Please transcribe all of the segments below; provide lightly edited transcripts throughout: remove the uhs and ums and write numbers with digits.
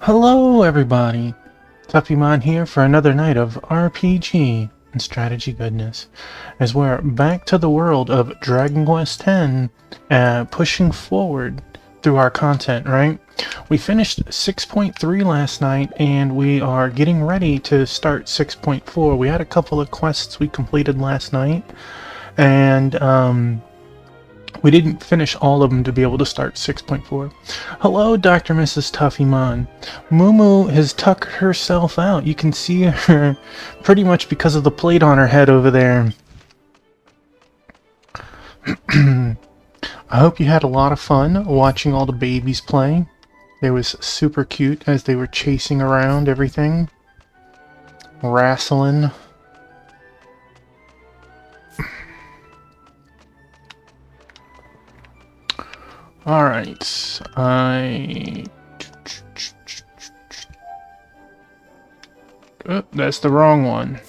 Hello everybody! Tuffymon here for another night of RPG and strategy goodness, as we're back to the world of Dragon Quest X, pushing forward through our content, right? We finished 6.3 last night, and we are getting ready to start 6.4. We had a couple of quests we completed last night, and we didn't finish all of them to be able to start 6.4. Hello, Dr. and Mrs. Tuffymon. Mumu has tucked herself out. You can see her pretty much because of the plate on her head over there. I hope you had a lot of fun watching all the babies play. It was super cute as they were chasing around everything. Wrestling. Alright, Oh, that's the wrong one.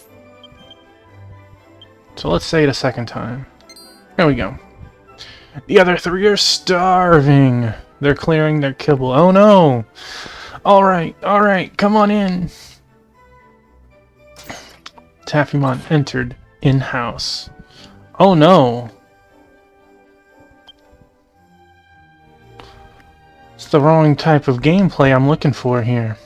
So let's say it a second time. There we go. The other three are starving. They're clearing their kibble. Oh no! Alright, come on in. Tuffymon entered in-house. Oh no! It's the wrong type of gameplay I'm looking for here.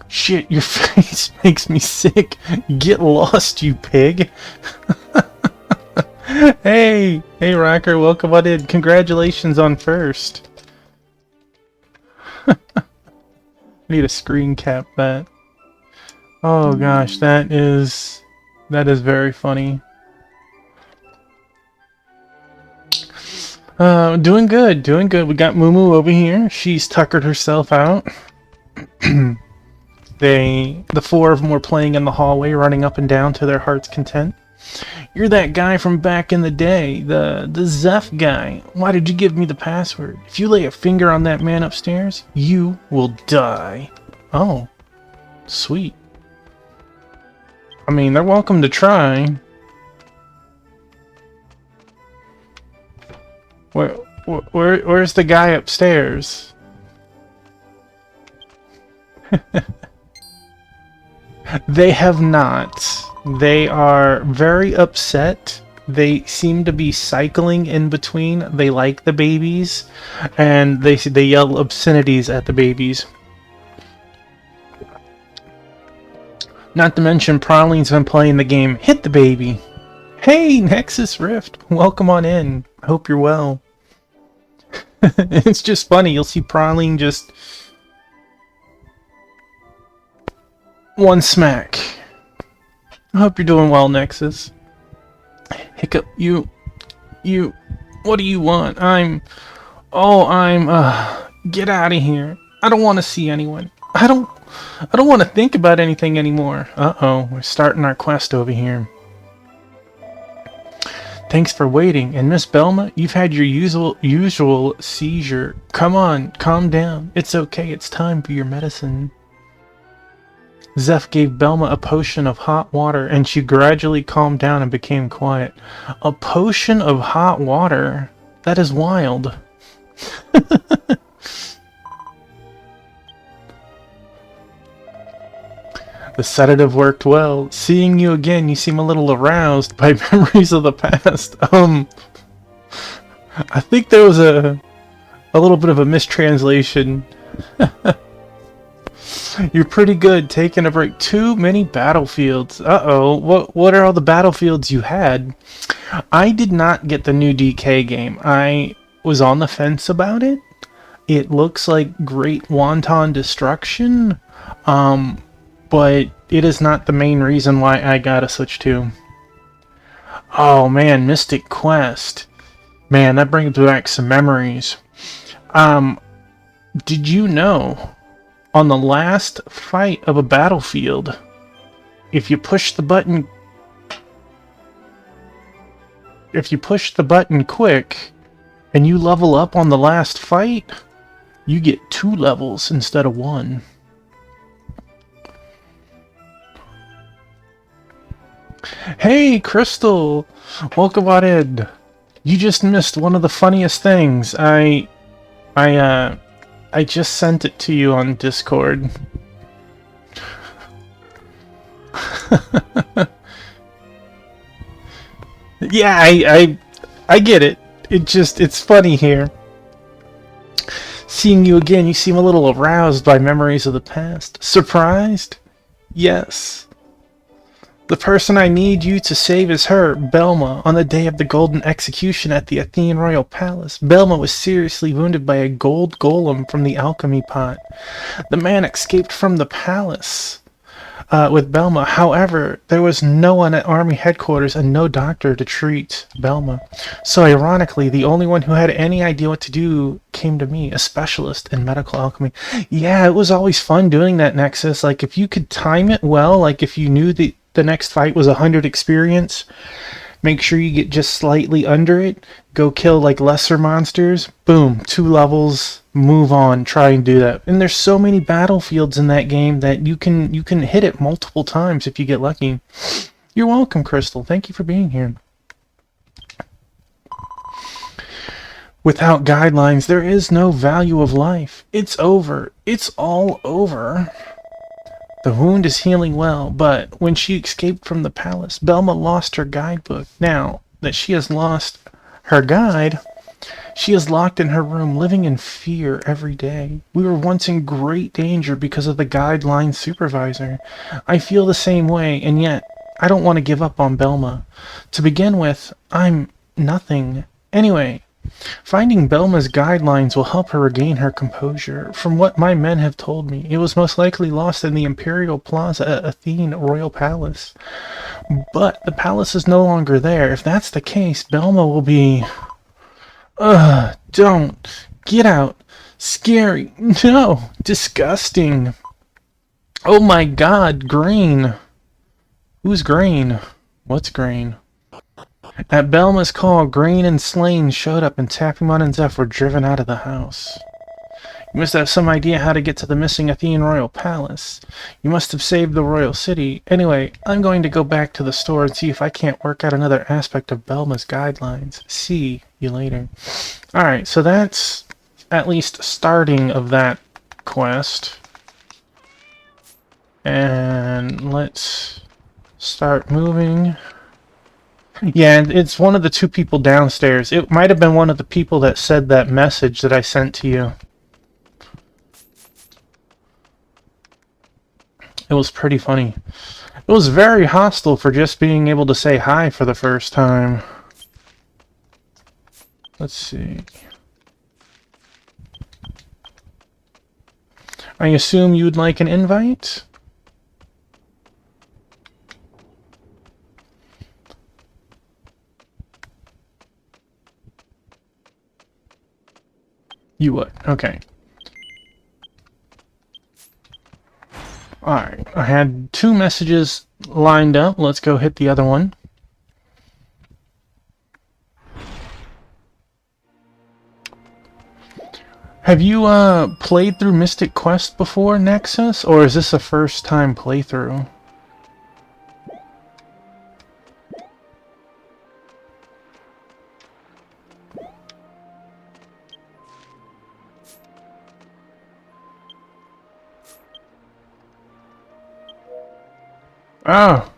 Shit, your face makes me sick. Get lost, you pig. Hey Rocker, welcome on in. Congratulations on first. I need a screen cap that. Oh gosh, that is very funny. Doing good. We got Mumu over here. She's tuckered herself out. The four of them were playing in the hallway, running up and down to their heart's content. You're that guy from back in the day, the Zeph guy. Why did you give me the password? If you lay a finger on that man upstairs, you will die. Oh, sweet. I mean, they're welcome to try. Where's the guy upstairs? They have not. They are very upset. They seem to be cycling in between. They like the babies, and they yell obscenities at the babies. Not to mention, Prowling's been playing the game Hit the Baby. Hey, Nexus Rift, welcome on in. I hope you're well. It's just funny. You'll see Prowling just one smack. I hope you're doing well, Nexus. Hiccup, you, what do you want? Get out of here. I don't want to see anyone. I don't want to think about anything anymore. Uh-oh, we're starting our quest over here. Thanks for waiting. And Miss Belma, you've had your usual seizure. Come on, calm down. It's okay. It's time for your medicine. Zeph gave Belma a potion of hot water, and she gradually calmed down and became quiet. A potion of hot water? That is wild. The sedative worked well. Seeing you again, you seem a little aroused by memories of the past. I think there was a little bit of a mistranslation. You're pretty good taking a break. Too many battlefields. Uh-oh. What are all the battlefields you had? I did not get the new DK game. I was on the fence about it. It looks like great wanton destruction. But it is not the main reason why I gotta switch to. Oh man, Mystic Quest. Man, that brings back some memories. Did you know, on the last fight of a battlefield, if you push the button quick and you level up on the last fight, you get 2 levels instead of 1. Hey, Crystal! Welcome on in. You just missed one of the funniest things. I just sent it to you on Discord. Yeah, I get it. It's funny here. Seeing you again, you seem a little aroused by memories of the past. Surprised? Yes. The person I need you to save is her, Belma, on the day of the golden execution at the Athene Royal Palace. Belma was seriously wounded by a gold golem from the alchemy pot. The man escaped from the palace with Belma. However, there was no one at army headquarters and no doctor to treat Belma. So ironically, the only one who had any idea what to do came to me, a specialist in medical alchemy. Yeah, it was always fun doing that, Nexus. Like, if you could time it well, like if you knew the next fight was 100 experience, make sure you get just slightly under it, go kill like lesser monsters, boom, 2 levels, move on, try and do that. And there's so many battlefields in that game that you can hit it multiple times if you get lucky. You're welcome, Crystal. Thank you for being here. Without guidelines, there is no value of life. It's over. It's all over. The wound is healing well, but when she escaped from the palace, Belma lost her guidebook. Now that she has lost her guide, she is locked in her room, living in fear every day. We were once in great danger because of the guideline supervisor. I feel the same way, and yet I don't want to give up on Belma. To begin with, I'm nothing. Anyway, finding Belma's guidelines will help her regain her composure. From what my men have told me, it was most likely lost in the Imperial Plaza at Athene Royal Palace. But the palace is no longer there. If that's the case, Belma will be... don't. Get out. Scary. No. Disgusting. Oh my god, Grain. Who's Grain? What's Grain? At Belma's call, Grain and Slane showed up and Taffymon and Zeph were driven out of the house. You must have some idea how to get to the missing Athene Royal Palace. You must have saved the Royal City. Anyway, I'm going to go back to the store and see if I can't work out another aspect of Belma's guidelines. See you later. Alright, so that's at least starting of that quest. And let's start moving. Yeah, it's one of the 2 people downstairs. It might have been one of the people that said that message that I sent to you. It was pretty funny. It was very hostile for just being able to say hi for the first time. Let's see. I assume you'd like an invite? You would. Okay. Alright, I had 2 messages lined up. Let's go hit the other one. Have you played through Mystic Quest before, Nexus? Or is this a first time playthrough? Oh.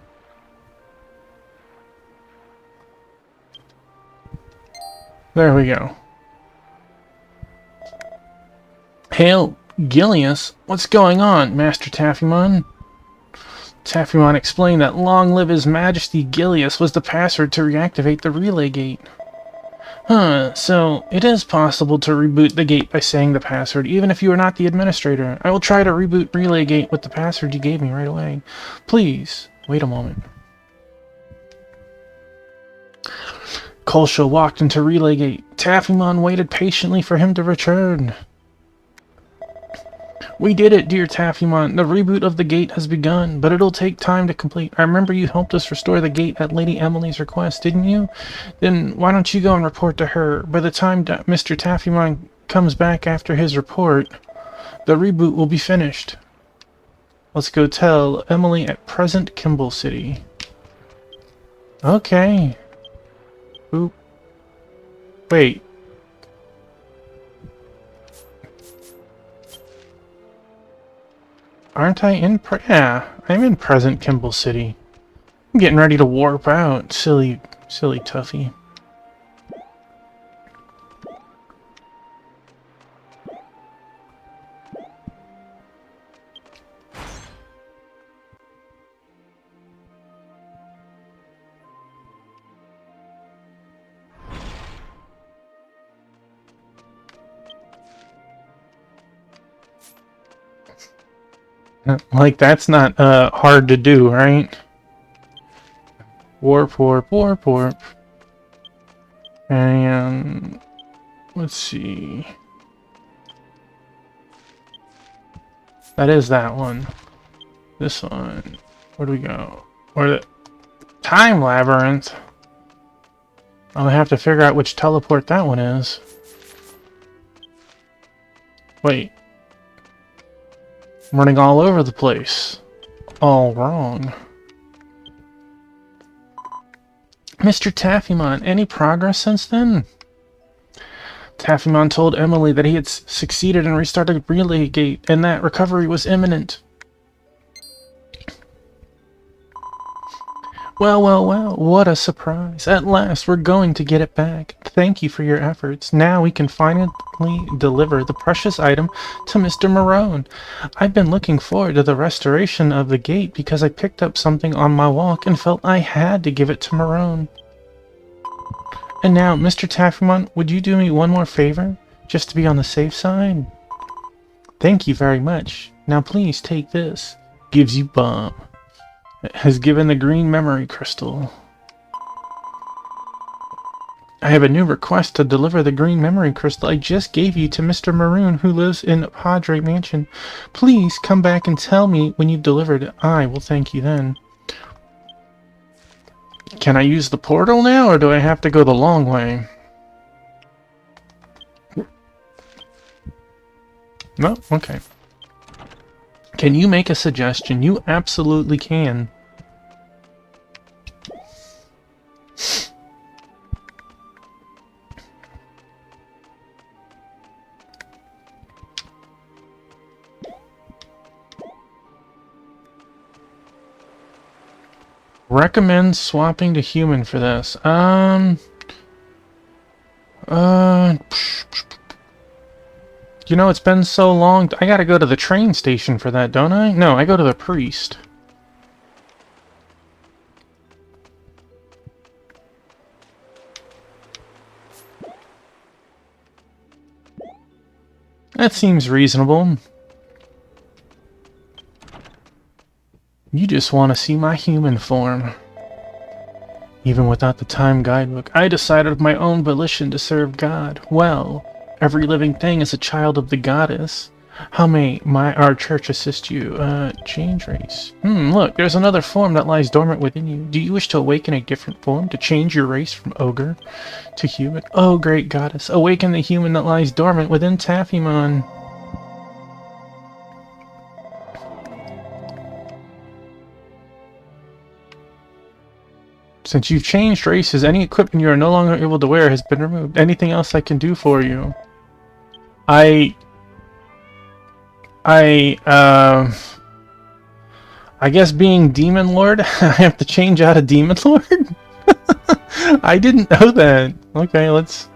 There we go. Hail, Gilius. What's going on, Master Taffymon? Taffymon explained that Long Live His Majesty Gilius was the password to reactivate the relay gate. Huh, so it is possible to reboot the gate by saying the password, even if you are not the administrator. I will try to reboot relay gate with the password you gave me right away. Please, wait a moment. Kolsha walked into relay gate. Taffymon waited patiently for him to return. We did it, dear Taffymon. The reboot of the gate has begun, but it'll take time to complete. I remember you helped us restore the gate at Lady Emily's request, didn't you? Then why don't you go and report to her? By the time Mr. Taffymon comes back after his report, the reboot will be finished. Let's go tell Emily at present Kimball City. Okay. Boop. Wait. Aren't I in yeah, I'm in present Kimball City. I'm getting ready to warp out. Silly Tuffy. Like, that's not hard to do, right? Warp, warp, warp, warp. And let's see. That is that one. This one. Where do we go? Where the Time Labyrinth? I'm gonna have to figure out which teleport that one is. Wait. I'm running all over the place. All wrong. Mr. Taffymon, any progress since then? Taffymon told Emily that he had succeeded in restarting Relay Gate and that recovery was imminent. Well, well, well, what a surprise. At last, we're going to get it back. Thank you for your efforts. Now we can finally deliver the precious item to Mr. Marone. I've been looking forward to the restoration of the gate because I picked up something on my walk and felt I had to give it to Marone. And now, Mr. Taffymon, would you do me one more favor? Just to be on the safe side? Thank you very much. Now please take this. Gives you bomb. Has given the green memory crystal. I have a new request to deliver the green memory crystal I just gave you to Mr. Maroon, who lives in Padre Mansion. Please come back and tell me when you've delivered it. I will thank you then. Can I use the portal now, or do I have to go the long way? No? Okay. Can you make a suggestion? You absolutely can. Recommend swapping to human for this. You know, it's been so long. I gotta go to the train station for that, don't I? No, I go to the priest. That seems reasonable. You just want to see my human form. Even without the time guidebook, I decided of my own volition to serve God. Well, every living thing is a child of the goddess. How may our church assist you? Change race. Look, there's another form that lies dormant within you. Do you wish to awaken a different form? To change your race from ogre to human? Oh, great goddess, awaken the human that lies dormant within Taffymon. Since you've changed races, any equipment you are no longer able to wear has been removed. Anything else I can do for you? I guess being Demon Lord, I have to change out of Demon Lord? I didn't know that. Okay, let's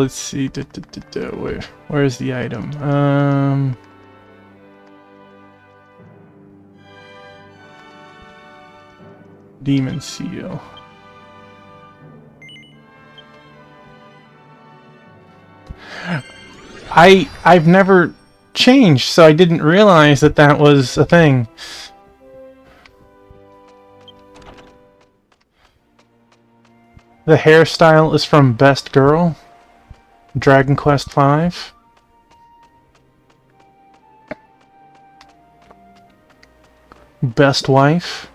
see. Where's the item? Demon Seal. I've never changed, so I didn't realize that that was a thing. The hairstyle is from Best Girl, Dragon Quest V. Best Wife.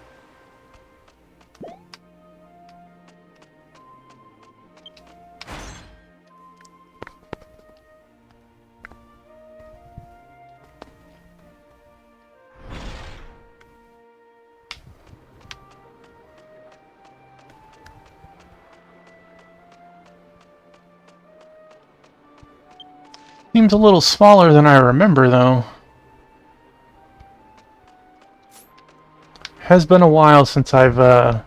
Seems a little smaller than I remember, though. Has been a while since I've, Mr.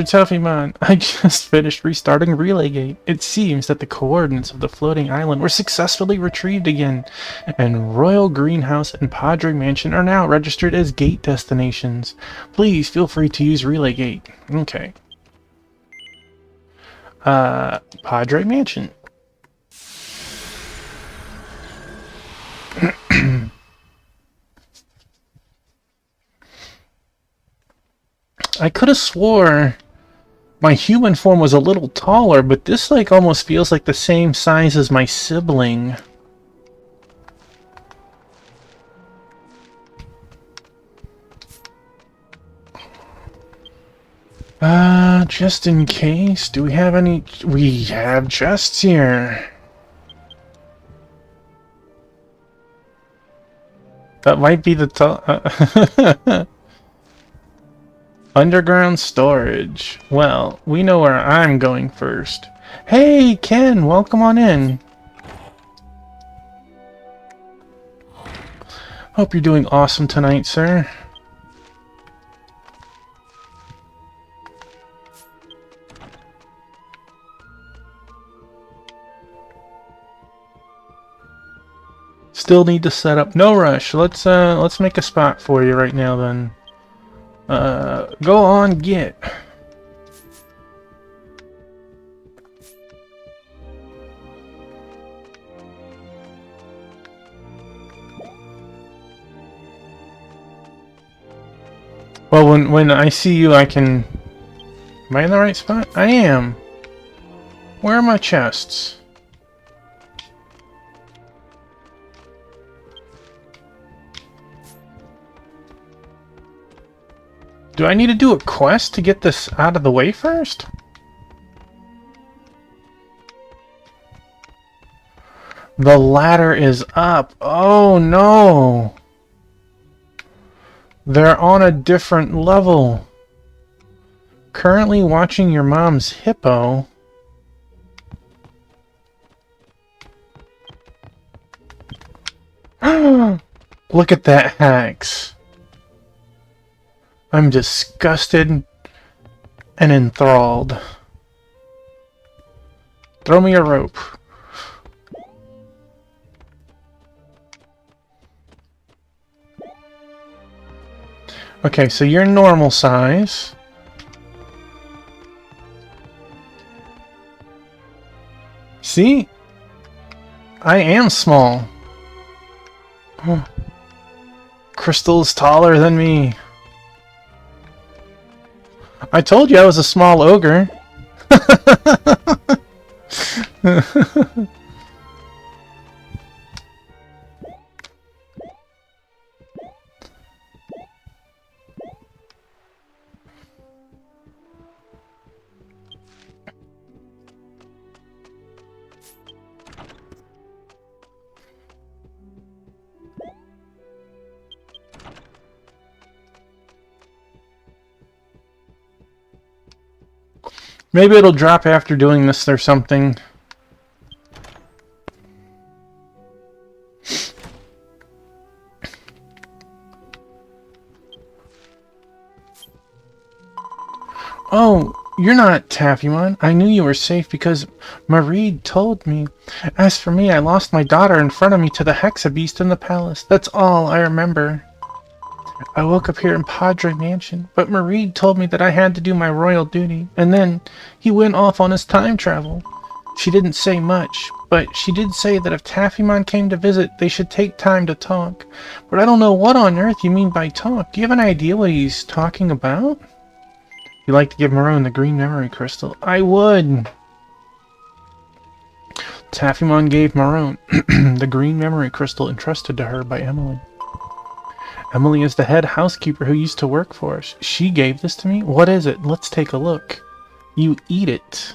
Tuffyman, I just finished restarting Relegate. It seems that the coordinates of the floating island were successfully retrieved again, and Royal Greenhouse and Padre Mansion are now registered as gate destinations. Please feel free to use Relegate. Okay. Padre Mansion. I could have swore my human form was a little taller, but this like almost feels like the same size as my sibling. Just in case, do we have any? We have chests here. That might be the underground storage. Well, we know where I'm going first. Hey, Ken, welcome on in. Hope you're doing awesome tonight, sir. Still need to set up. No rush. Let's make a spot for you right now then. Go on, get. Well, when I see you, I can... Am I in the right spot? I am. Where are my chests? Do I need to do a quest to get this out of the way first? The ladder is up. Oh no! They're on a different level. Currently watching your mom's hippo. Look at that Hax. I'm disgusted and enthralled. Throw me a rope. Okay, so you're normal size. See? I am small. Oh. Crystal's taller than me. I told you I was a small ogre. Maybe it'll drop after doing this or something. Oh, you're not Taffymon. I knew you were safe because Marie told me. As for me, I lost my daughter in front of me to the Hexabeast in the palace. That's all I remember. I woke up here in Padre Mansion, but Marie told me that I had to do my royal duty, and then he went off on his time travel. She didn't say much, but she did say that if Taffymon came to visit, they should take time to talk. But I don't know what on earth you mean by talk. Do you have an idea what he's talking about? You'd like to give Marone the green memory crystal? I would! Taffymon gave Marone the green memory crystal entrusted to her by Emily. Emily is the head housekeeper who used to work for us. She gave this to me? What is it? Let's take a look. You eat it.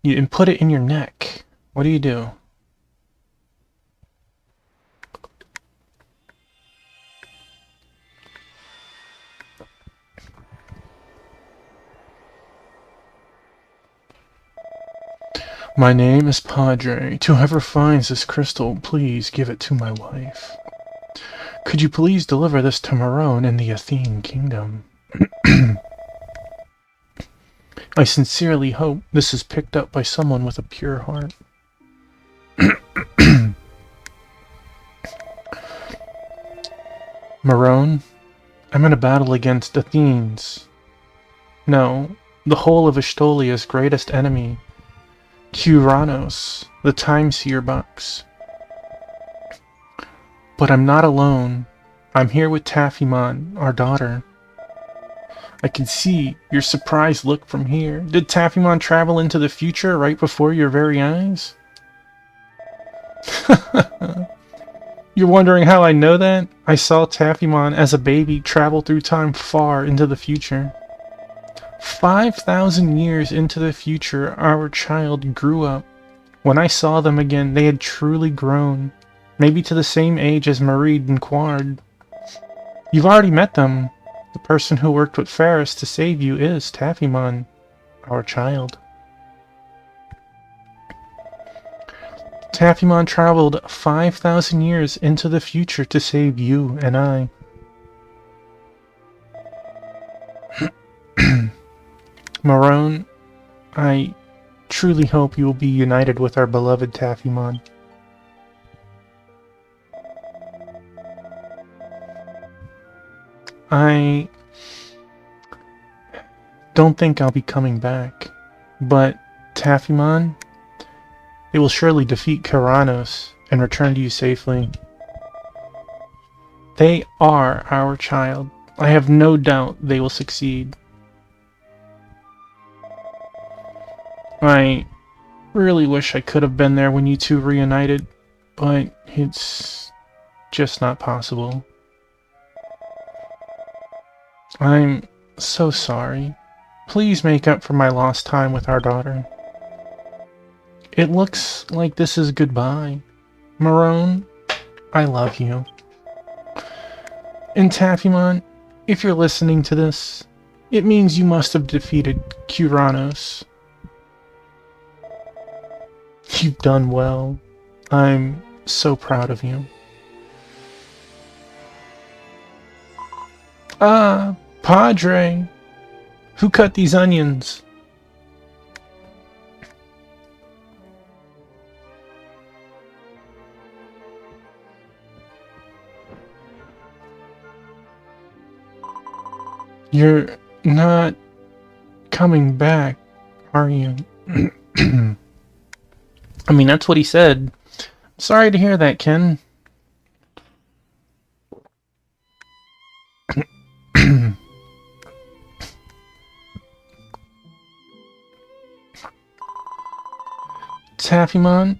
You put it in your neck. What do you do? My name is Padre. To whoever finds this crystal, please give it to my wife. Could you please deliver this to Marone in the Athene kingdom? I sincerely hope this is picked up by someone with a pure heart. Marone, I'm in a battle against Athenes. No, the whole of Ashtolia's greatest enemy, Kuranos, the Time-Seer Bucks. But I'm not alone. I'm here with Taphimon, our daughter. I can see your surprised look from here. Did Taphimon travel into the future right before your very eyes? You're wondering how I know that? I saw Taphimon as a baby travel through time far into the future. 5,000 years into the future, our child grew up. When I saw them again, they had truly grown. Maybe to the same age as Marid and Quard. You've already met them. The person who worked with Ferris to save you is Taphimon, our child. Taphimon traveled 5,000 years into the future to save you and I. Marone, I truly hope you will be united with our beloved Taphimon. I don't think I'll be coming back, but Taphimon, they will surely defeat Kuranos and return to you safely. They are our child. I have no doubt they will succeed. I really wish I could have been there when you two reunited, but it's just not possible. I'm so sorry. Please make up for my lost time with our daughter. It looks like this is goodbye. Marone, I love you. And Taphimon, if you're listening to this, it means you must have defeated Kuranos. You've done well. I'm so proud of you. Ah, Padre! Who cut these onions? You're not coming back, are you? I mean, that's what he said. Sorry to hear that, Ken. Taphimon,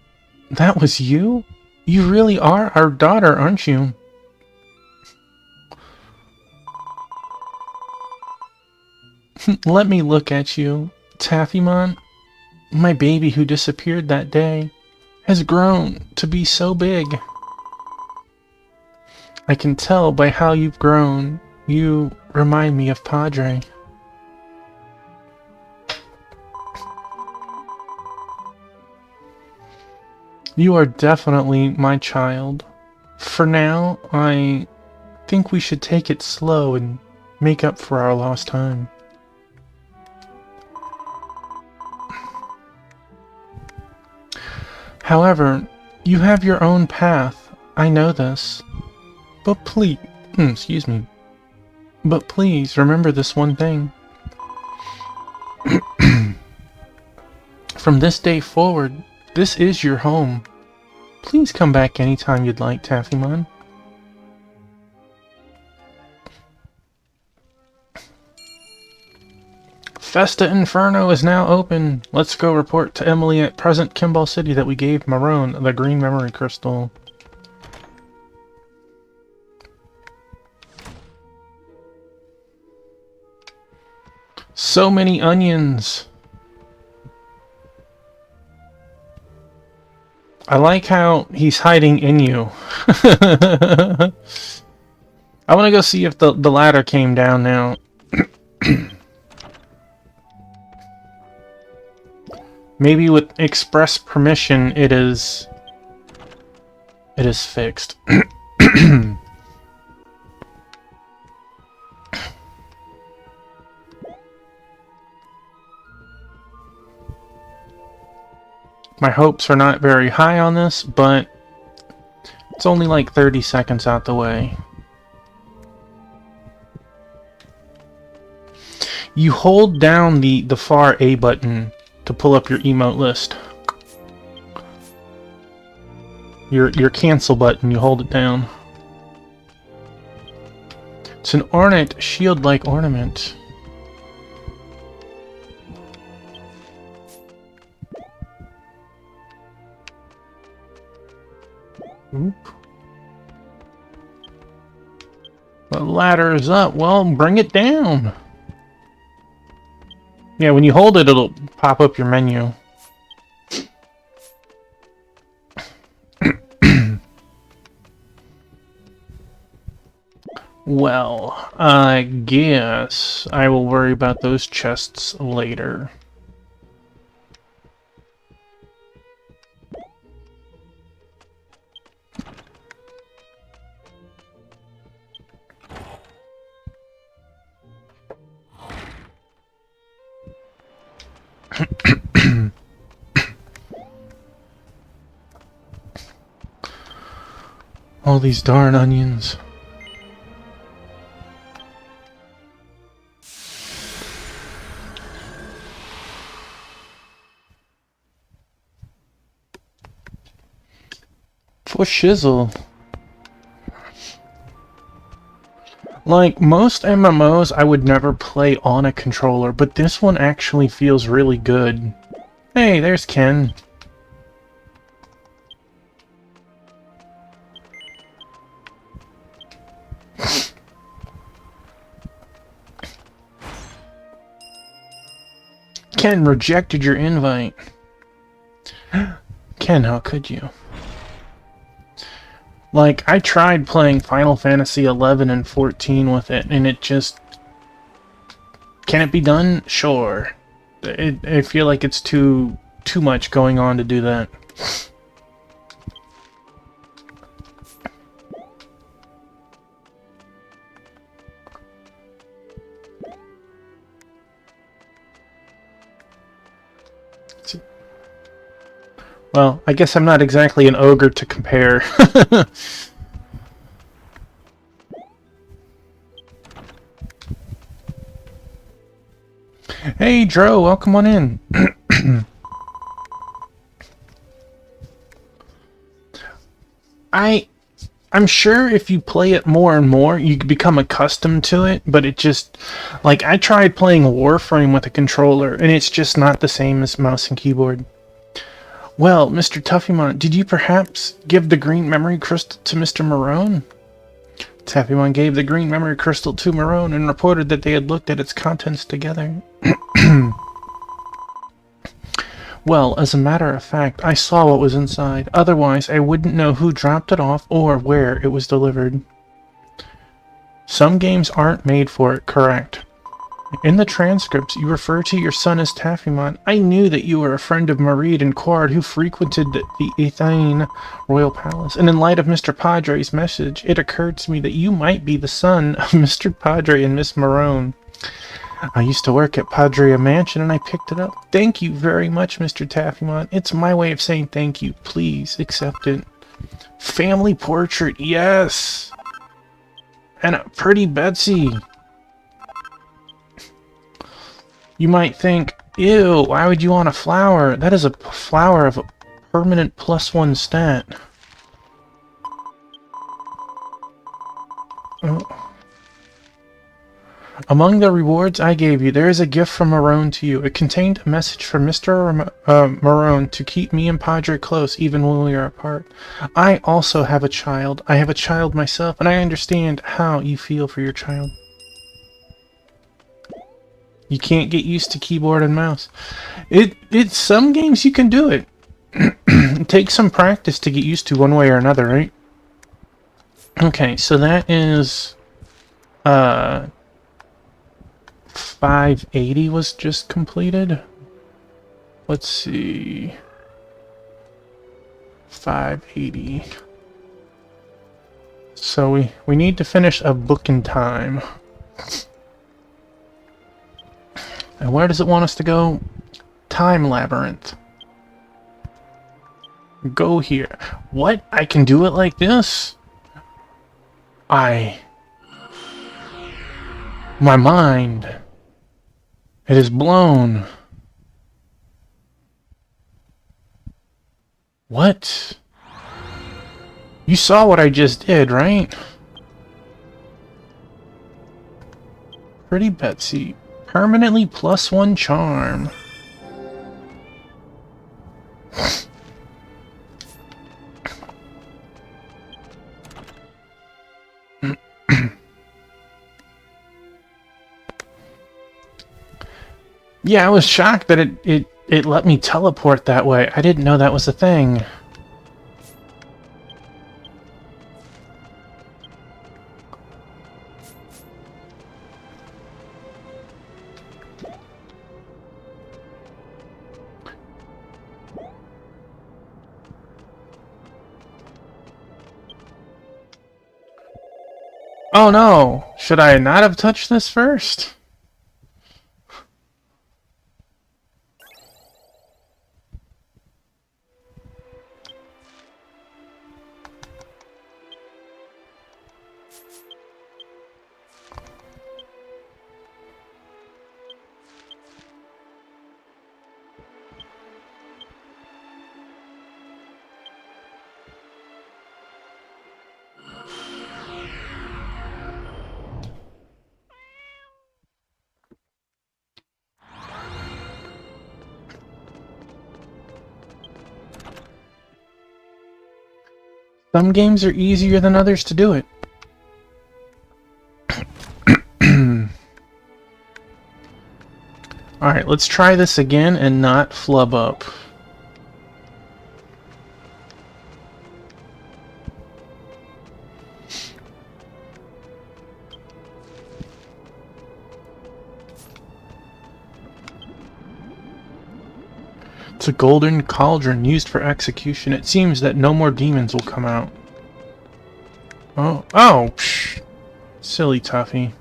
that was you? You really are our daughter, aren't you? Let me look at you. Taphimon, my baby who disappeared that day, has grown to be so big. I can tell by how you've grown. You remind me of Padre. You are definitely my child. For now, I think we should take it slow and make up for our lost time. However, you have your own path. I know this. But please, excuse me. But please remember this one thing. From this day forward, this is your home. Please come back anytime you'd like, Taphimon. Festa Inferno is now open. Let's go report to Emily at present Kimball City that we gave Marone the green memory crystal. So many onions. I like how he's hiding in you. I want to go see if the ladder came down now. Maybe with express permission it is fixed. My hopes are not very high on this, but it's only like 30 seconds out the way. You hold down the far A button to pull up your emote list. Your cancel button, you hold it down. It's an ornate shield-like ornament. Oop. The ladder is up. Well, bring it down. Yeah, when you hold it, it'll pop up your menu. Well, I guess I will worry about those chests later. All these darn onions. For shizzle. Like, most MMOs I would never play on a controller, but this one actually feels really good. Hey, there's Ken. Ken rejected your invite. Ken, how could you? Like, I tried playing Final Fantasy 11 and 14 with it, and it just... Can it be done? Sure. I feel like it's too much going on to do that. Well, I guess I'm not exactly an ogre to compare. Hey, Dro, welcome on in. I'm sure if you play it more and more, you become accustomed to it, but it just... Like, I tried playing Warframe with a controller, and it's just not the same as mouse and keyboard. Well, Mr. Tuffymon, did you perhaps give the green memory crystal to Mr. Marone? Tuffymon gave the green memory crystal to Marone and reported that they had looked at its contents together. Well, as a matter of fact, I saw what was inside. Otherwise, I wouldn't know who dropped it off or where it was delivered. Some games aren't made for it, correct? In the transcripts, you refer to your son as Tuffymon. I knew that you were a friend of Mareed and Quard who frequented the Athane Royal Palace, and in light of Mr. Padre's message, it occurred to me that you might be the son of Mr. Padre and Miss Marone. I used to work at Padrea Mansion and I picked it up. Thank you very much, Mr. Tuffymon. It's my way of saying thank you. Please accept it. Family portrait, yes! And a pretty Betsy. You might think, ew, why would you want a flower? That is a flower of a permanent +1 stat. Oh. Among the rewards I gave you, there is a gift from Marone to you. It contained a message from Mr. Marone to keep me and Padre close even when we are apart. I also have a child. I have a child myself, and I understand how you feel for your child. You can't get used to keyboard and mouse. It's some games you can do it. It takes some practice to get used to one way or another, right? Okay, so that is 580 was just completed. let's see. 580. So we need to finish a book in time. And where does it want us to go? Time Labyrinth. Go here. What? I can do it like this? My mind. It is blown. What? You saw what I just did, right? Pretty Betsy. Permanently +1 charm. Yeah, I was shocked that it let me teleport that way. I didn't know that was a thing. Oh no! Should I not have touched this first? Some games are easier than others to do it. Alright, let's try this again and not flub up. It's a golden cauldron used for execution. It seems that no more demons will come out. Oh, psh. Silly Tuffy.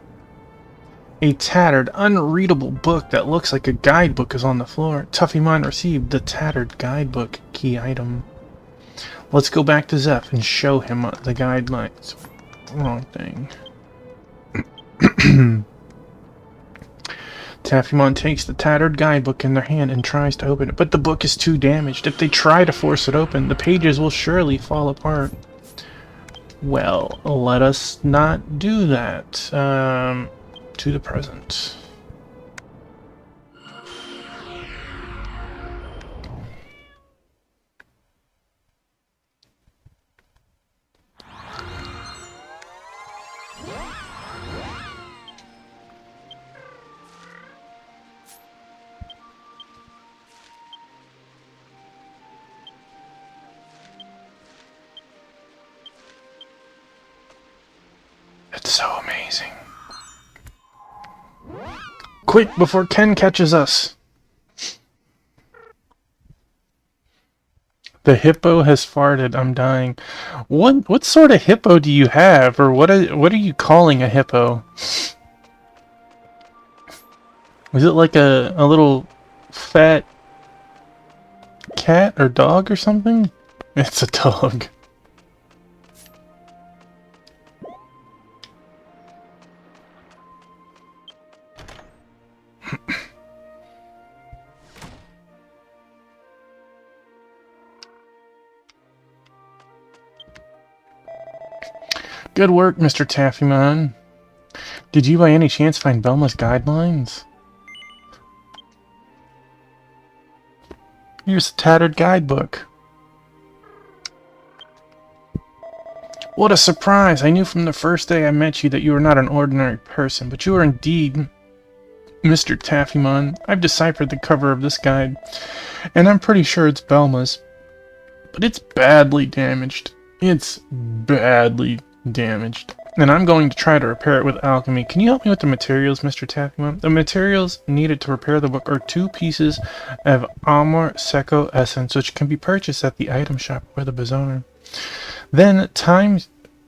A tattered, unreadable book that looks like a guidebook is on the floor. Tuffymon received the tattered guidebook key item. Let's go back to Zeph and show him the guidelines. Wrong thing. Tuffymon takes the tattered guidebook in their hand and tries to open it, but the book is too damaged. If they try to force it open, the pages will surely fall apart. Well, let us not do that. To the present. It's so amazing. Quick, before Ken catches us! The hippo has farted. I'm dying. What sort of hippo do you have, or what are you calling a hippo? Is it like a little fat cat or dog or something? It's a dog. Good work, Mr. Taffymon. Did you by any chance find Belma's guidelines? Here's a tattered guidebook. What a surprise! I knew from the first day I met you that you were not an ordinary person, but you are indeed Mr. Taffymon. I've deciphered the cover of this guide, and I'm pretty sure it's Belma's. But it's badly damaged. It's badly damaged. And I'm going to try to repair it with alchemy. Can you help me with the materials, Mr. Taffyman? The materials needed to repair the book are 2 pieces of Amor Seco essence, which can be purchased at the item shop or the bazaar. Then Time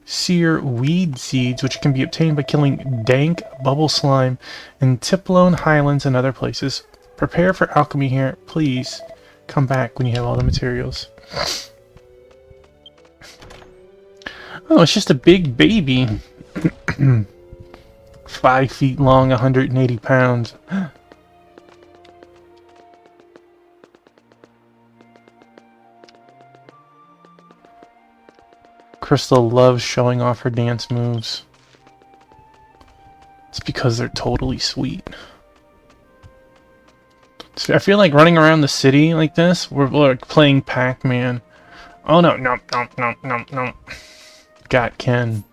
Seer weed seeds, which can be obtained by killing dank bubble slime in Tiplone Highlands and other places. Prepare for alchemy here. Please come back when you have all the materials. Oh, it's just a big baby. 5 feet long, 180 pounds. Crystal loves showing off her dance moves. It's because they're totally sweet. So I feel like running around the city like this, we're like playing Pac-Man. Oh no, no, no, no, no, no. Got Ken.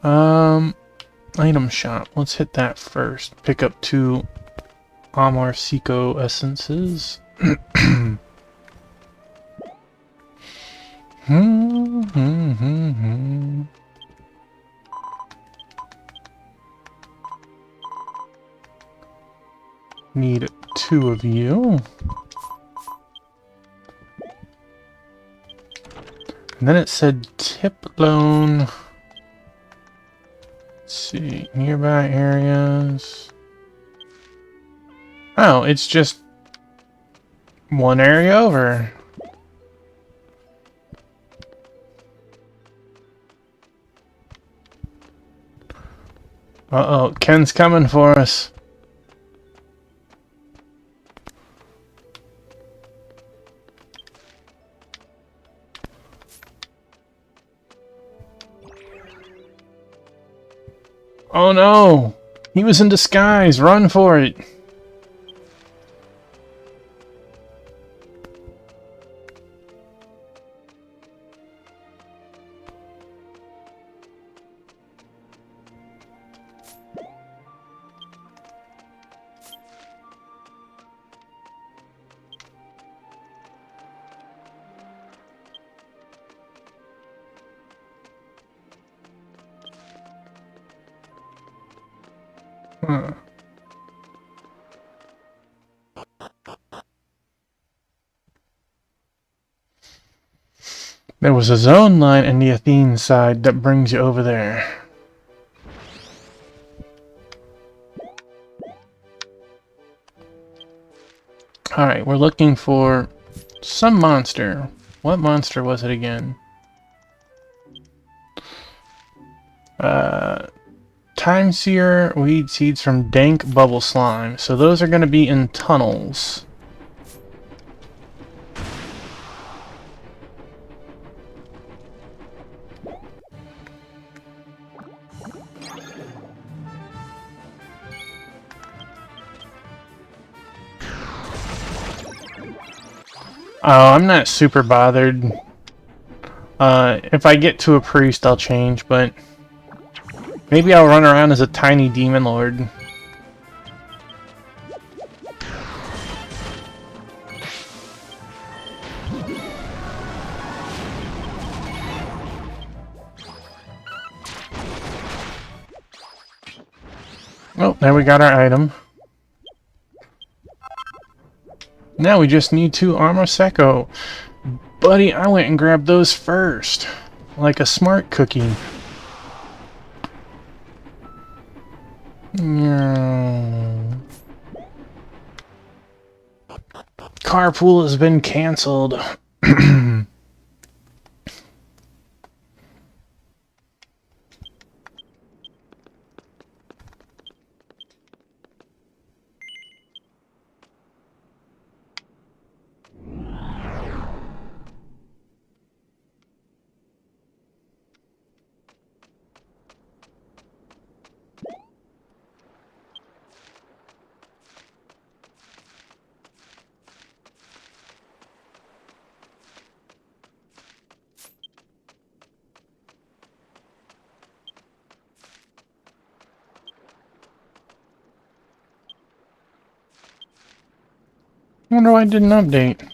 Item shop. Let's hit that first. Pick up 2 Amar Seco essences. Need 2 of you. And then it said tip loan. Let's see, nearby areas. Oh, it's just one area over. Uh-oh, Ken's coming for us. Oh no! He was in disguise! Run for it! Huh. There was a zone line in the Athene side that brings you over there. Alright, we're looking for some monster. What monster was it again? Time Seer weed seeds from dank bubble slime. So those are going to be in tunnels. Oh, I'm not super bothered. If I get to a priest, I'll change, but maybe I'll run around as a tiny demon lord. Oh, there we got our item. Now we just need 2 Armor Seco. Buddy, I went and grabbed those first. Like a smart cookie. Carpool has been cancelled. I wonder why I didn't update.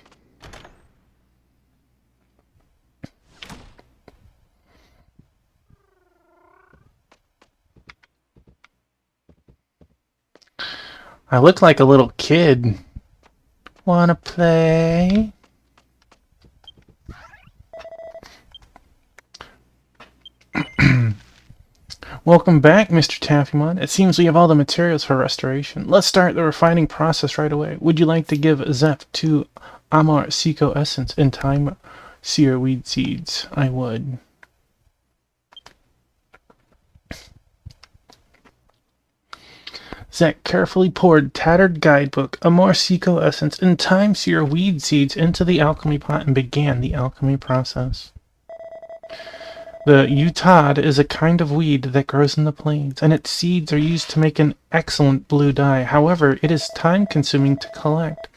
I look like a little kid. Wanna play? Welcome back, Mr. Taffymon. It seems we have all the materials for restoration. Let's start the refining process right away. Would you like to give Zeph 2 Amar Seco Essence and Time Seer Weed Seeds? I would. Zach carefully poured tattered guidebook, Amar Seco Essence, and Time Seer Weed Seeds into the alchemy pot and began the alchemy process. The utad is a kind of weed that grows in the plains, and its seeds are used to make an excellent blue dye. However, it is time-consuming to collect.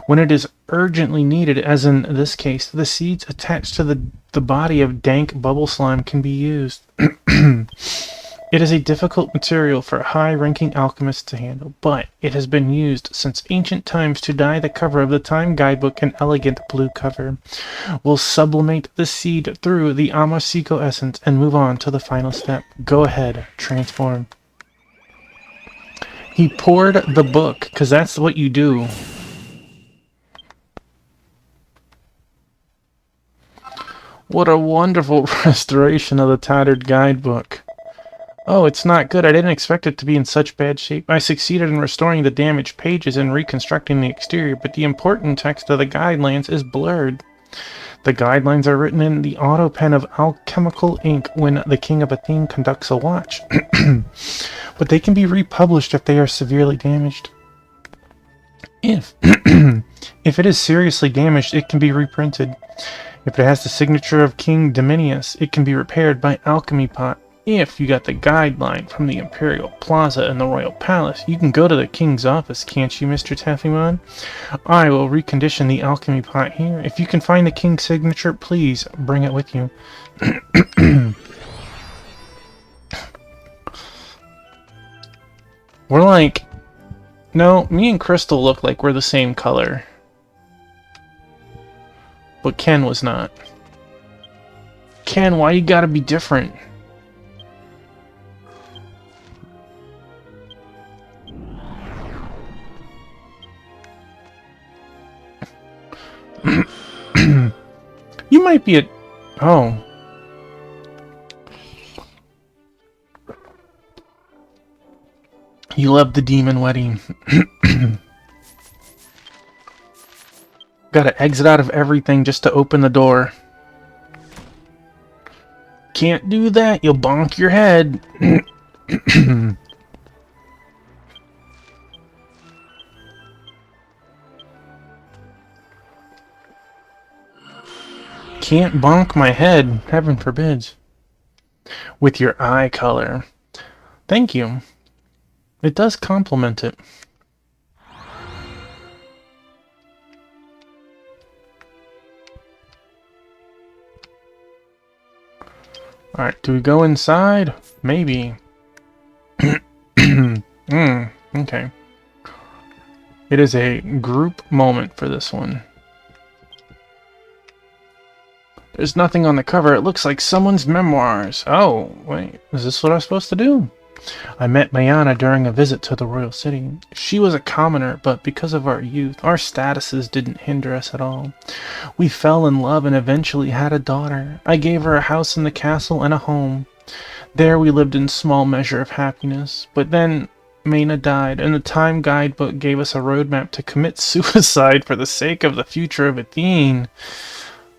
When it is urgently needed, as in this case, the seeds attached to the body of dank bubble slime can be used. It is a difficult material for high-ranking alchemists to handle, but it has been used since ancient times to dye the cover of the Time Guidebook an elegant blue cover. We'll sublimate the seed through the Amar Seco essence and move on to the final step. Go ahead, transform. He poured the book, because that's what you do. What a wonderful restoration of the tattered guidebook. Oh, it's not good. I didn't expect it to be in such bad shape. I succeeded in restoring the damaged pages and reconstructing the exterior, but the important text of the guidelines is blurred. The guidelines are written in the auto pen of alchemical ink when the King of Athene conducts a watch. But they can be republished if they are severely damaged. If it is seriously damaged, it can be reprinted. If it has the signature of King Dominius, it can be repaired by Alchemy Pot. If you got the guideline from the Imperial Plaza in the Royal Palace, you can go to the King's office, can't you, Mr. Taffymon? I will recondition the alchemy pot here. If you can find the King's signature, please bring it with you. We're like... No, me and Crystal look like we're the same color. But Ken was not. Ken, why you gotta be different? You might be a... Oh. You love the demon wedding. Gotta exit out of everything just to open the door. Can't do that, you'll bonk your head. Can't bonk my head, heaven forbids. With your eye color. Thank you. It does complement it. Alright, do we go inside? Maybe. Okay. It is a group moment for this one. There's nothing on the cover. It looks like someone's memoirs. Oh, wait. Is this what I'm supposed to do? I met Mayana during a visit to the royal city. She was a commoner, but because of our youth, our statuses didn't hinder us at all. We fell in love and eventually had a daughter. I gave her a house in the castle and a home. There we lived in small measure of happiness. But then Mayna died, and the Time Guidebook gave us a roadmap to commit suicide for the sake of the future of Athene.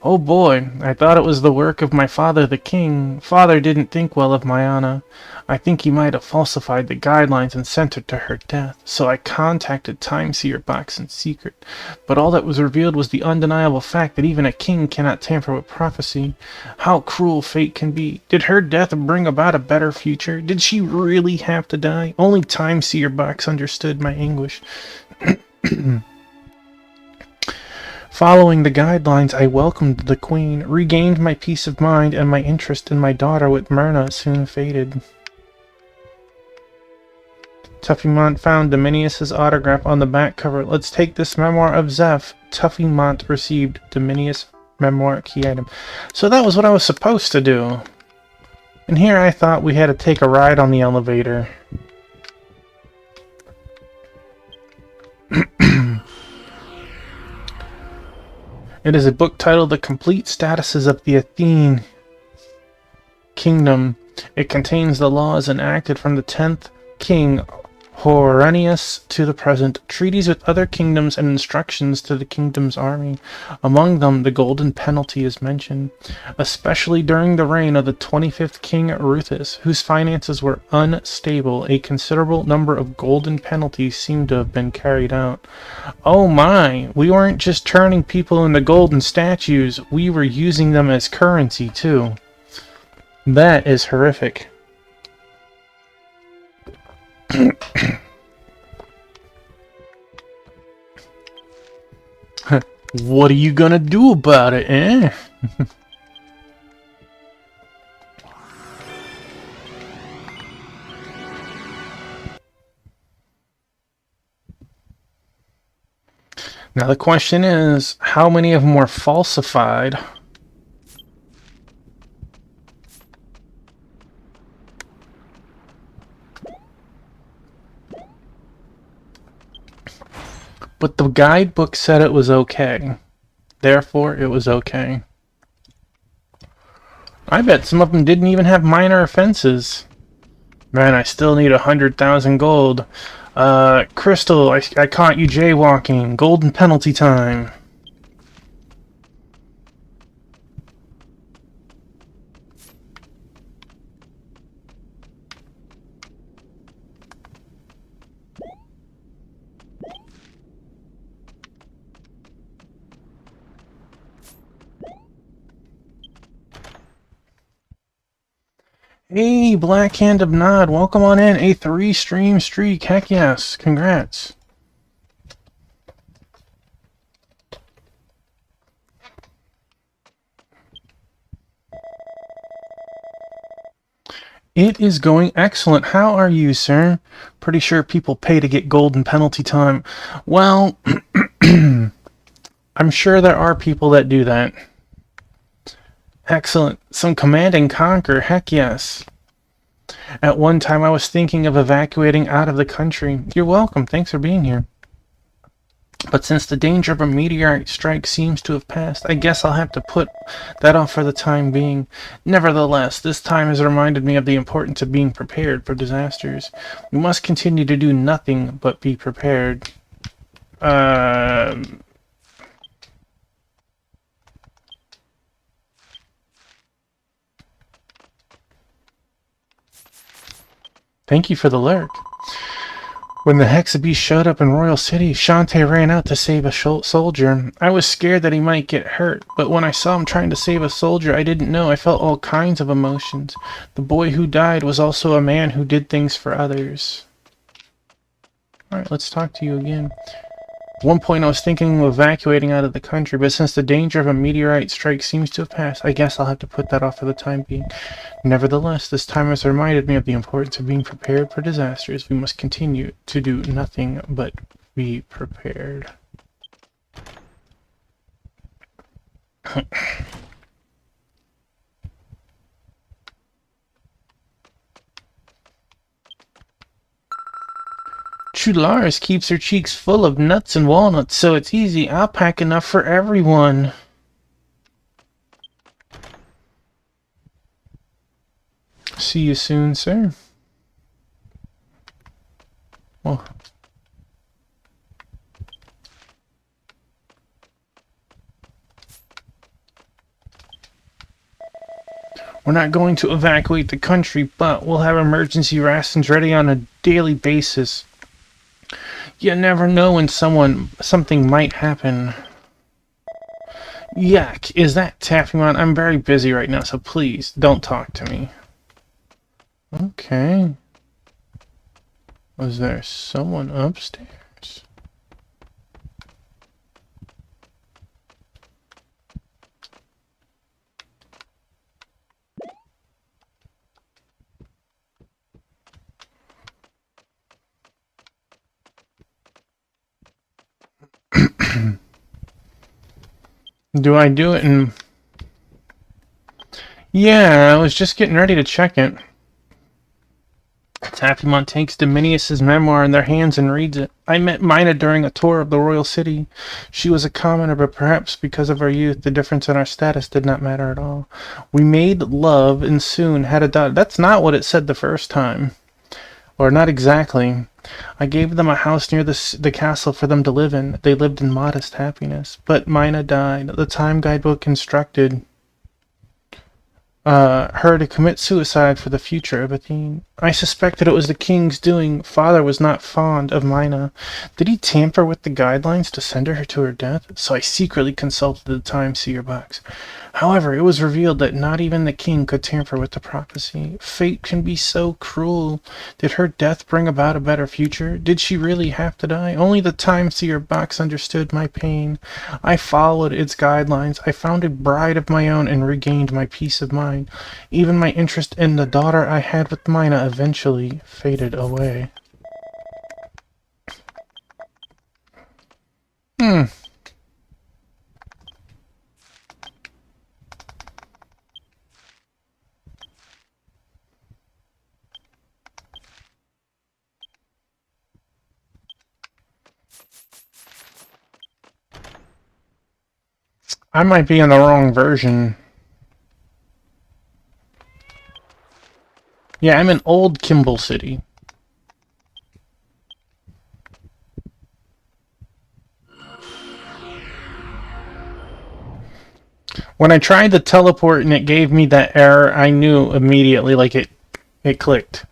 Oh boy, I thought it was the work of my father the king. Father didn't think well of Mayana. I think he might have falsified the guidelines and sent her to her death. So I contacted Time Seer Box in secret. But all that was revealed was the undeniable fact that even a king cannot tamper with prophecy. How cruel fate can be. Did her death bring about a better future? Did she really have to die? Only Time Seer Box understood my anguish. Following the guidelines, I welcomed the queen, regained my peace of mind, and my interest in my daughter with Myrna soon faded. Tuffymont found Dominius's autograph on the back cover. Let's take this memoir of Zeph. Tuffymont received Dominius memoir key item. So that was what I was supposed to do. And here I thought we had to take a ride on the elevator. It is a book titled The Complete Statuses of the Athene Kingdom. It contains the laws enacted from the 10th king Horenius to the present, treaties with other kingdoms, and instructions to the kingdom's army. Among them, the golden penalty is mentioned, especially during the reign of the 25th king Rufus, whose finances were unstable. A considerable number of golden penalties seem to have been carried out. Oh my, we weren't just turning people into golden statues, we were using them as currency too. That is horrific. What are you gonna do about it, eh? Now the question is, how many of them were falsified? But the guidebook said it was okay. Therefore, it was okay. I bet some of them didn't even have minor offenses. Man, I still need 100,000 gold. Crystal, I caught you jaywalking. Golden penalty time. Hey, Black Hand of Nod, welcome on in. A 3-stream streak. Heck yes. Congrats. It is going excellent. How are you, sir? Pretty sure people pay to get golden penalty time. Well, I'm sure there are people that do that. Excellent. Some Command and Conquer. Heck yes. At one time, I was thinking of evacuating out of the country. You're welcome. Thanks for being here. But since the danger of a meteorite strike seems to have passed, I guess I'll have to put that off for the time being. Nevertheless, this time has reminded me of the importance of being prepared for disasters. We must continue to do nothing but be prepared. Thank you for the lurk. When the Hexabeast showed up in Royal City, Shantae ran out to save a soldier. I was scared that he might get hurt, but when I saw him trying to save a soldier I didn't know, I felt all kinds of emotions. The boy who died was also a man who did things for others. Alright, let's talk to you again. At one point I was thinking of evacuating out of the country, but since the danger of a meteorite strike seems to have passed, I guess I'll have to put that off for the time being. Nevertheless, this time has reminded me of the importance of being prepared for disasters. We must continue to do nothing but be prepared. Chularis keeps her cheeks full of nuts and walnuts, so it's easy. I'll pack enough for everyone. See you soon, sir. Well, we're not going to evacuate the country, but we'll have emergency rations ready on a daily basis. You never know when something might happen. Yuck, is that Taffymon? I'm very busy right now, so please, don't talk to me. Okay. Was there someone upstairs? Do I do it in... Yeah, I was just getting ready to check it. Taphymon takes Dominius's memoir in their hands and reads it. I met Mina during a tour of the royal city. She was a commoner, but perhaps because of our youth, the difference in our status did not matter at all. We made love and soon had a daughter. That's not what it said the first time. Or not exactly. I gave them a house near the castle for them to live in. They lived in modest happiness. But Mina died. The time guidebook instructed her to commit suicide for the future of Athene. I suspected it was the king's doing. Father was not fond of Mina. Did he tamper with the guidelines to send her to her death? So I secretly consulted the Time Seer box. However, it was revealed that not even the king could tamper with the prophecy. Fate can be so cruel. Did her death bring about a better future? Did she really have to die? Only the Time Seer box understood my pain. I followed its guidelines. I found a bride of my own and regained my peace of mind. Even my interest in the daughter I had with Mina eventually faded away. I might be in the wrong version. Yeah, I'm in Old Kimball City. When I tried to teleport and it gave me that error, I knew immediately, like it clicked.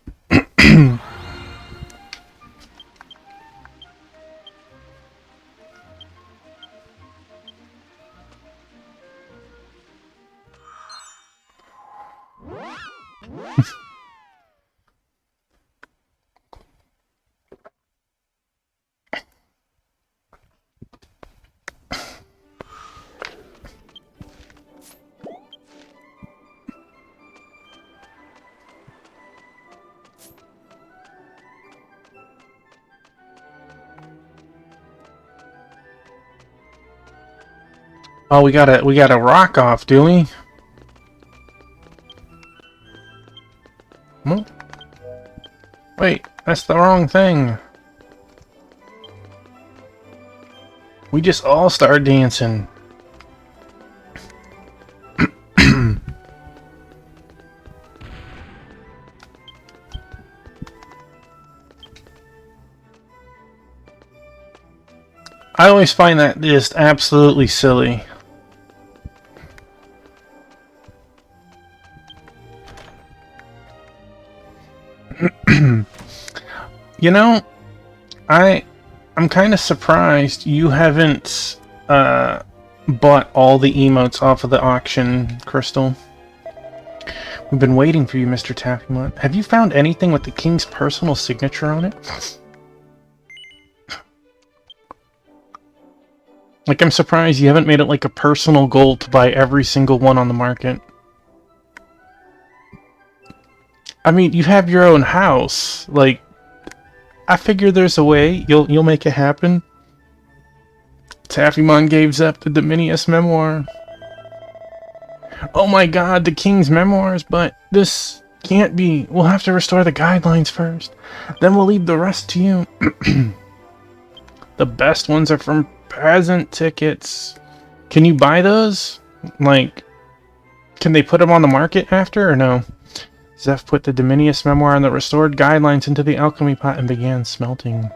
Oh, we got a rock off, do we? Hmm? Wait, that's the wrong thing. We just all started dancing. I always find that just absolutely silly. You know, I'm kind of surprised you haven't bought all the emotes off of the auction, Crystal. We've been waiting for you, Mr. Taphymon. Have you found anything with the king's personal signature on it? Like, I'm surprised you haven't made it like a personal goal to buy every single one on the market. I mean, you have your own house. Like, I figure there's a way. You'll make it happen. Taphymon gives up the Dominius memoir. Oh my god, the king's memoirs, but this can't be. We'll have to restore the guidelines first. Then we'll leave the rest to you. The best ones are from present tickets. Can you buy those? Like, can they put them on the market after, or no? Zeph put the Dominius memoir and the restored guidelines into the alchemy pot and began smelting.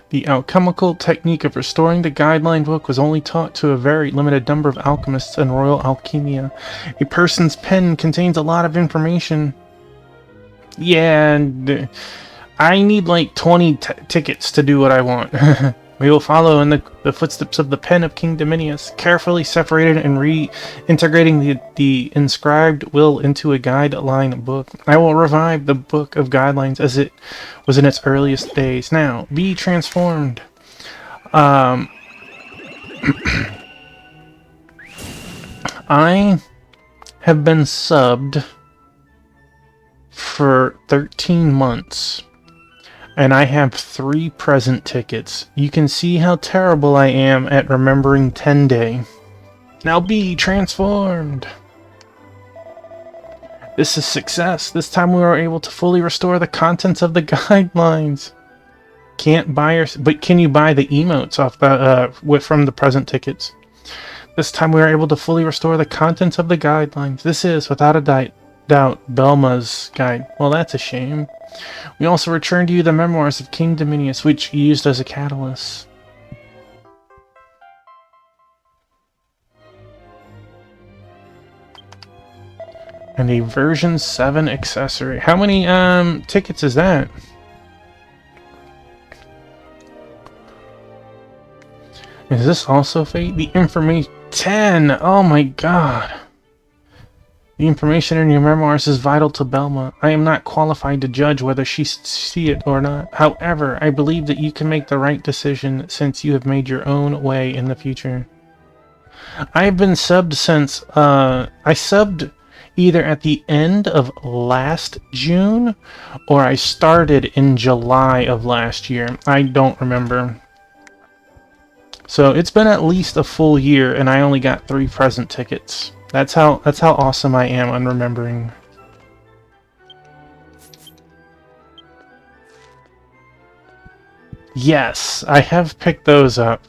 The alchemical technique of restoring the guideline book was only taught to a very limited number of alchemists in Royal Alchemia. A person's pen contains a lot of information. Yeah, and I need like 20 tickets to do what I want. We will follow in the footsteps of the pen of King Dominius, carefully separated and reintegrating the inscribed will into a guideline book. I will revive the book of guidelines as it was in its earliest days. Now, be transformed. I have been subbed for 13 months. And I have 3 present tickets. You can see how terrible I am at remembering 10 Day. Now be transformed! This is success. This time we were able to fully restore the contents of the guidelines. Can't buy but can you buy the emotes off the from the present tickets? This time we were able to fully restore the contents of the guidelines. This is, without a doubt, Belma's guide. Well, that's a shame. We also returned to you the memoirs of King Dominius, which you used as a catalyst. And a version 7 accessory. How many tickets is that? Is this also fate? The information 10! Oh my god. The information in your memoirs is vital to Belma. I am not qualified to judge whether she see it or not. However, I believe that you can make the right decision since you have made your own way in the future. I have been subbed since I subbed either at the end of last June or I started in July of last year. I don't remember. So it's been at least a full year and I only got 3 present tickets. That's how awesome I am on remembering. Yes, I have picked those up.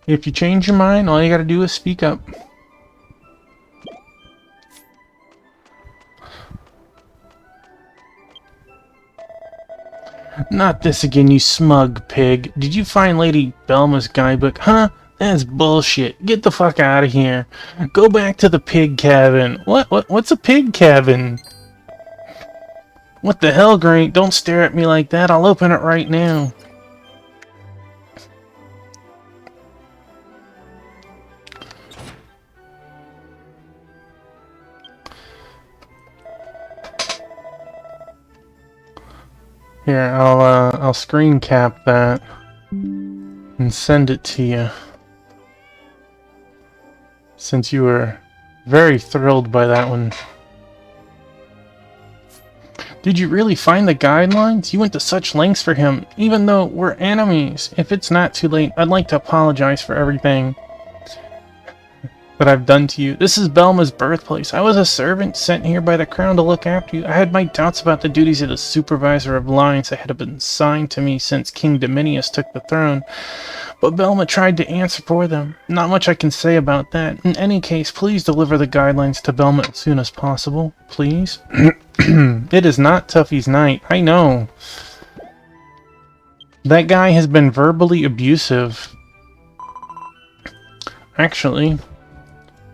If you change your mind, all you gotta do is speak up. Not this again, you smug pig. Did you find Lady Belma's guidebook? Huh? That's bullshit. Get the fuck out of here. Go back to the pig cabin. What's a pig cabin? What the hell, Grant? Don't stare at me like that. I'll open it right now. Here, I'll screen cap that and send it to you. Since you were very thrilled by that one. Did you really find the guidelines? You went to such lengths for him, even though we're enemies. If it's not too late, I'd like to apologize for everything that I've done to you. This is Belma's birthplace. I was a servant sent here by the crown to look after you. I had my doubts about the duties of the supervisor of lines that had been assigned to me since King Dominius took the throne. But Belma tried to answer for them. Not much I can say about that. In any case, please deliver the guidelines to Belma as soon as possible. Please. It is not Tuffy's night. I know. That guy has been verbally abusive. Actually,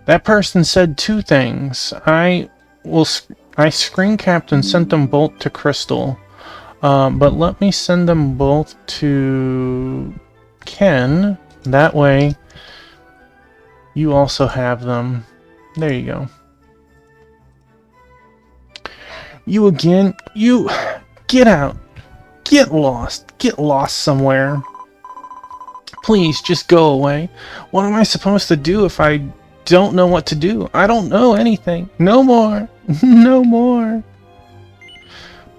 that person said 2 things. I screen capped and sent them both to Crystal. But let me send them both to Ken. That way, you also have them. There you go. You again? You... Get out. Get lost. Get lost somewhere. Please, just go away. What am I supposed to do if I don't know what to do? I don't know anything. No more. No more.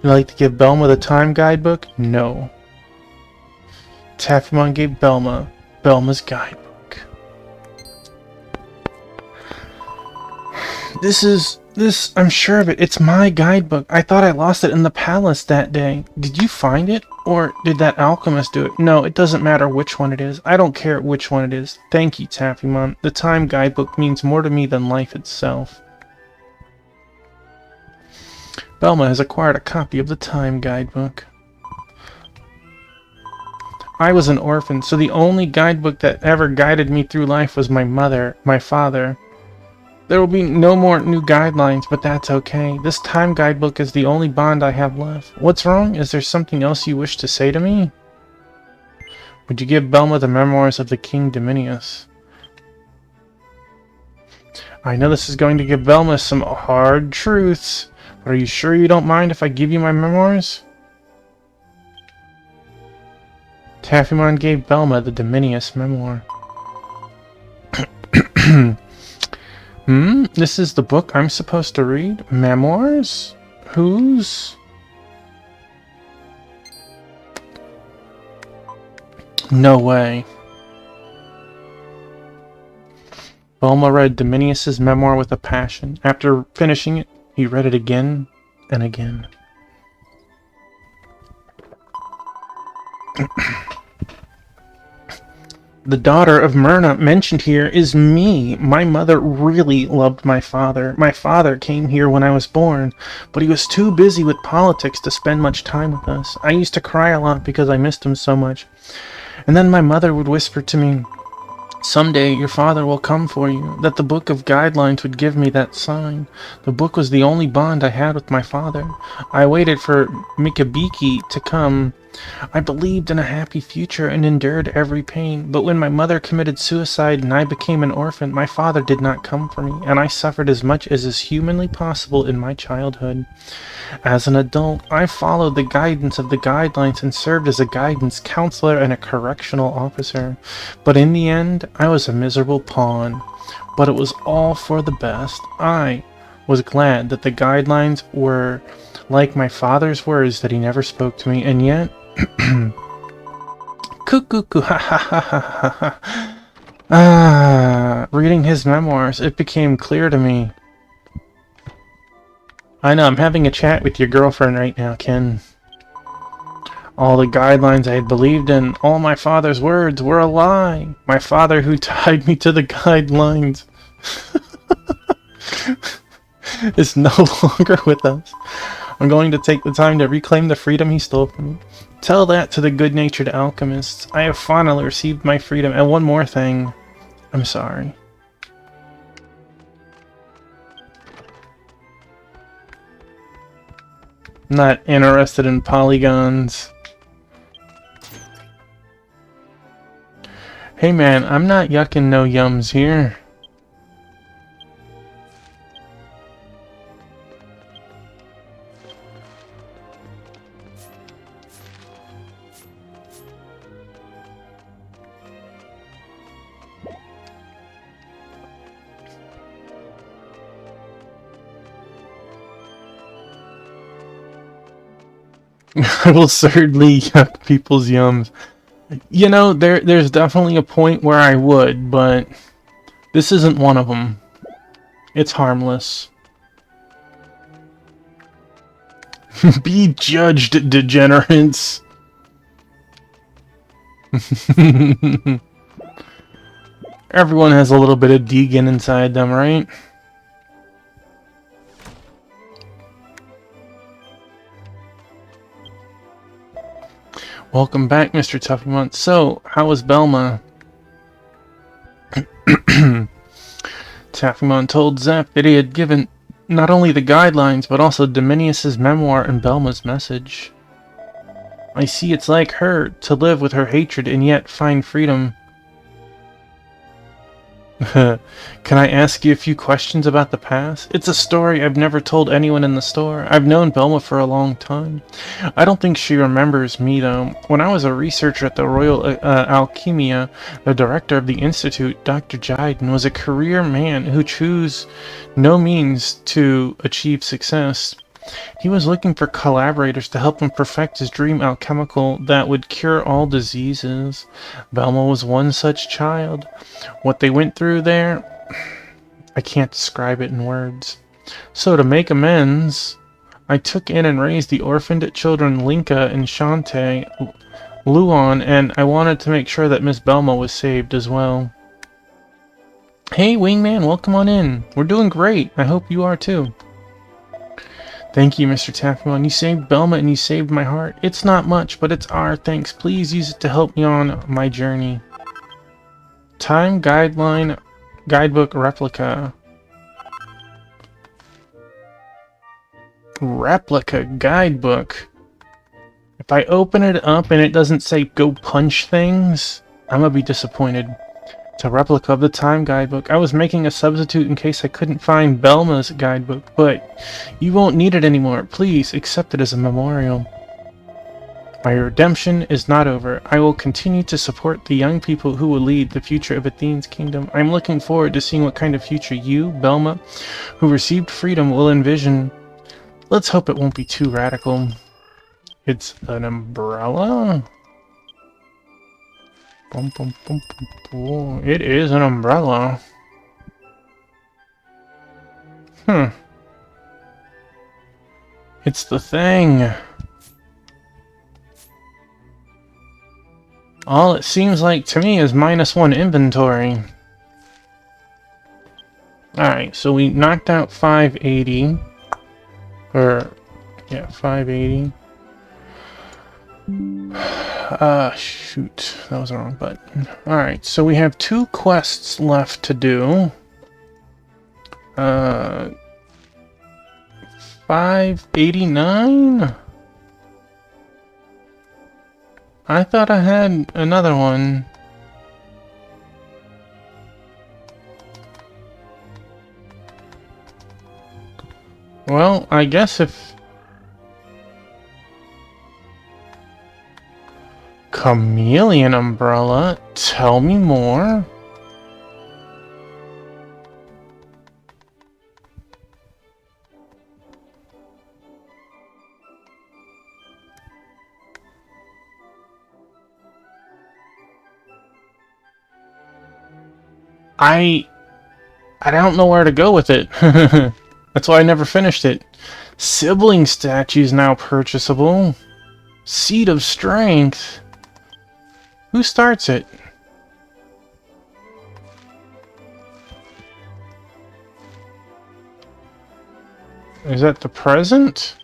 You like to give Belma the time guidebook? No. Taffymon gave Belma's guidebook. I'm sure of it. It's my guidebook. I thought I lost it in the palace that day. Did you find it? Or did that alchemist do it? No, it doesn't matter which one it is. I don't care which one it is. Thank you, Taffymon. The time guidebook means more to me than life itself. Belma has acquired a copy of the time guidebook. I was an orphan, so the only guidebook that ever guided me through life was my father. There will be no more new guidelines, but that's okay. This time guidebook is the only bond I have left. What's wrong? Is there something else you wish to say to me? Would you give Belma the memoirs of the King Dominius? I know this is going to give Velma some hard truths, but are you sure you don't mind if I give you my memoirs? Taffymon gave Velma the Dominius memoir. This is the book I'm supposed to read? Memoirs? Whose? No way. Velma read Dominius's memoir with a passion. After finishing it, he read it again and again. The daughter of Myrna mentioned here is me. My mother really loved my father. My father came here when I was born, but he was too busy with politics to spend much time with us. I used to cry a lot because I missed him so much. And then my mother would whisper to me, "Someday your father will come for you," that the book of guidelines would give me that sign. The book was the only bond I had with my father. I waited for Mikabiki to come. I believed in a happy future and endured every pain, but when my mother committed suicide and I became an orphan, my father did not come for me, and I suffered as much as is humanly possible in my childhood. As an adult, I followed the guidance of the guidelines and served as a guidance counselor and a correctional officer. But in the end, I was a miserable pawn. But it was all for the best. I was glad that the guidelines were like my father's words that he never spoke to me, and yet... Cuckoo, ha ha ha ha ha. Reading his memoirs, it became clear to me. I know, I'm having a chat with your girlfriend right now, Ken. All the guidelines I had believed in, all my father's words were a lie. My father who tied me to the guidelines is no longer with us. I'm going to take the time to reclaim the freedom he stole from me. Tell that to the good-natured alchemists. I have finally received my freedom. And one more thing. I'm sorry. Not interested in polygons. Hey man, I'm not yucking no yums here. I will certainly yuck people's yums. You know, there's definitely a point where I would, but this isn't one of them. It's harmless. Be judged, degenerates. Everyone has a little bit of Deegan inside them, right? Welcome back, Mr. Tuffymon. So, how was Belma? Taffymon told Zep that he had given not only the guidelines, but also Dominius's memoir and Belma's message. I see it's like her, to live with her hatred and yet find freedom. Can I ask you a few questions about the past? It's a story I've never told anyone in the store. I've known Belma for a long time. I don't think she remembers me, though. When I was a researcher at the Royal Alchemia, the director of the Institute, Dr. Jiden, was a career man who chose no means to achieve success. He was looking for collaborators to help him perfect his dream alchemical that would cure all diseases. Belma was one such child. What they went through there, I can't describe it in words. So to make amends, I took in and raised the orphaned children Linka and Shantae, Luan, and I wanted to make sure that Miss Belma was saved as well. Hey Wingman, welcome on in. We're doing great. I hope you are too. Thank you, Mr. Taffymon. You saved Belma and you saved my heart. It's not much, but it's our thanks. Please use it to help me on my journey. Time Guideline Guidebook Replica. Replica Guidebook. If I open it up and it doesn't say go punch things, I'm gonna be disappointed. It's a replica of the Time guidebook. I was making a substitute in case I couldn't find Belma's guidebook, but you won't need it anymore. Please accept it as a memorial. My redemption is not over. I will continue to support the young people who will lead the future of Athene's kingdom. I'm looking forward to seeing what kind of future you, Belma, who received freedom, will envision. Let's hope it won't be too radical. It's an umbrella? Bum, bum, bum, bum, bum. It is an umbrella. It's the thing. All it seems like to me is -1 inventory. Alright, so we knocked out 580. Yeah, 580. Shoot. That was the wrong button. Alright, so we have 2 quests left to do. 589? I thought I had another one. Well, I guess if... Chameleon umbrella? Tell me more. I don't know where to go with it. That's why I never finished it. Sibling statues now purchasable. Seed of Strength. Who starts it? Is that the present?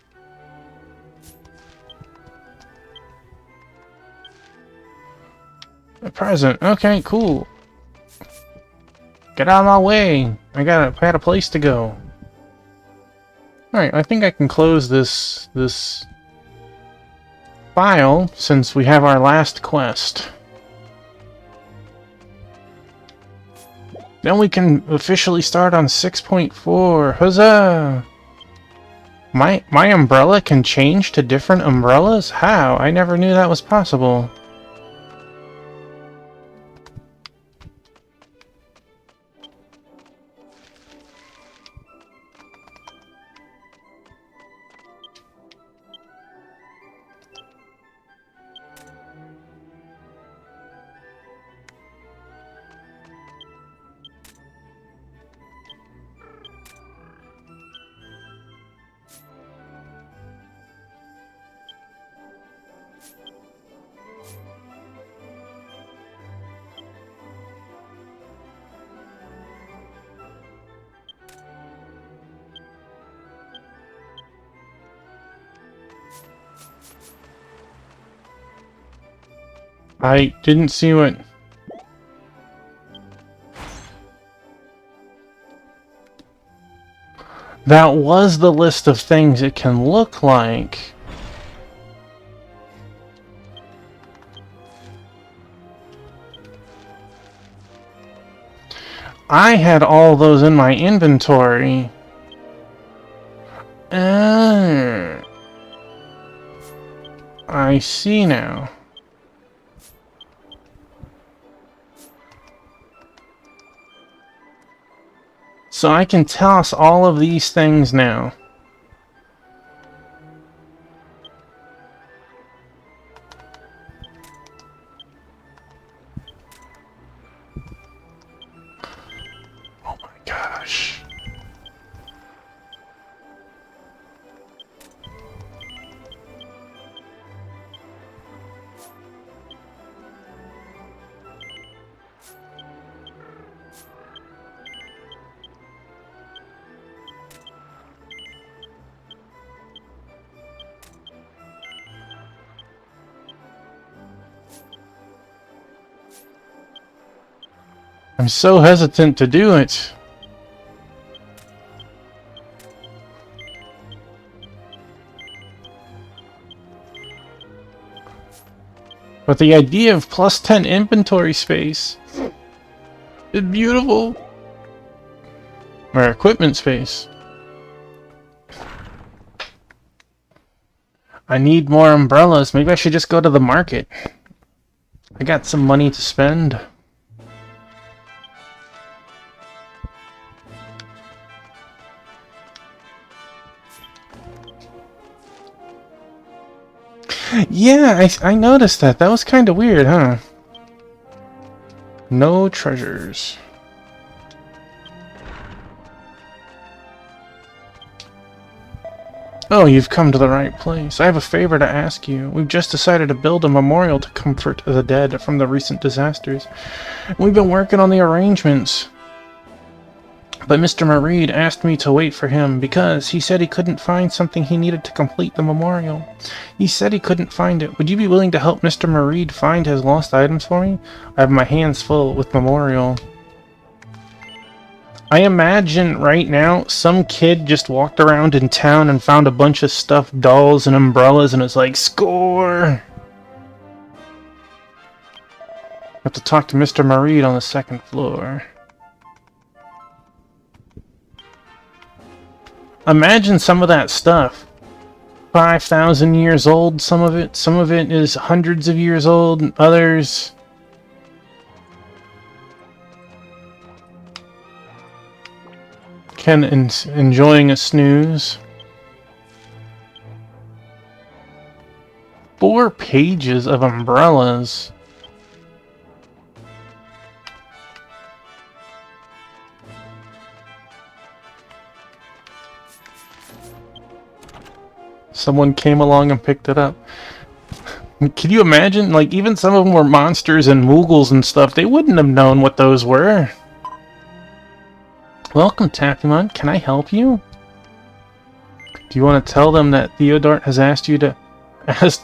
The present. Okay, cool. Get out of my way. I had a place to go. Alright, I think I can close this file since we have our last quest. Then we can officially start on 6.4. Huzzah! My umbrella can change to different umbrellas? How? I never knew that was possible. I didn't see what... That was the list of things it can look like. I had all those in my inventory. I see now. So I can toss all of these things now. Oh my gosh. I'm so hesitant to do it. But the idea of +10 inventory space... It's beautiful. Our equipment space. I need more umbrellas. Maybe I should just go to the market. I got some money to spend. Yeah, I noticed that. That was kind of weird, huh? No treasures. Oh, you've come to the right place. I have a favor to ask you. We've just decided to build a memorial to comfort the dead from the recent disasters. We've been working on the arrangements. But Mr. Mareed asked me to wait for him because he said he couldn't find something he needed to complete the memorial. He said he couldn't find it. Would you be willing to help Mr. Mareed find his lost items for me? I have my hands full with memorial. I imagine right now some kid just walked around in town and found a bunch of stuffed dolls and umbrellas and it's like, score! I have to talk to Mr. Mareed on the second floor. Imagine some of that stuff. 5,000 years old, some of it. Some of it is hundreds of years old, and others... Ken enjoying a snooze. 4 pages of umbrellas. Someone came along and picked it up. Can you imagine? Like, even some of them were monsters and Moogles and stuff. They wouldn't have known what those were. Welcome, Taffymon. Can I help you? Do you want to tell them that Theodort has asked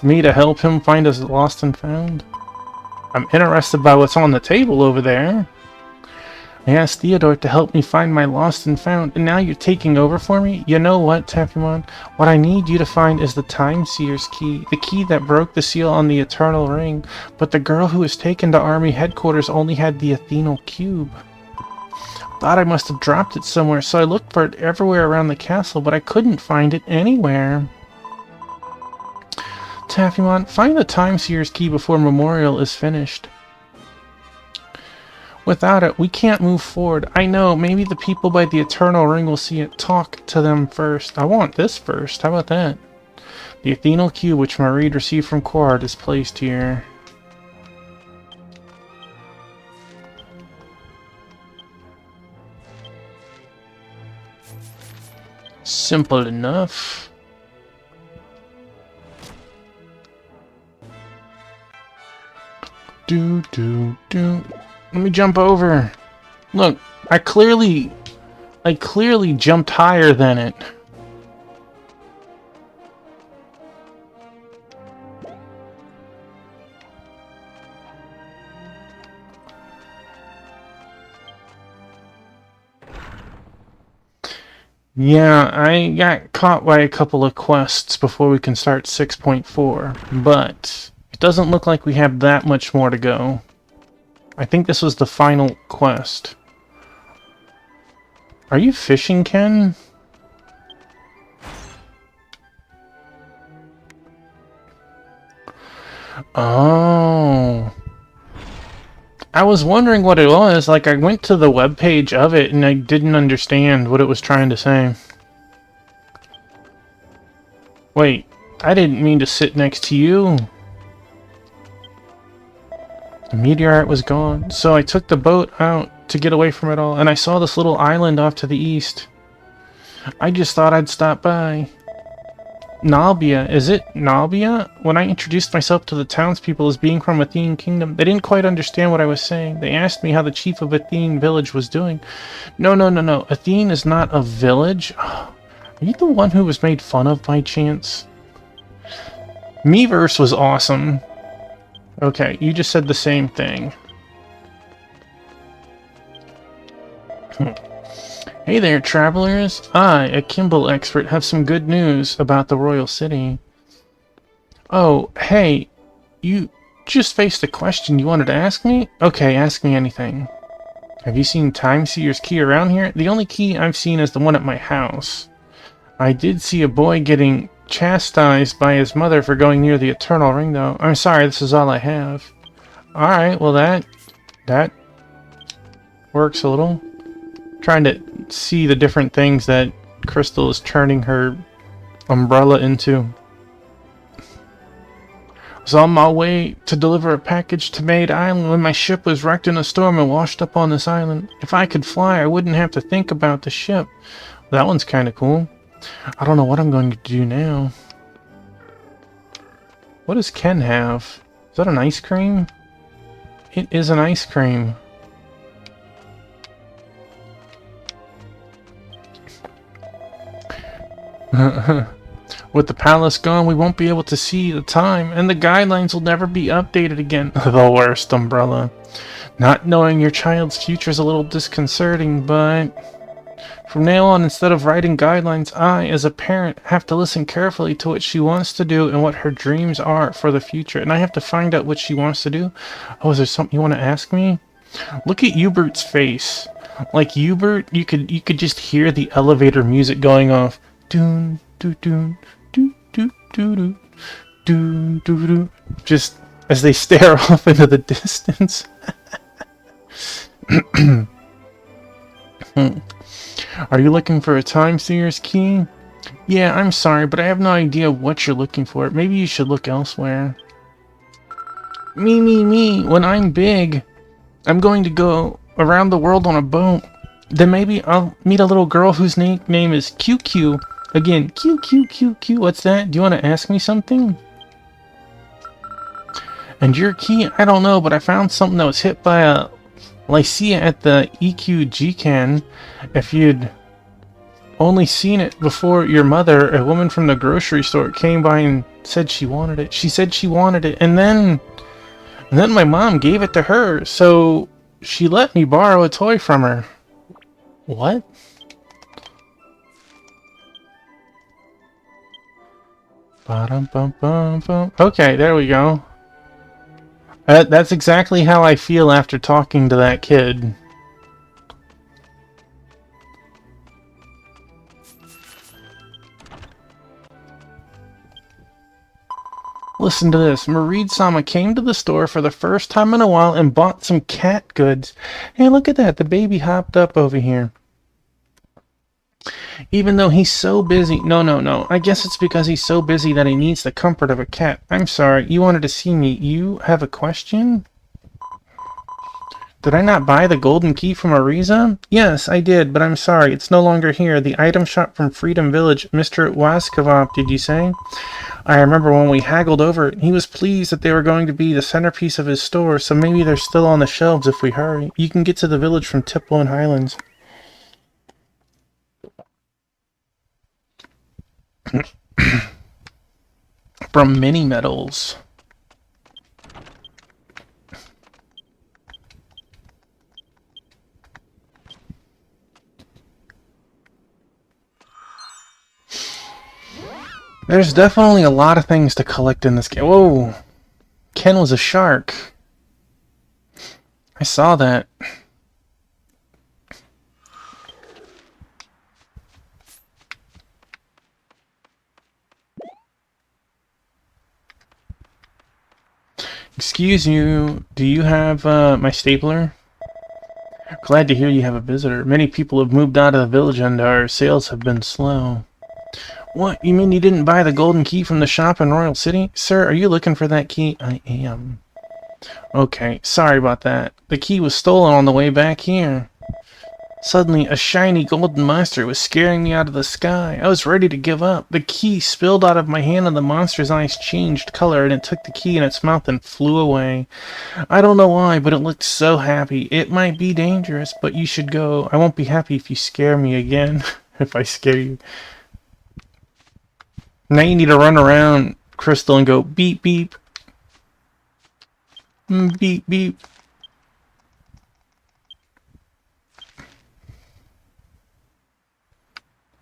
me to help him find his lost and found? I'm interested by what's on the table over there. I asked Theodort to help me find my lost and found, and now you're taking over for me? You know what, Taffymon? What I need you to find is the Time Seer's key, the key that broke the seal on the Eternal Ring, but the girl who was taken to Army Headquarters only had the Athenal Cube. Thought I must have dropped it somewhere, so I looked for it everywhere around the castle, but I couldn't find it anywhere. Taffymon, find the Time Seer's key before Memorial is finished. Without it, we can't move forward. I know, maybe the people by the Eternal Ring will see it. Talk to them first. I want this first. How about that? The Athenal Cube, which Mareed received from Quard, is placed here. Simple enough. Let me jump over. Look, I clearly jumped higher than it. Yeah, I got caught by a couple of quests before we can start 6.4, but it doesn't look like we have that much more to go. I think this was the final quest. Are you fishing, Ken? Oh. I was wondering what it was. Like, I went to the webpage of it and I didn't understand what it was trying to say. Wait, I didn't mean to sit next to you. The meteorite was gone, so I took the boat out to get away from it all, and I saw this little island off to the east. I just thought I'd stop by. Nalbia, is it Nalbia? When I introduced myself to the townspeople as being from Athene Kingdom, they didn't quite understand what I was saying. They asked me how the chief of Athene village was doing. No. Athene is not a village. Are you the one who was made fun of by chance? Miiverse was awesome. Okay, you just said the same thing. Hey there, travelers. I, a Kimball expert, have some good news about the Royal City. Oh, hey, you just faced a question you wanted to ask me? Okay, ask me anything. Have you seen Time Seer's key around here? The only key I've seen is the one at my house. I did see a boy getting chastised by his mother for going near the Eternal Ring, though. I'm sorry, this is all I have. Alright, well that works a little. Trying to see the different things that Crystal is turning her umbrella into. I was on my way to deliver a package to Maid Island when my ship was wrecked in a storm and washed up on this island. If I could fly, I wouldn't have to think about the ship. That one's kind of cool. I don't know what I'm going to do now. What does Ken have? Is that an ice cream? It is an ice cream. With the palace gone, we won't be able to see the time, and the guidelines will never be updated again. The worst, Umbrella. Not knowing your child's future is a little disconcerting, but from now on, instead of writing guidelines, I, as a parent, have to listen carefully to what she wants to do and what her dreams are for the future. And I have to find out what she wants to do. Oh, is there something you want to ask me? Look at Hubert's face. Like Hubert, you could just hear the elevator music going off. Doon, doo, doon, doo, doo, doo, doo, doo, doo, doo. Just as they stare off into the distance. Are you looking for a Time Seer's key? Yeah, I'm sorry, but I have no idea what you're looking for. Maybe you should look elsewhere. Me. When I'm big, I'm going to go around the world on a boat. Then maybe I'll meet a little girl whose name is QQ. Again, Q. What's that? Do you want to ask me something? And your key? I don't know, but I found something that was hit by a Lycia at the EQGCan. If you'd only seen it before your mother, a woman from the grocery store, came by and said she wanted it. She said she wanted it, and then my mom gave it to her, so she let me borrow a toy from her. What? Ba-dum-bum-bum-bum. Okay, there we go. That's exactly how I feel after talking to that kid. Listen to this. Mareed-sama came to the store for the first time in a while and bought some cat goods. Hey, look at that. The baby hopped up over here. Even though he's so busy... No. I guess it's because he's so busy that he needs the comfort of a cat. I'm sorry. You wanted to see me. You have a question? Did I not buy the golden key from Ariza? Yes, I did, but I'm sorry. It's no longer here. The item shop from Freedom Village. Mr. Waskavop, did you say? I remember when we haggled over it. He was pleased that they were going to be the centerpiece of his store, so maybe they're still on the shelves if we hurry. You can get to the village from Tiploan Highlands. From Mini Metals. There's definitely a lot of things to collect in this game. Whoa! Ken was a shark. I saw that. Excuse you, do you have my stapler? Glad to hear you have a visitor. Many people have moved out of the village and our sales have been slow. What? You mean you didn't buy the golden key from the shop in Royal City? Sir, are you looking for that key? I am. Okay, sorry about that. The key was stolen on the way back here. Suddenly, a shiny golden monster was scaring me out of the sky. I was ready to give up. The key spilled out of my hand and the monster's eyes changed color and it took the key in its mouth and flew away. I don't know why, but it looked so happy. It might be dangerous, but you should go. I won't be happy if you scare me again. If I scare you. Now you need to run around, Crystal, and go beep beep. Beep beep.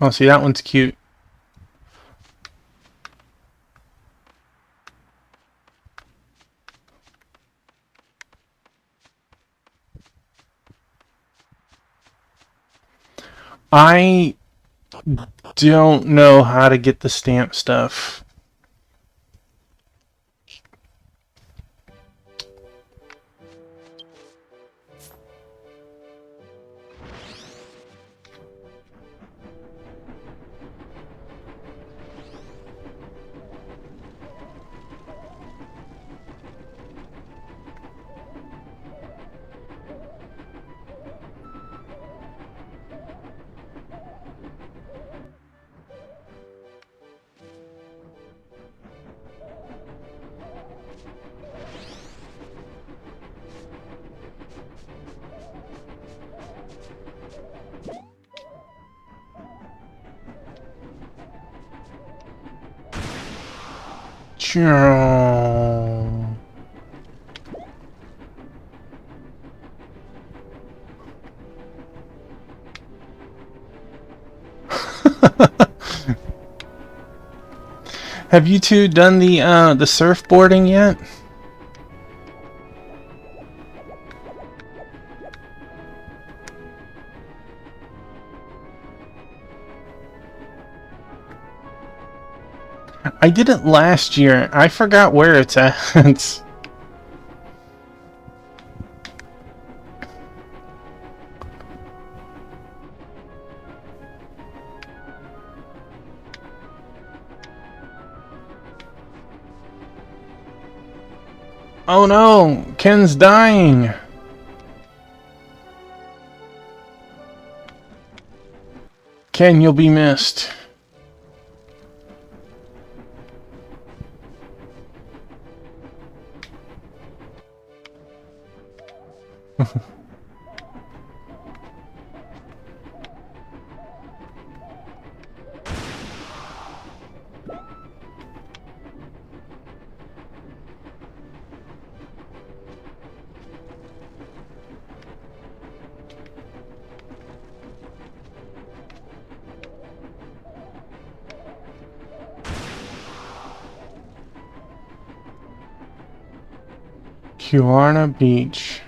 Oh, see, that one's cute. I don't know how to get the stamp stuff. Have you two done the surfboarding yet? I did it last year. I forgot where it's at. Oh no! Ken's dying! Ken, you'll be missed. Kiwarna Beach.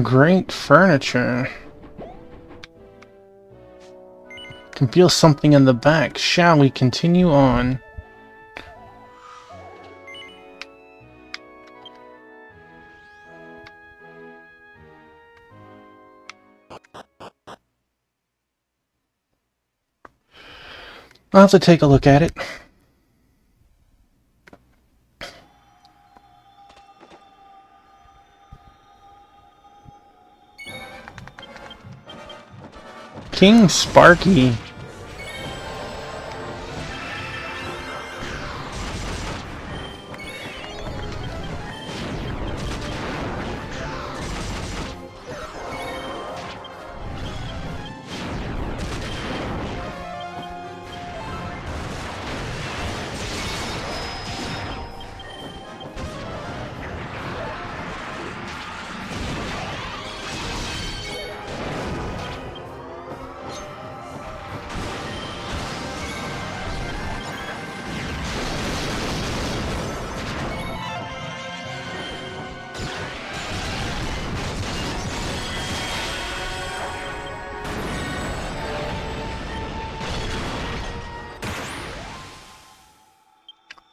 Great furniture. Can feel something in the back. Shall we continue on? I'll have to take a look at it. King Sparky.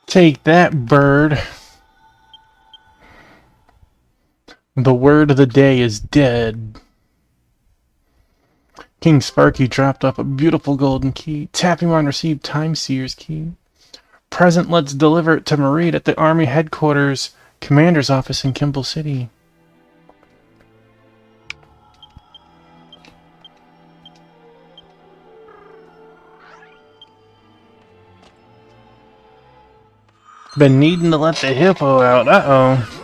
Take that, bird. The word of the day is dead. King Sparky dropped off a beautiful golden key. Tappymon received Time Seer's key. Present, let's deliver it to Mareed at the Army Headquarters Commander's office in Kimball City. Been needing to let the hippo out. Uh-oh.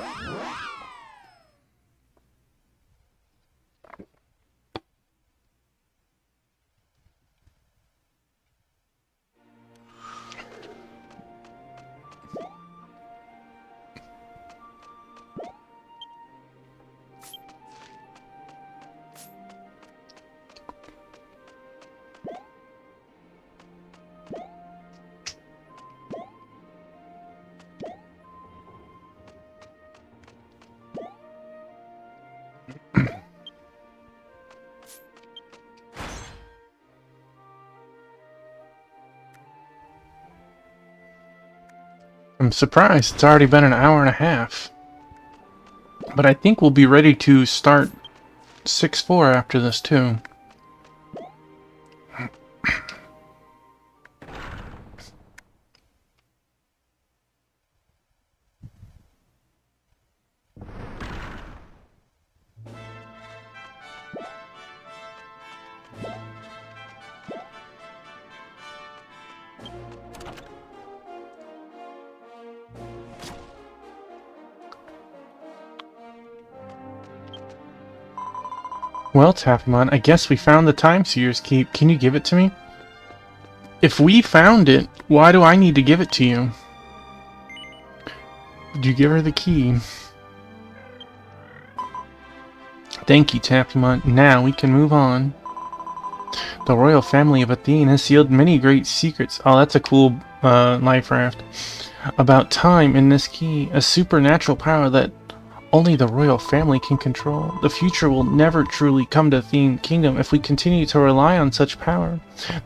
I'm surprised. It's already been an hour and a half. But I think we'll be ready to start 6-4 after this, too. Well, Taffymon, I guess we found the Time Seer's key. Can you give it to me? If we found it, why do I need to give it to you? Did you give her the key? Thank you, Taffymon. Now we can move on. The royal family of Athene has sealed many great secrets. Oh, that's a cool life raft. About time in this key, a supernatural power that only the royal family can control. The future will never truly come to Athene Kingdom if we continue to rely on such power.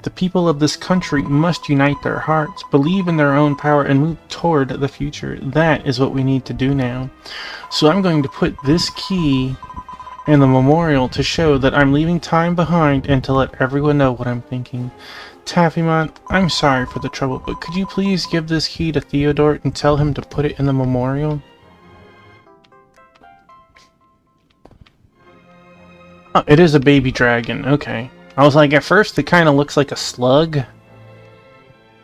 The people of this country must unite their hearts, believe in their own power, and move toward the future. That is what we need to do now. So I'm going to put this key in the memorial to show that I'm leaving time behind and to let everyone know what I'm thinking. Taffymon, I'm sorry for the trouble, but could you please give this key to Theodore and tell him to put it in the memorial? Oh, it is a baby dragon. Okay. I was like, at first it kind of looks like a slug.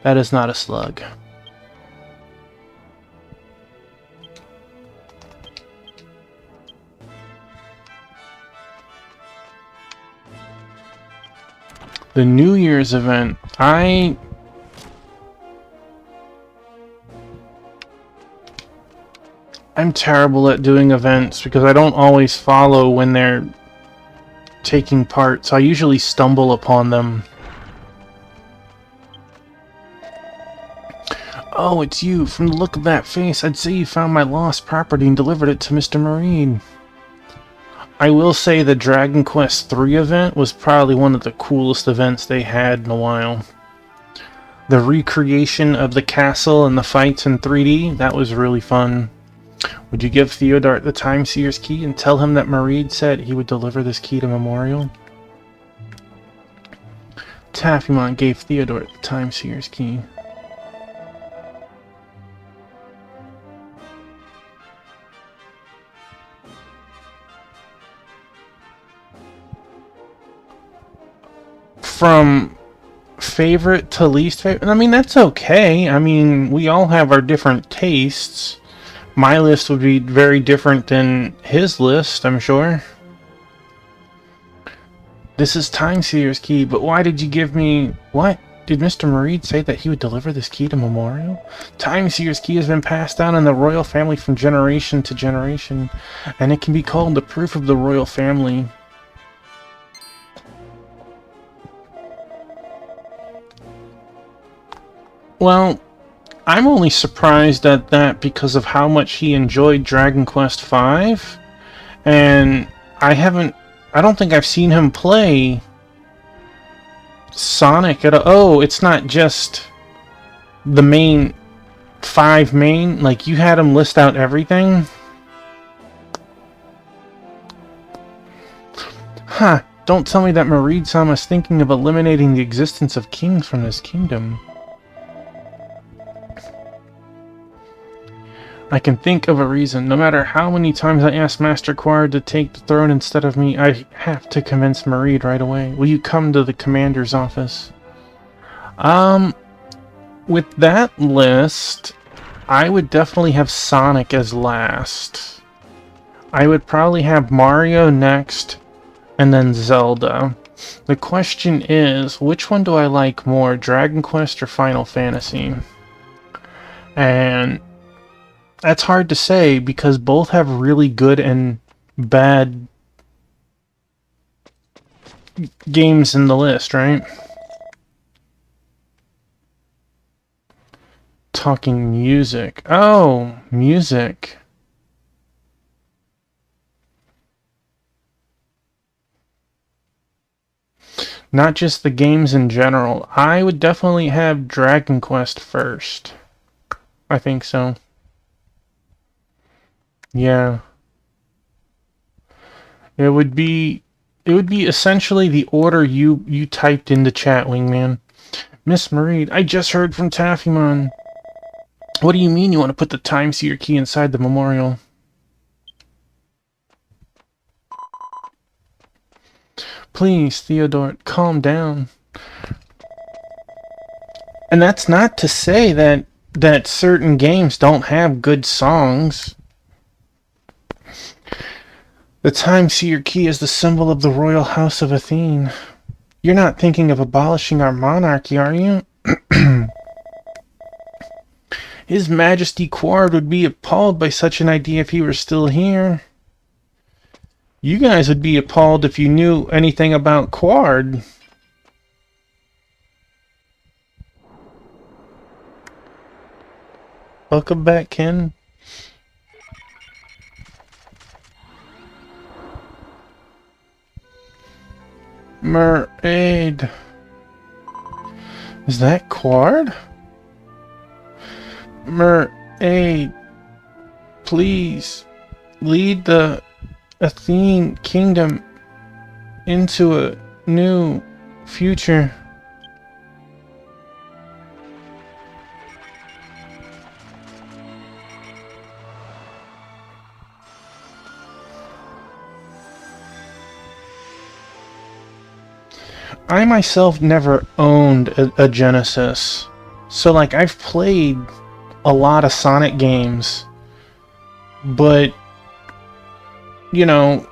That is not a slug. The New Year's event. I'm terrible at doing events because I don't always follow when they're taking part, so I usually stumble upon them. Oh, it's you. From the look of that face, I'd say you found my lost property and delivered it to Mr. Marine. I will say the Dragon Quest III event was probably one of the coolest events they had in a while. The recreation of the castle and the fights in 3D, that was really fun. Would you give Theodore the Time Seer's key and tell him that Mareed said he would deliver this key to Memorial? Taffymon gave Theodore the Time Seer's key. From favorite to least favorite? I mean, that's okay. I mean, we all have our different tastes. My list would be very different than his list, I'm sure. This is Time Seer's key, but why did you give me... What? Did Mr. Mareed say that he would deliver this key to Memorial? Time Seer's key has been passed down in the royal family from generation to generation, and it can be called the proof of the royal family. Well, I'm only surprised at that because of how much he enjoyed Dragon Quest V, and I don't think I've seen him play Sonic at all. Oh, it's not just the main 5 main, like you had him list out everything? Huh, don't tell me that Mareed-sama is thinking of eliminating the existence of kings from this kingdom. I can think of a reason. No matter how many times I ask Master Quard to take the throne instead of me, I have to convince Mareed right away. Will you come to the commander's office? With that list, I would definitely have Sonic as last. I would probably have Mario next, and then Zelda. The question is, which one do I like more, Dragon Quest or Final Fantasy? And that's hard to say because both have really good and bad games in the list, right? Talking music. Oh, music. Not just the games in general. I would definitely have Dragon Quest first. I think so. Yeah. It would be essentially the order you typed in the chat, Wingman. Miss Mareed, I just heard from Taffymon. What do you mean you want to put the Time Seer key inside the memorial? Please, Theodore, calm down. And that's not to say that certain games don't have good songs. The Time Seer key is the symbol of the royal house of Athene. You're not thinking of abolishing our monarchy, are you? His Majesty Quard would be appalled by such an idea if he were still here. You guys would be appalled if you knew anything about Quard. Welcome back, Ken. Meraid. Is that Quard? Meraid. Please lead the Athene kingdom into a new future. I myself never owned a Genesis, so like I've played a lot of Sonic games, but you know,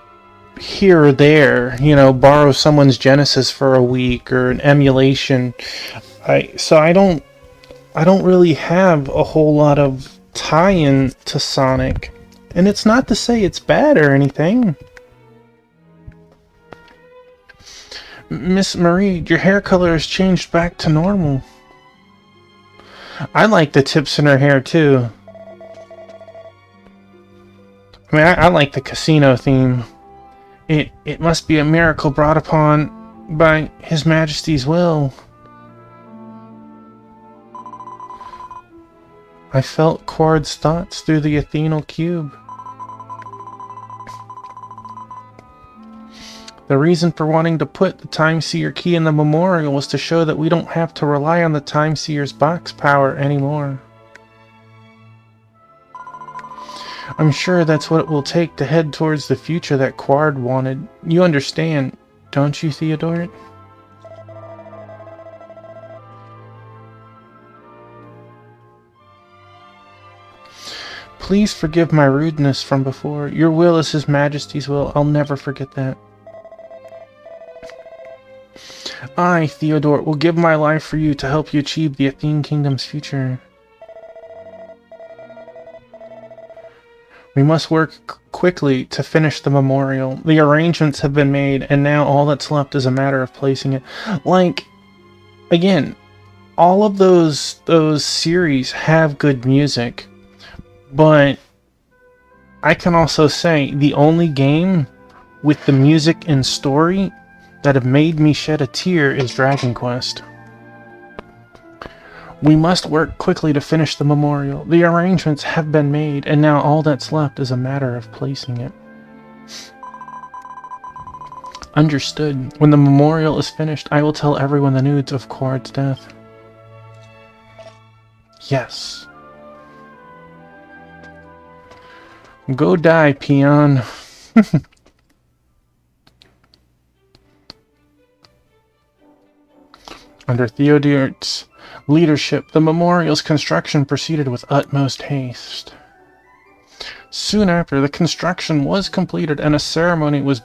here or there, you know, borrow someone's Genesis for a week or an emulation. I don't really have a whole lot of tie-in to Sonic, and it's not to say it's bad or anything. Miss Marie, your hair color has changed back to normal. I like the tips in her hair too. I mean, I like the casino theme. It must be a miracle brought upon by His Majesty's will. I felt Quard's thoughts through the Athenal cube. The reason for wanting to put the Time Seer key in the memorial was to show that we don't have to rely on the Time Seer's box power anymore. I'm sure that's what it will take to head towards the future that Quard wanted. You understand, don't you, Theodore? Please forgive my rudeness from before. Your will is His Majesty's will. I'll never forget that. I, Theodore, will give my life for you to help you achieve the Athene Kingdom's future. We must work quickly to finish the memorial. The arrangements have been made, and now all that's left is a matter of placing it. Like, again, all of those series have good music, but I can also say the only game with the music and story that have made me shed a tear is Dragon Quest. We must work quickly to finish the memorial. The arrangements have been made, and now all that's left is a matter of placing it. Understood. When the memorial is finished, I will tell everyone the news of Quard's death. Yes. Go die, peon. Under Theodore's leadership, the memorial's construction proceeded with utmost haste. Soon after, the construction was completed and a ceremony was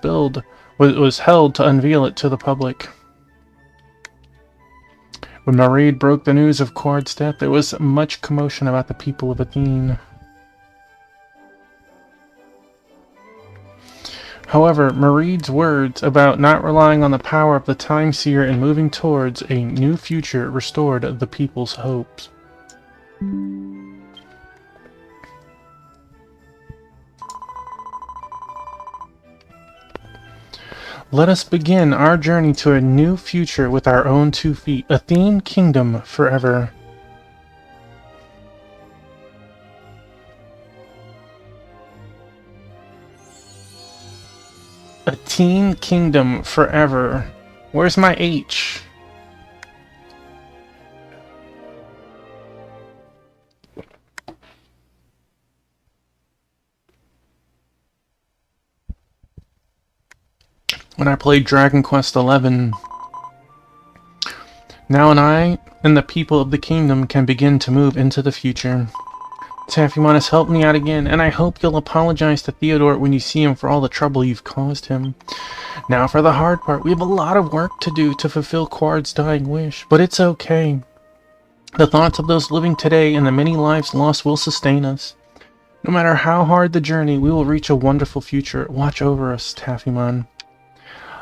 held to unveil it to the public. When Meraid broke the news of Quard's death, there was much commotion about the people of Athene. However, Meraid's words about not relying on the power of the Time Seer and moving towards a new future restored the people's hopes. Let us begin our journey to a new future with our own 2 feet. Athene Kingdom forever. Teen Kingdom forever. Where's my H? When I played Dragon Quest XI, now I and the people of the kingdom can begin to move into the future. Taffymon has helped me out again, and I hope you'll apologize to Theodore when you see him for all the trouble you've caused him. Now for the hard part. We have a lot of work to do to fulfill Quard's dying wish, but it's okay. The thoughts of those living today and the many lives lost will sustain us. No matter how hard the journey, we will reach a wonderful future. Watch over us, Taffymon.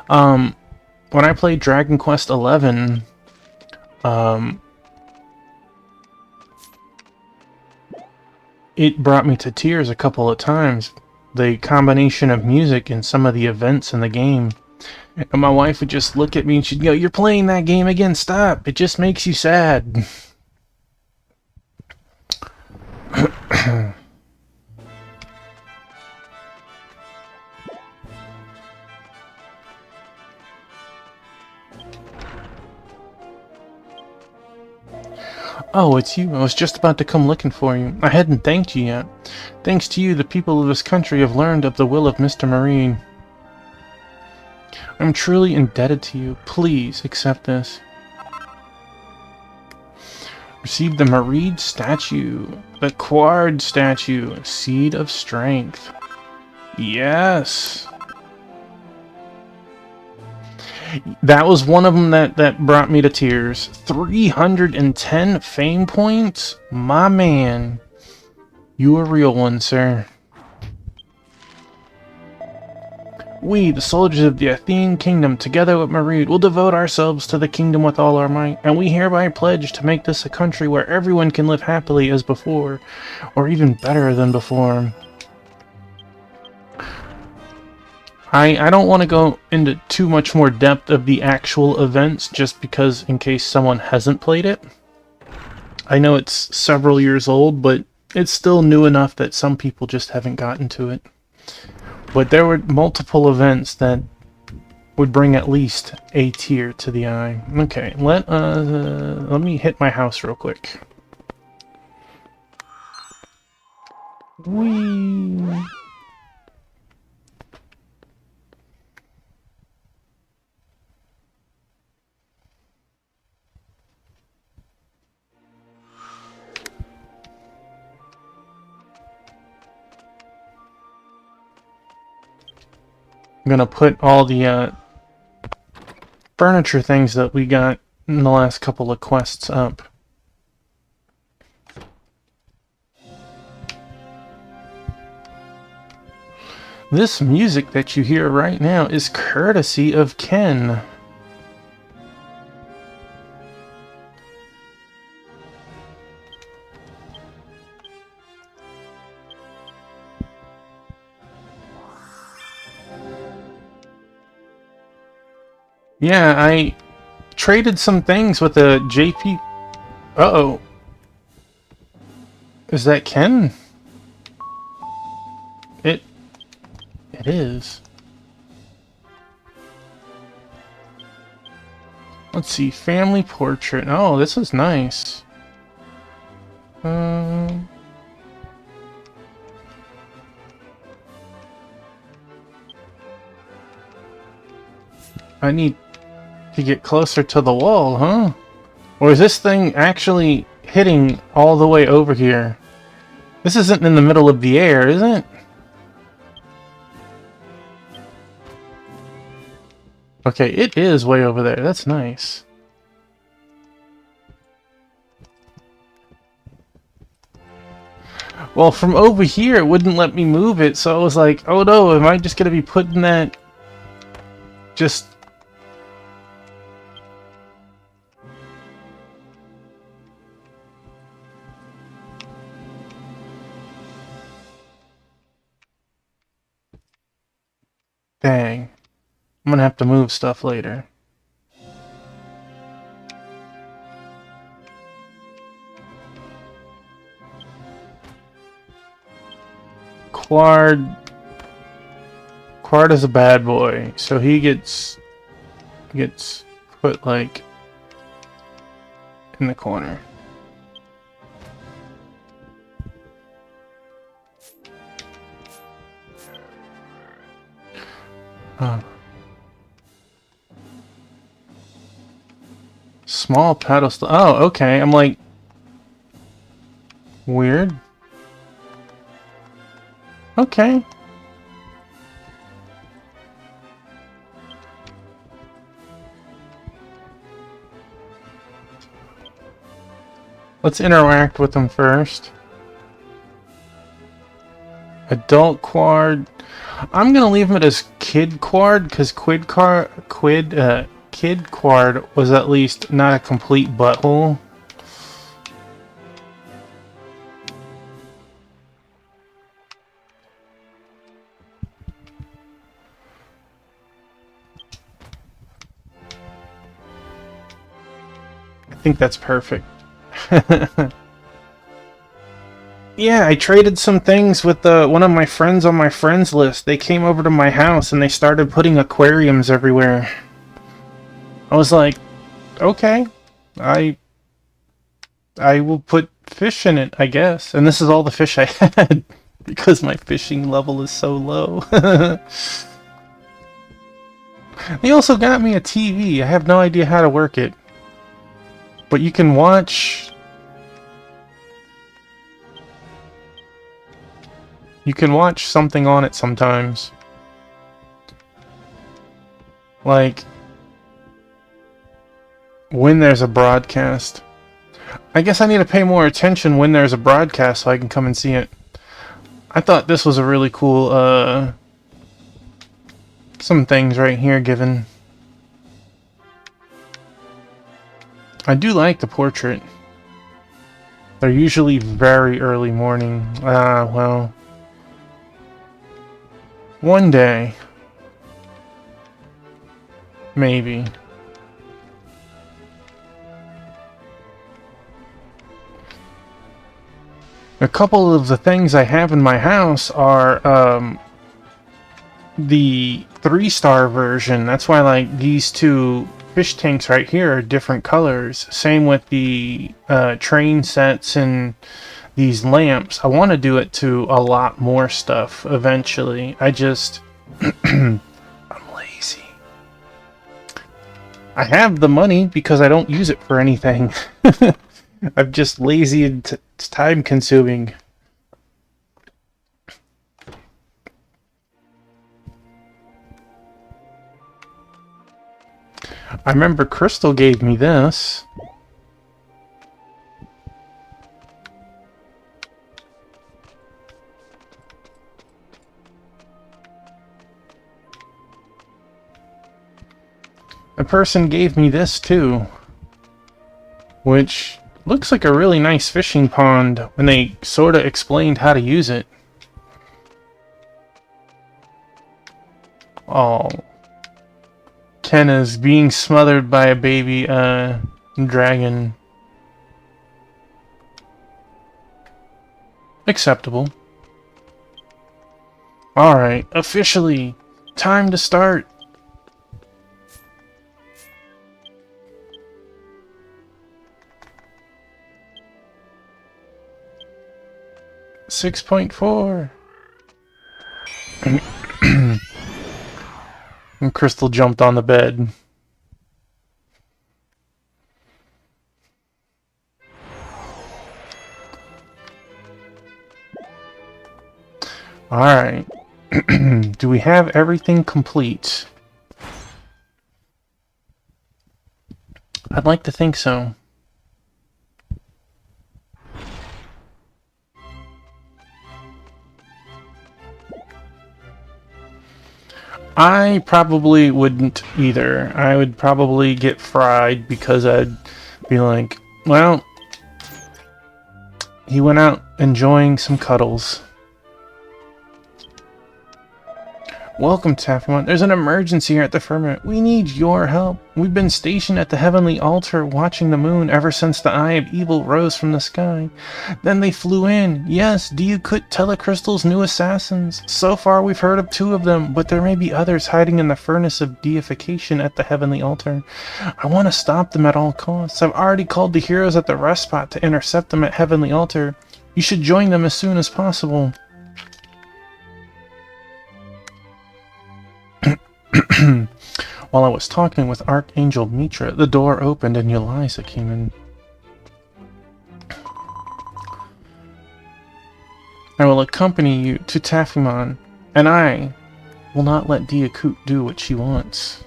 When I played Dragon Quest XI, it brought me to tears a couple of times. The combination of music and some of the events in the game. And my wife would just look at me and she'd go, "You're playing that game again, stop. It just makes you sad." Oh, it's you. I was just about to come looking for you. I hadn't thanked you yet. Thanks to you, the people of this country have learned of the will of Mr. Marine. I'm truly indebted to you. Please accept this. Receive the Mareed statue. The Quard statue. Seed of Strength. Yes! That was one of them that brought me to tears. 310 fame points? My man. You a real one, sir. We, the soldiers of the Athene Kingdom, together with Mareed, will devote ourselves to the kingdom with all our might, and we hereby pledge to make this a country where everyone can live happily as before, or even better than before. I don't want to go into too much more depth of the actual events, just because in case someone hasn't played it. I know it's several years old, but it's still new enough that some people just haven't gotten to it. But there were multiple events that would bring at least a tear to the eye. Okay, let me hit my house real quick. Whee! I'm gonna put all the furniture things that we got in the last couple of quests up. This music that you hear right now is courtesy of Ken. Yeah, I traded some things with a JP... Uh-oh. Is that Ken? It is. Let's see, family portrait. Oh, this is nice. I need to get closer to the wall, huh? Or is this thing actually hitting all the way over here? This isn't in the middle of the air, is it? Okay, it is way over there. That's nice. Well, from over here, it wouldn't let me move it, so I was like, oh no, am I just gonna be putting that... just... Dang. I'm gonna have to move stuff later. Quard is a bad boy, so he gets put like in the corner. Small pedestal. Oh, okay. I'm like, weird. Okay. Let's interact with them first. Adult Quard. I'm gonna leave it as Kid Quard because Kid Quard was at least not a complete butthole. I think that's perfect. Yeah, I traded some things with one of my friends on my friends list. They came over to my house and they started putting aquariums everywhere. I was like, okay, I will put fish in it, I guess. And this is all the fish I had because my fishing level is so low. They also got me a TV. I have no idea how to work it. But you can watch... You can watch something on it sometimes. Like... when there's a broadcast. I guess I need to pay more attention when there's a broadcast so I can come and see it. I thought this was a really cool, some things right here given. I do like the portrait. They're usually very early morning. Well... one day. Maybe. A couple of the things I have in my house are the 3-star version. That's why like these two fish tanks right here are different colors. Same with the train sets and these lamps. I want to do it to a lot more stuff eventually. I just... I'm lazy. I have the money because I don't use it for anything. I'm just lazy and it's time consuming. I remember Crystal gave me this. A person gave me this too, which looks like a really nice fishing pond when they sort of explained how to use it. Oh, Ken is being smothered by a baby dragon. Acceptable. Alright, officially, time to start. .4. And Crystal jumped on the bed. Alright. Do we have everything complete? I'd like to think so. I probably wouldn't either. I would probably get fried because I'd be like, well, he went out enjoying some cuddles. Welcome, Taffymon. There's an emergency here at the firmament. We need your help. We've been stationed at the heavenly altar watching the moon ever since the Eye of Evil rose from the sky. Then they flew in. Yes, Diakut Telecrystal's new assassins. So far we've heard of 2 of them, but there may be others hiding in the furnace of deification at the heavenly altar. I want to stop them at all costs. I've already called the heroes at the rest spot to intercept them at heavenly altar. You should join them as soon as possible. While I was talking with Archangel Mitra, the door opened and Eliza came in. I will accompany you to Taffymon, and I will not let Diakut do what she wants.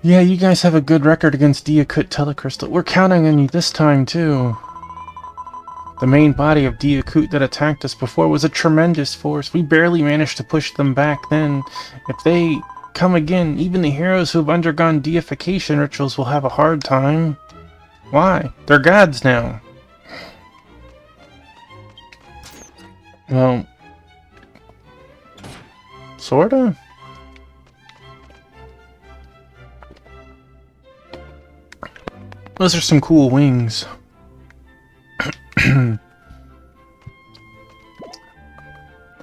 Yeah, you guys have a good record against Diakut Telecrystal. We're counting on you this time, too. The main body of Diakut that attacked us before was a tremendous force. We barely managed to push them back then. If they come again, even the heroes who have undergone deification rituals will have a hard time. Why? They're gods now. Well, sorta. Those are some cool wings.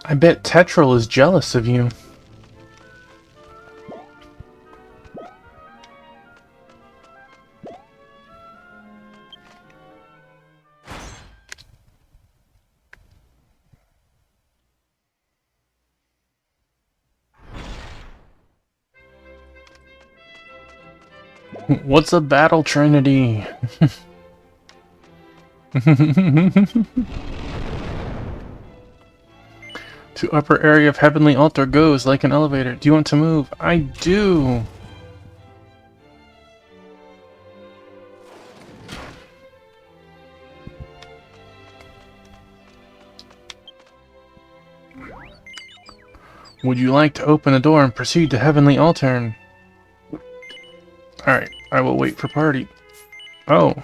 I bet Tetril is jealous of you. What's a battle trinity? To upper area of heavenly altar goes like an elevator. Do you want to move? I do. Would you like to open the door and proceed to heavenly altar? Alright, I will wait for party. Oh.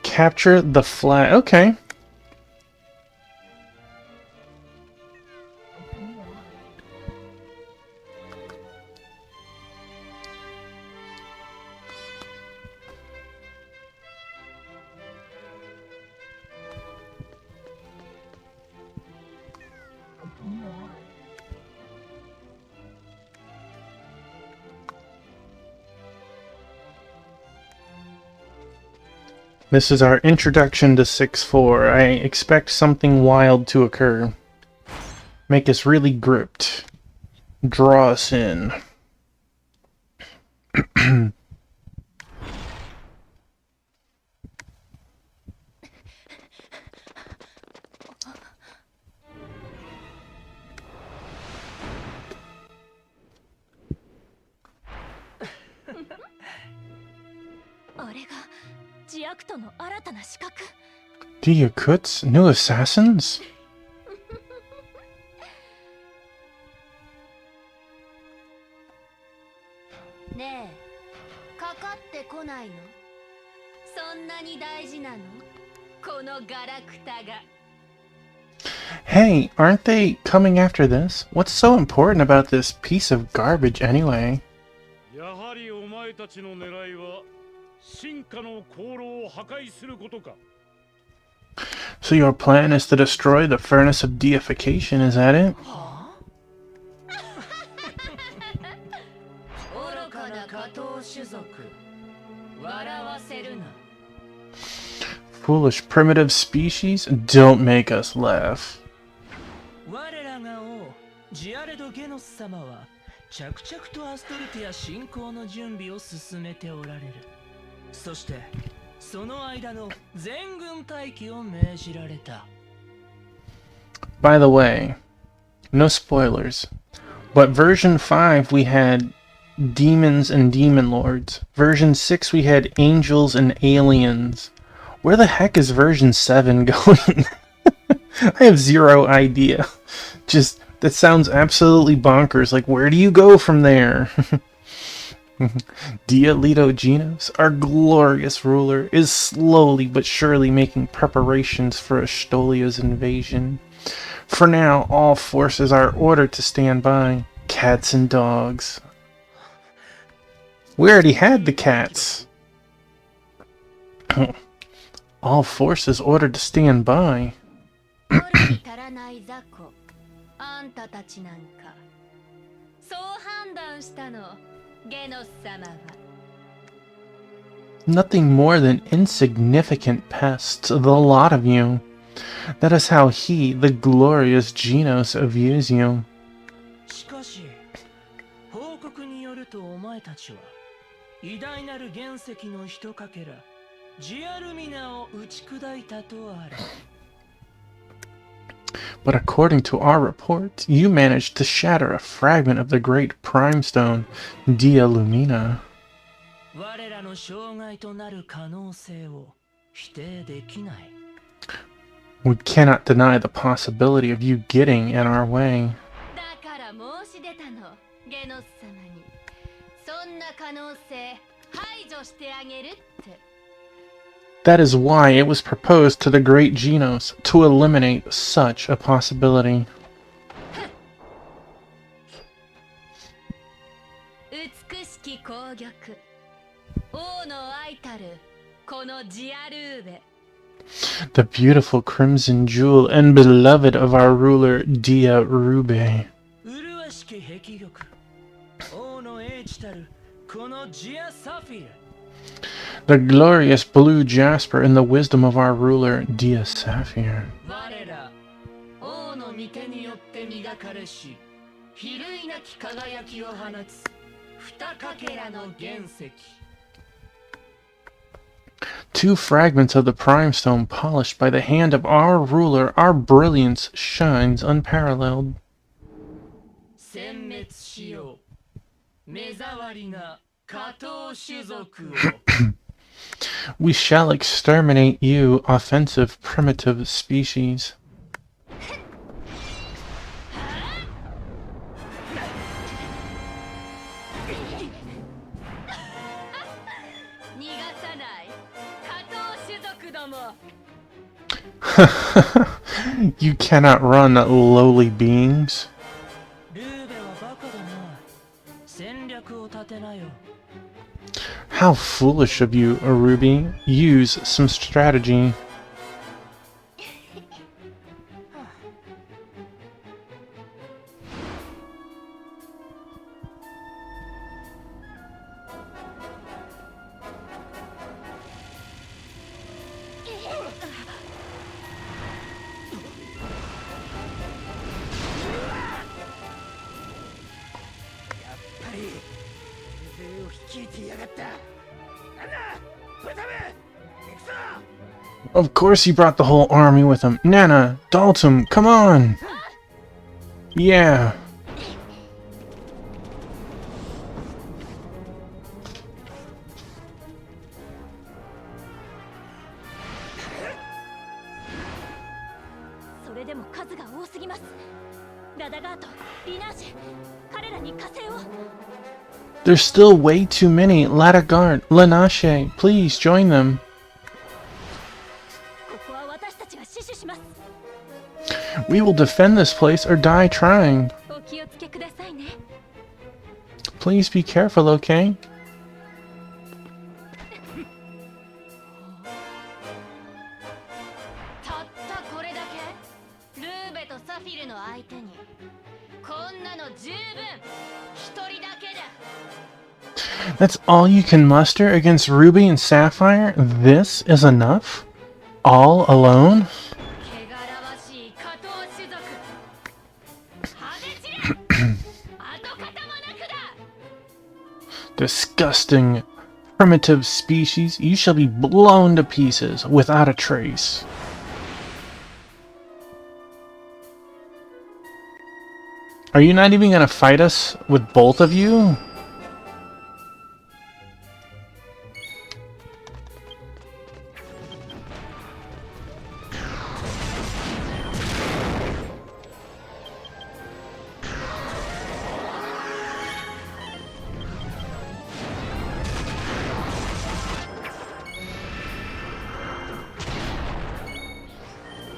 Capture the flag. Okay. This is our introduction to 6-4. I expect something wild to occur. Make us really gripped. Draw us in. Diakut's new assassins? Hey, aren't they coming after this? What's so important about this piece of garbage anyway? So your plan is to destroy the furnace of deification, is that it? Foolish primitive species? Don't make us laugh. By the way, no spoilers, but version 5 we had demons and demon lords. Version 6 we had angels and aliens. Where the heck is version 7 going? I have zero idea. Just That sounds absolutely bonkers. Like, where do you go from there? Dialito Genos, our glorious ruler, is slowly but surely making preparations for Astolia's invasion. For now, all forces are ordered to stand by. Cats and dogs. We already had the cats. All forces ordered to stand by. Nothing more than insignificant pests, the lot of you. That is how he, the glorious Genos, views you. But according to our report, you managed to shatter a fragment of the great prime stone, Dia Lumina. We cannot deny the possibility of you getting in our way. That is why it was proposed to the great Genos to eliminate such a possibility. The beautiful crimson jewel and beloved of our ruler, Dia Rube. The glorious blue jasper and the wisdom of our ruler, Dia Sapphire. Two fragments of the prime stone polished by the hand of our ruler, our brilliance shines unparalleled. We shall exterminate you, offensive primitive species. You cannot run, lowly beings. How foolish of you, Ruby. Use some strategy. Of course he brought the whole army with him. Nana, Daltum, come on! Yeah. There's still way too many. Ladagard, Lanache, please join them. We will defend this place or die trying. Please be careful, okay? That's all you can muster against Ruby and Sapphire? This is enough? All alone? Disgusting, primitive species, you shall be blown to pieces without a trace. Are you not even gonna fight us with both of you?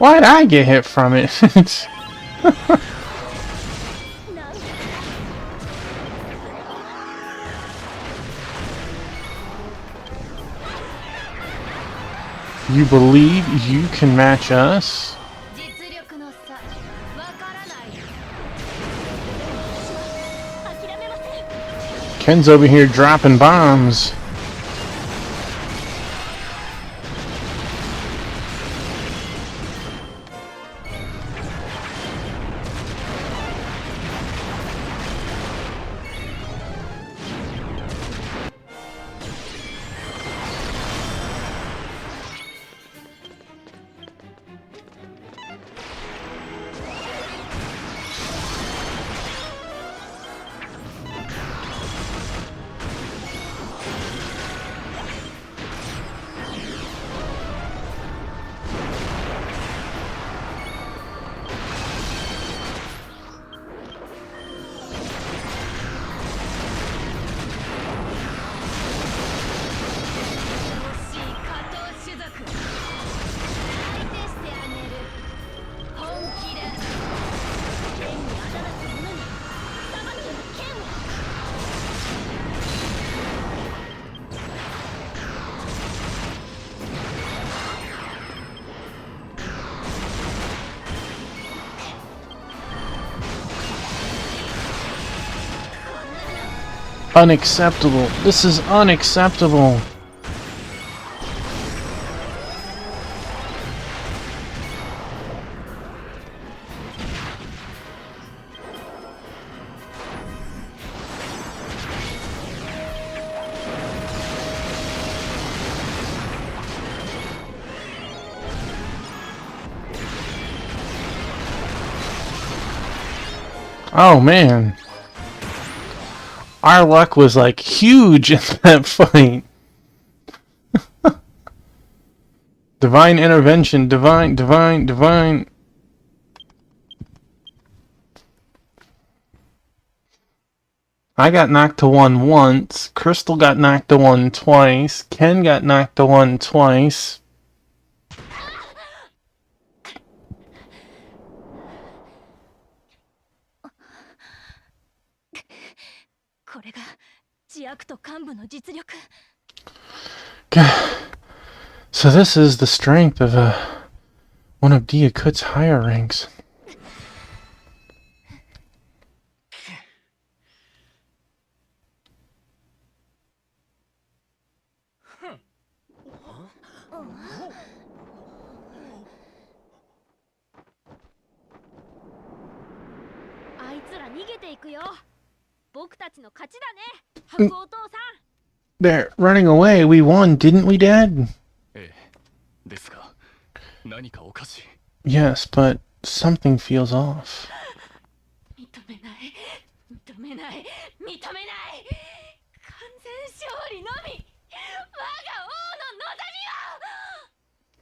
Why'd I get hit from it? You believe you can match us? Ken's over here dropping bombs. Unacceptable. This is unacceptable. Oh man. Our luck was like huge in that fight. Divine intervention, divine. I got knocked to one once. Crystal got knocked to one twice. Ken got knocked to one twice. So this is the strength of one of Diakut's higher ranks. They're running away. We won, didn't we, Dad? Yes, but something feels off.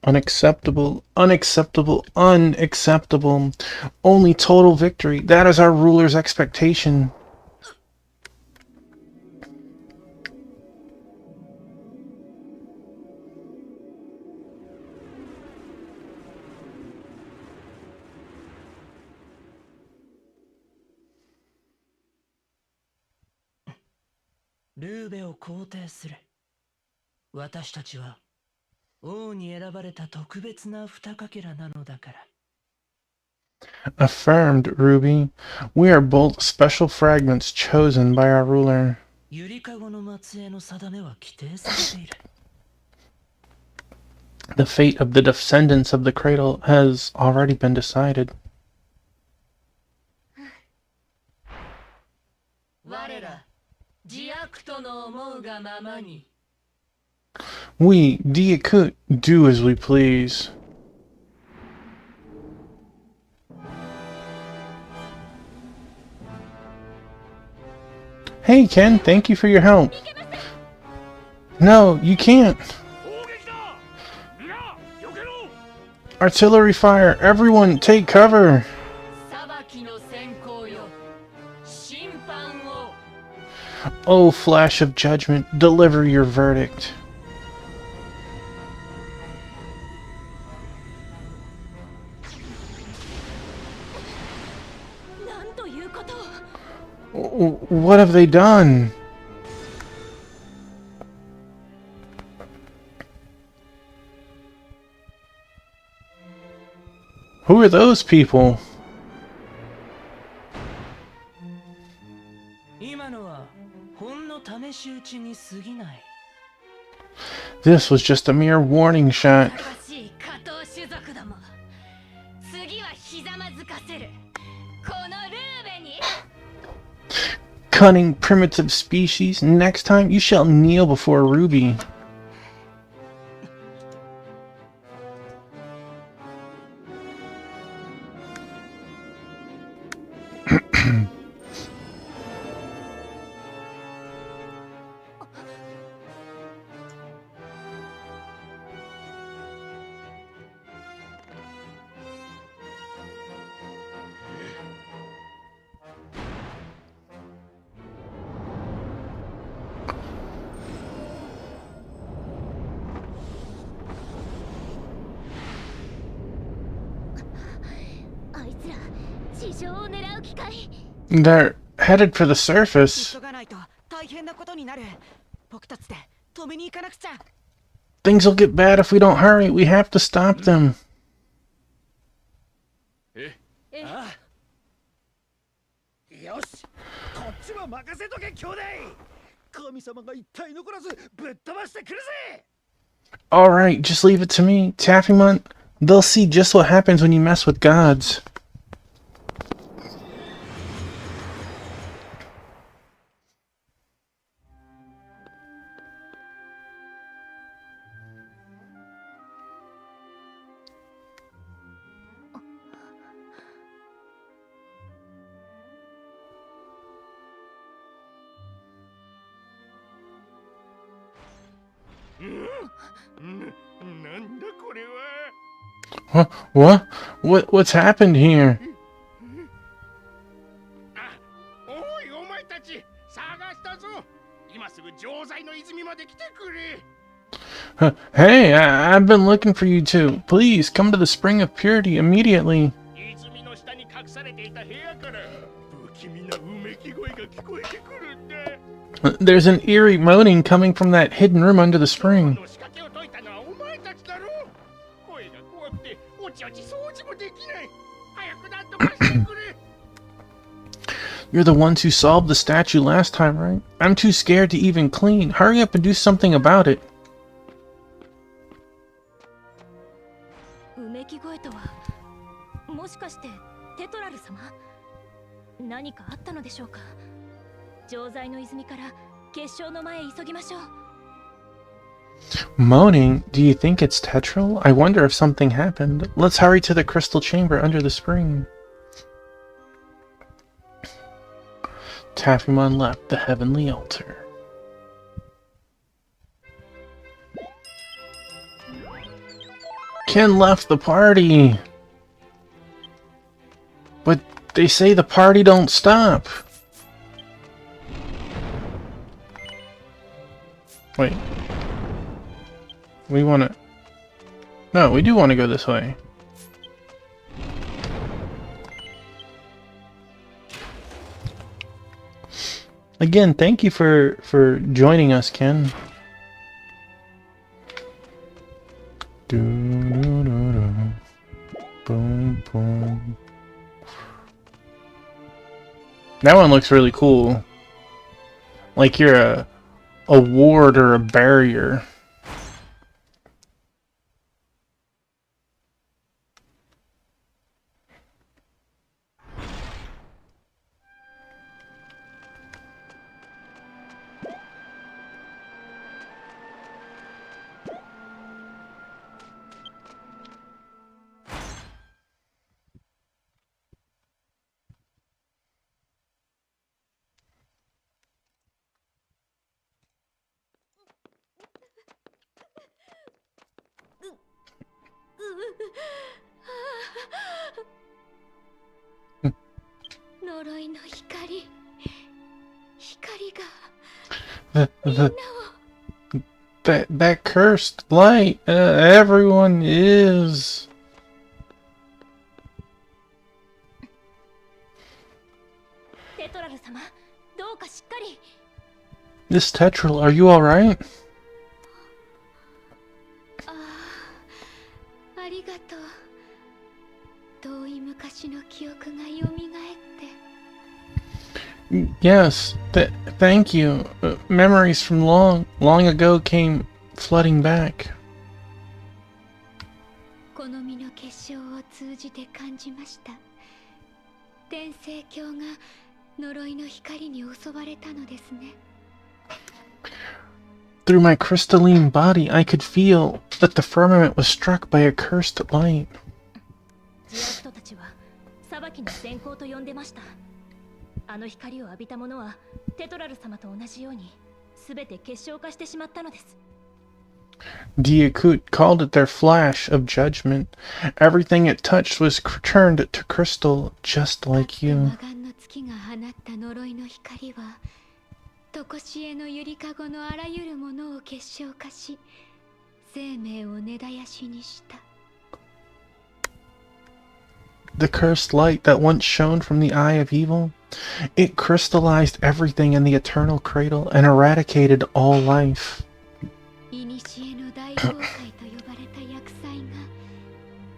Unacceptable, unacceptable, unacceptable. Only total victory. That is our ruler's expectation. Affirmed, Ruby. We are both special fragments chosen by our ruler. The fate of the descendants of the cradle has already been decided. We, Diakut, do as we please. Hey, Ken, thank you for your help. No, you can't. Artillery fire! Everyone, take cover! Oh, flash of judgment, deliver your verdict. What have they done? Who are those people? This was just a mere warning shot. Cunning, primitive species, next time you shall kneel before Ruby. They're headed for the surface. Things will get bad if we don't hurry. We have to stop them. Alright, just leave it to me. Taffymon, they'll see just what happens when you mess with gods. What? What's happened here? Hey, I've been looking for you two. Please, come to the Spring of Purity immediately. There's an eerie moaning coming from that hidden room under the spring. You're the ones who solved the statue last time, right? I'm too scared to even clean. Hurry up and do something about it. Moaning? Do you think it's Tetril? I wonder if something happened. Let's hurry to the crystal chamber under the spring. Taffymon left the heavenly altar. Ken left the party! But they say the party don't stop. Wait. We wanna... No, we do want to go this way. Again, thank you for joining us, Ken. Boom, boom. That one looks really cool. Like you're a ward or a barrier. That cursed light, everyone is... かしっかり。 Miss Tetril, are you alright? ああ、ありがとう。遠い昔の記憶が蘇って。 Yes, thank you. Memories from long ago came flooding back. この身の結晶を通じて感じました。天聖教が呪いの光に襲われたのですね。 Through my crystalline body, I could feel that the firmament was struck by a cursed light. ジアクトたちは裁きの先行と呼んでました。あの光を浴びた者はテトラル様と同じように全て結晶化してしまったのです。 Diakut called it their flash of judgment. Everything it touched was turned to crystal, just like you. 魔眼の月が放った呪いの光は常しえのゆりかごのあらゆるものを結晶化し、生命を根絶やしにした。 The cursed light that once shone from the eye of evil, it crystallized everything in the eternal cradle and eradicated all life. いにしえの大崩壊と呼ばれた厄災が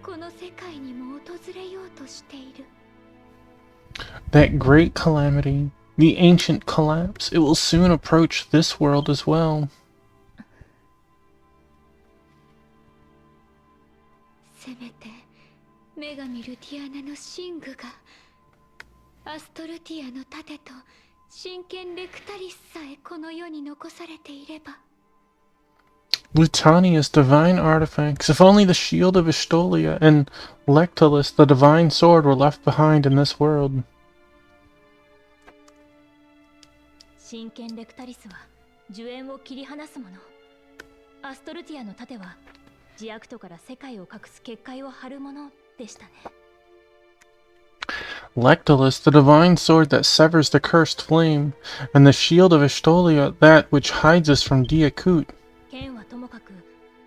この世界にも訪れようとしている。 That great calamity, the ancient collapse, it will soon approach this world as well. せめて女神ルティアナの寝具がアストルティアの盾と真剣レクタリスさえこの世に残されていれば。 Lutania's divine artifacts, if only the shield of Estolia and Lectulus, the divine sword, were left behind in this world. 真剣レクタリスは呪怨を切り離すもの。アストルティアの盾はジアクトから世界を隠す結界を張るものでしたね。 Lectulus, the divine sword that severs the cursed flame, and the shield of Estolia, that which hides us from Diakut. 剣はともかく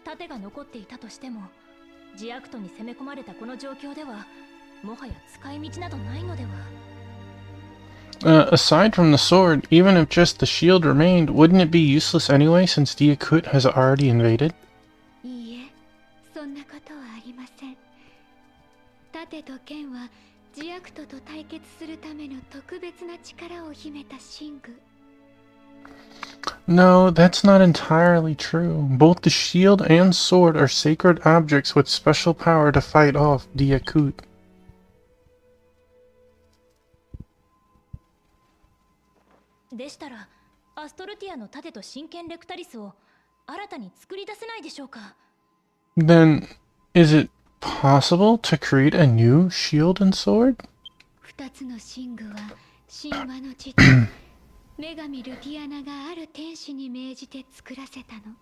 盾が残っていたとしても、ジアクトに攻め込まれたこの状況ではもはや使い道などないのでは。 Aside from the sword, even if just the shield remained, wouldn't it be useless anyway since Diakut has already invaded? いいえ、そんなことはありません。盾と剣はジアクトと対決するための特別な力を秘めた神具。 No, that's not entirely true. Both the shield and sword are sacred objects with special power to fight off Diakut. でしたらアストルティアの盾と真剣レクタリスを新たに作り出せないでしょうか。 Then, is it possible to create a new shield and sword? 二つの神具は神話の地で女神ルティアナがある天使に命じて作らせたの。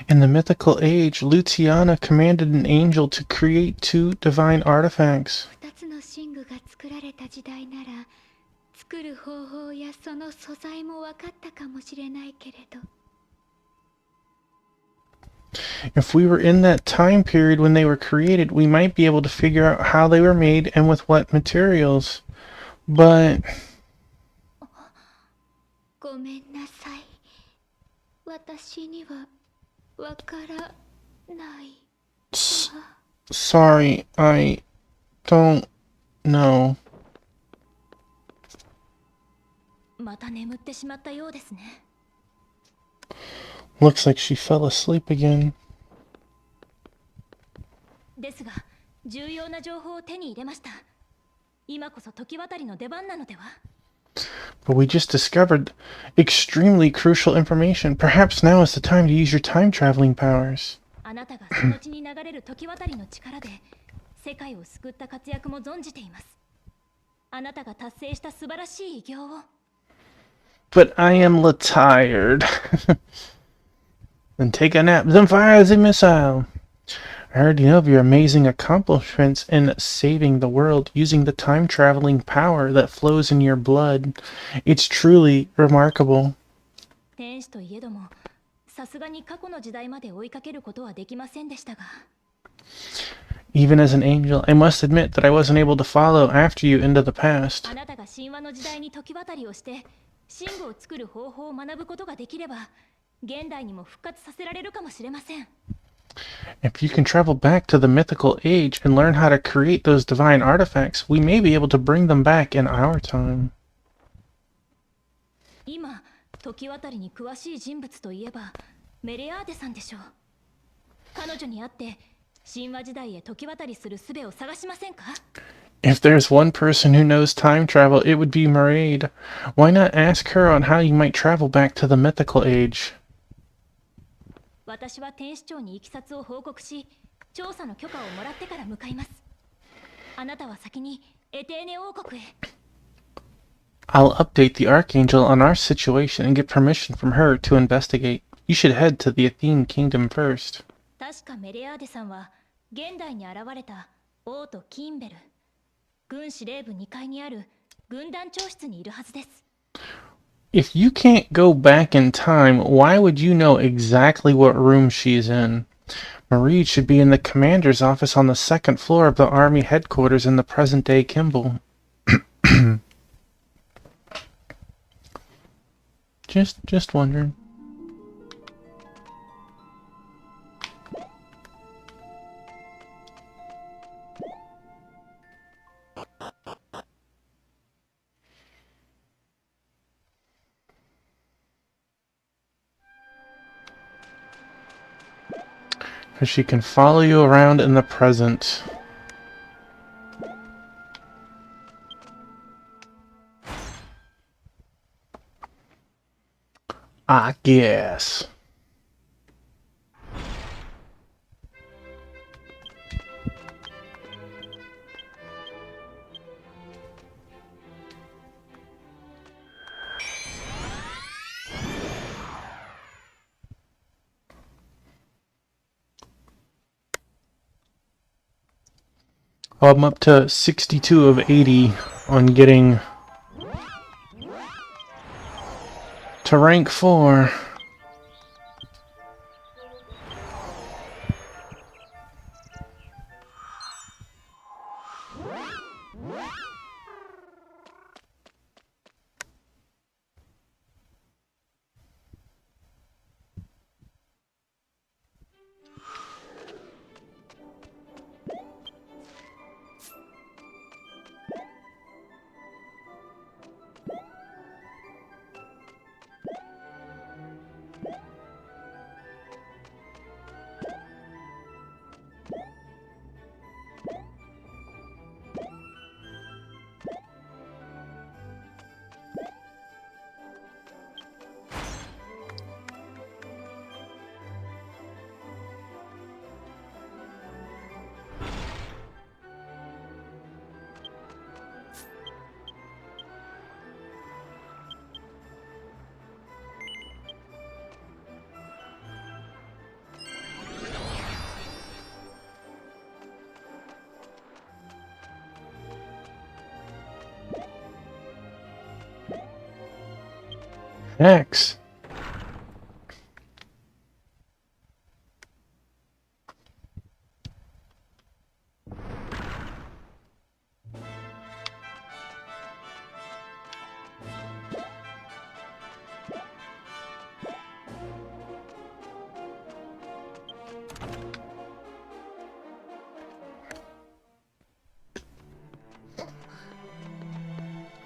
In the mythical age, Luciana commanded an angel to create two divine artifacts. 二つの神具が作られた時代なら作る方法やその素材も分かったかもしれないけれど。 If we were in that time period when they were created, we might be able to figure out how they were made and with what materials. But ごめんなさい。私にはわからない。 sorry, I don't know. また眠ってしまったようですね。 Looks like she fell asleep again. ですが重要な情報を手に入れました。今こそ時渡りの出番なのでは。 But we just discovered extremely crucial information. Perhaps now is the time to use your time traveling powers. あなたがその地に流れる時渡りの力で世界を救った活躍も存じています。あなたが達成した素晴らしい偉業を。 But I am tired. Then take a nap, then fire the missile. I heard you know of your amazing accomplishments in saving the world using the time-traveling power that flows in your blood. It's truly remarkable. 天使といえども、さすがに過去の時代まで追いかけることはできませんでしたが。Even as an angel, I must admit that I wasn't able to follow after you into the past. あなたが神話の時代に時渡りをして神具を作る方法を学ぶことができれば現代にも復活させられるかもしれません。 If you can travel back to the mythical age and learn how to create those divine artifacts, we may be able to bring them back in our time. 今時渡りに詳しい人物といえばメレアーデさんでしょう。彼女に会って神話時代へ時渡りする術を探しませんか？ If there's one person who knows time travel, it would be Mairead. Why not ask her on how you might travel back to the mythical age? 私は天使長に行きさつを報告し調査の許可をもらってから向かいます。あなたは先にエテーネ王国へ。 I'll update the Archangel on our situation and get permission from her to investigate. You should head to the Athene Kingdom first. 確かメレアーデさんは現代に現れた王都キンベル軍司令部2階にある軍団長室にいるはずです。 If you can't go back in time, why would you know exactly what room she's in? Mairead should be in the commander's office on the second floor of the army headquarters in the present-day Kimball. Just wondering. Because she can follow you around in the present. I guess. Well, I'm up to 62 of 80 on getting to rank 4. X.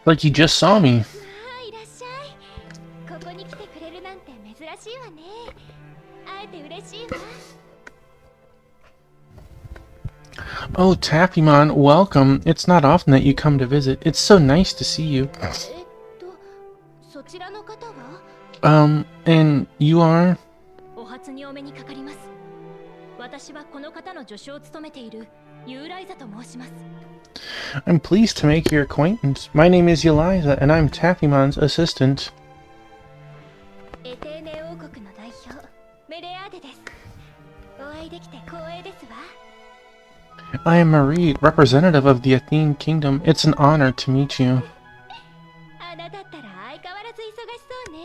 Like you just saw me. いらっしゃい。ここに来てくれるなんて珍しいわね。会えて嬉しいわ。 Oh, Taffymon, welcome. It's not often that you come to visit. It's so nice to see you. そちらの方は？ And you are? お初にお目にかかります。私はこの方の助手を務めているユーライザと申します。 I'm pleased to make your acquaintance. My name is Eliza, and I'm Taffymon's assistant. エテーネ王国の代表、メレアーデです。お会いできて光栄ですわ。 I am Mairead, representative of the Athene Kingdom. It's an honor to meet you. あなたったら相変わらず忙しそうね。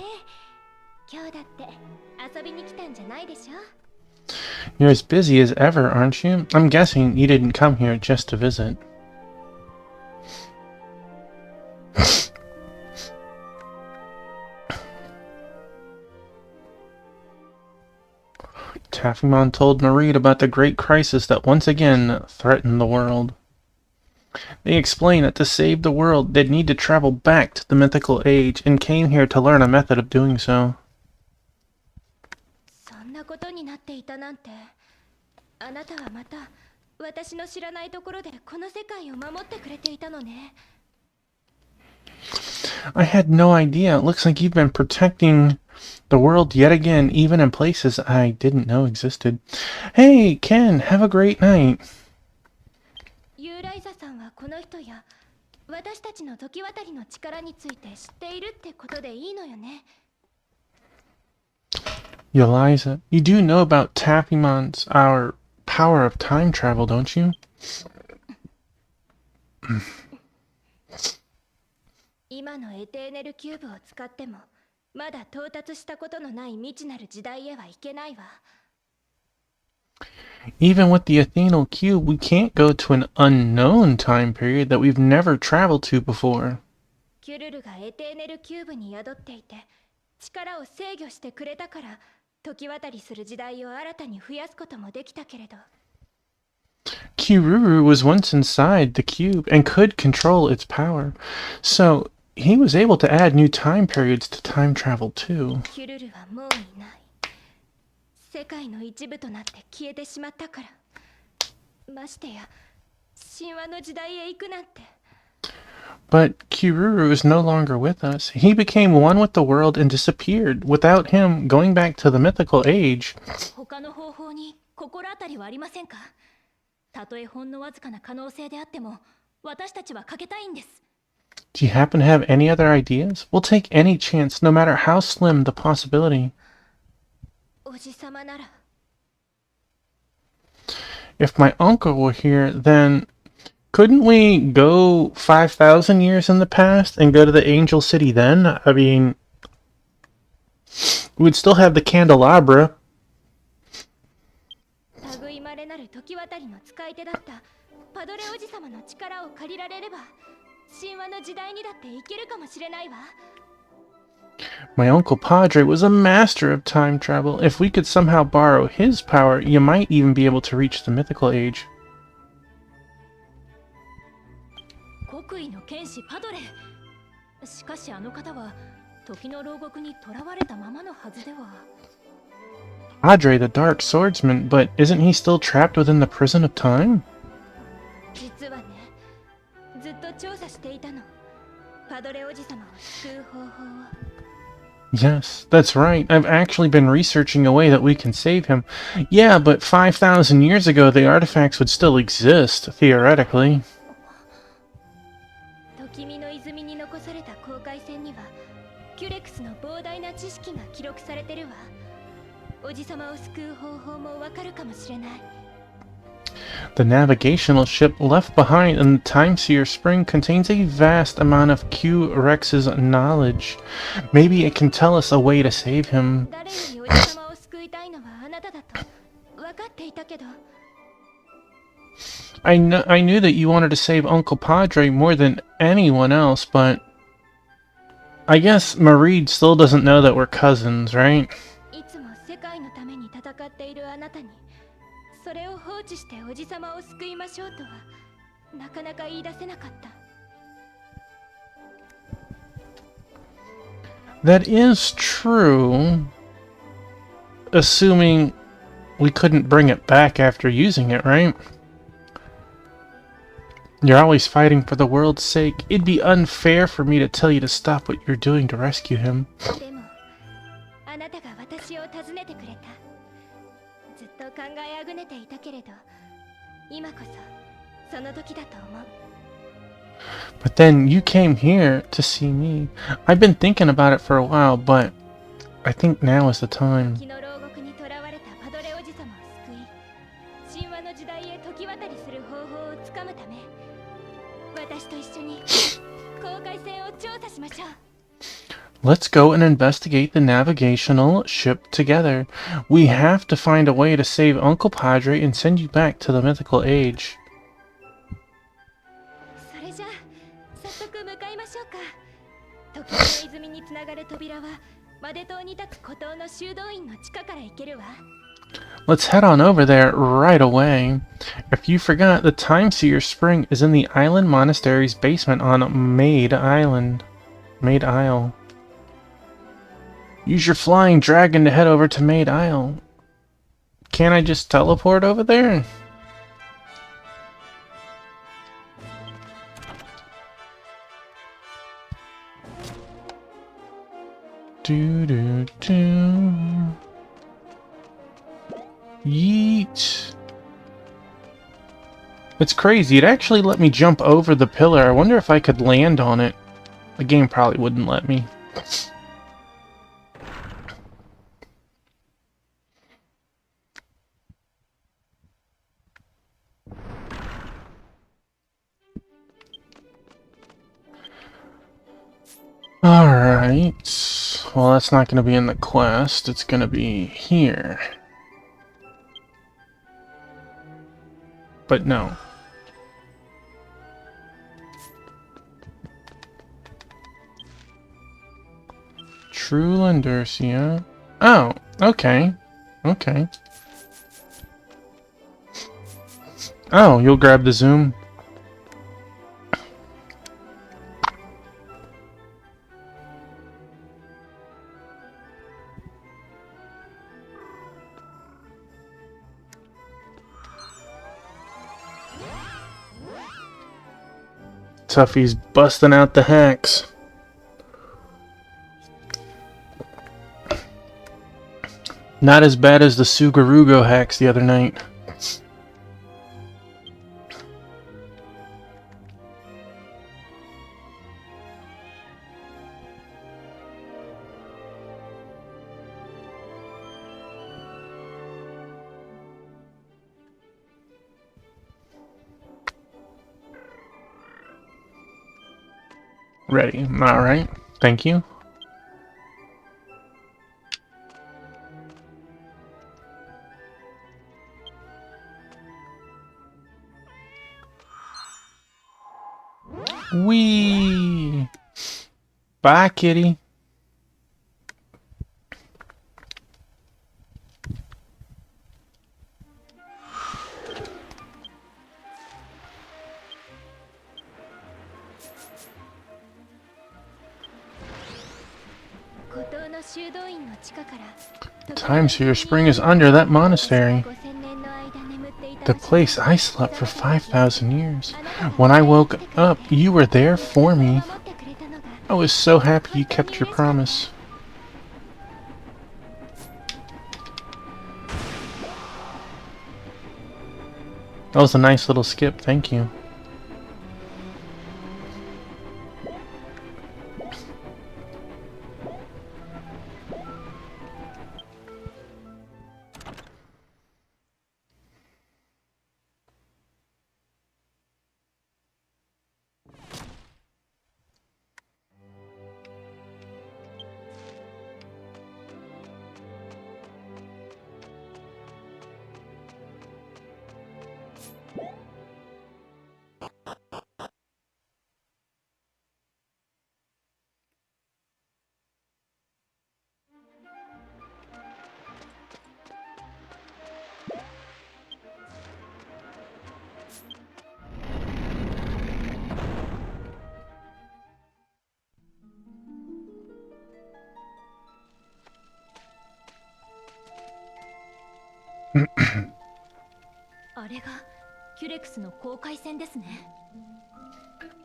今日だって遊びに来たんじゃないでしょ？ You're as busy as ever, aren't you? I'm guessing you didn't come here just to visit. Taffymon told Mareed about the great crisis that once again threatened the world. They explained that to save the world, they'd need to travel back to the mythical age and came here to learn a method of doing so. そんなことになっていたなんて。あなたはまた私の知らないところでこの世界を守ってくれていたのね。I had no idea. It looks like you've been protecting the world yet again, even in places I didn't know existed. Hey, Ken, have a great night. ユーライザさんはこの人や私たちの時渡りの力について知っているってことでいいのよね。Eliza, you do know about Taffymon's, our power of time travel, don't you? 今のエテーネルキューブを使ってもまだ到達したことのない未知なる時代へは行けないわ。Even with the Athenial cube, we can't go to an unknown time period that we've never traveled to before. キュルルがエテーネルキューブに宿っていて力を制御してくれたから時渡りする時代を新たに増やすこともできたけれど。Kiruru was once inside the cube and could control its power, so he was able to add new time periods to time travel too. キュルルはもういない。世界の一部となって消えてしまったから。ましてや神話の時代へ行くなんて。But Kiruru is no longer with us. He became one with the world and disappeared. Without him, going back to the mythical age. 他の方法に心当たりはありませんか？たとえほんのわずかな可能性であっても、私たちはかけたいんです。Do you happen to have any other ideas? We'll take any chance, no matter how slim the possibility. おじさまなら。If my uncle were here, then couldn't we go 5,000 years in the past and go to the Angel City then? I mean, we'd still have the candelabra. 類まれなる時渡りの使い手だったパドレおじさまの力を借りられれば、神話の時代にだって行けるかもしれないわ。My Uncle Padre was a master of time travel. If we could somehow borrow his power, you might even be able to reach the mythical age. 国威の剣士パドレ。しかしあの方は時の牢獄に囚われたままのはずでは。Padre the Dark Swordsman, but isn't he still trapped within the prison of time? 実はね、ずっと調査していたの。パドレおじさまを救う方法を。Yes, that's right. I've actually been researching a way that we can save him. Yeah, but 5,000 years ago, the artifacts would still exist, theoretically. 時見の泉に残された航海船には、キュレクスの膨大な知識が記録されてるわ。おじさまを救う方法もわかるかもしれない。The navigational ship left behind in the Timeseer Spring contains a vast amount of Q Rex's knowledge. Maybe it can tell us a way to save him. 誰よりおじさまを救いたいのはあなただと分かっていたけど。I knew that you wanted to save Uncle Padre more than anyone else, but I guess Mareed still doesn't know that we're cousins, right? いつも世界のために戦っているあなたに、それを放置しておじさまを救いましょうとはなかなか言い出せなかった。That is true, assuming we couldn't bring it back after using it, right? You're always fighting for the world's sake. It'd be unfair for me to tell you to stop what you're doing to rescue him. でも、あなたが私を訪ねてくれた。ずっと考えあぐねていたけれど、今こそその時だと思う。But then you came here to see me. I've been thinking about it for a while, but I think now is the time. 時の牢獄に囚われたパドレおじさまを救い、神話の時代へ時渡りする方法をつかむため、私と一緒に航海船を調査しましょう。Let's go and investigate the navigational ship together. We have to find a way to save Uncle Padre and send you back to the mythical age. それじゃあ早速向かいましょうか。時の泉につながる扉はマデ島に立つ孤島の修道院の地下から行けるわ。 Let's head on over there right away. If you forgot, the Time Seer Spring is in the Island Monastery's basement on Maid Island. Maid Isle. Use your flying dragon to head over to Maid Isle. Can't I just teleport over there? Do do do. Yeet. It's crazy. It actually let me jump over the pillar. I wonder if I could land on it. The game probably wouldn't let me. Alright. Well, that's not going to be in the quest. It's going to be here. But no. True Landurcia. Oh, okay. Okay. Oh, you'll grab the zoom. Tuffy's busting out the hacks. Not as bad as the Sugarugo hacks the other night. Ready. Alright. Thank you. Whee! Bye, kitty. Time Seer Spring is under that monastery. The place I slept for 5,000 years. When I woke up, you were there for me. I was so happy you kept your promise. That was a nice little skip, thank you.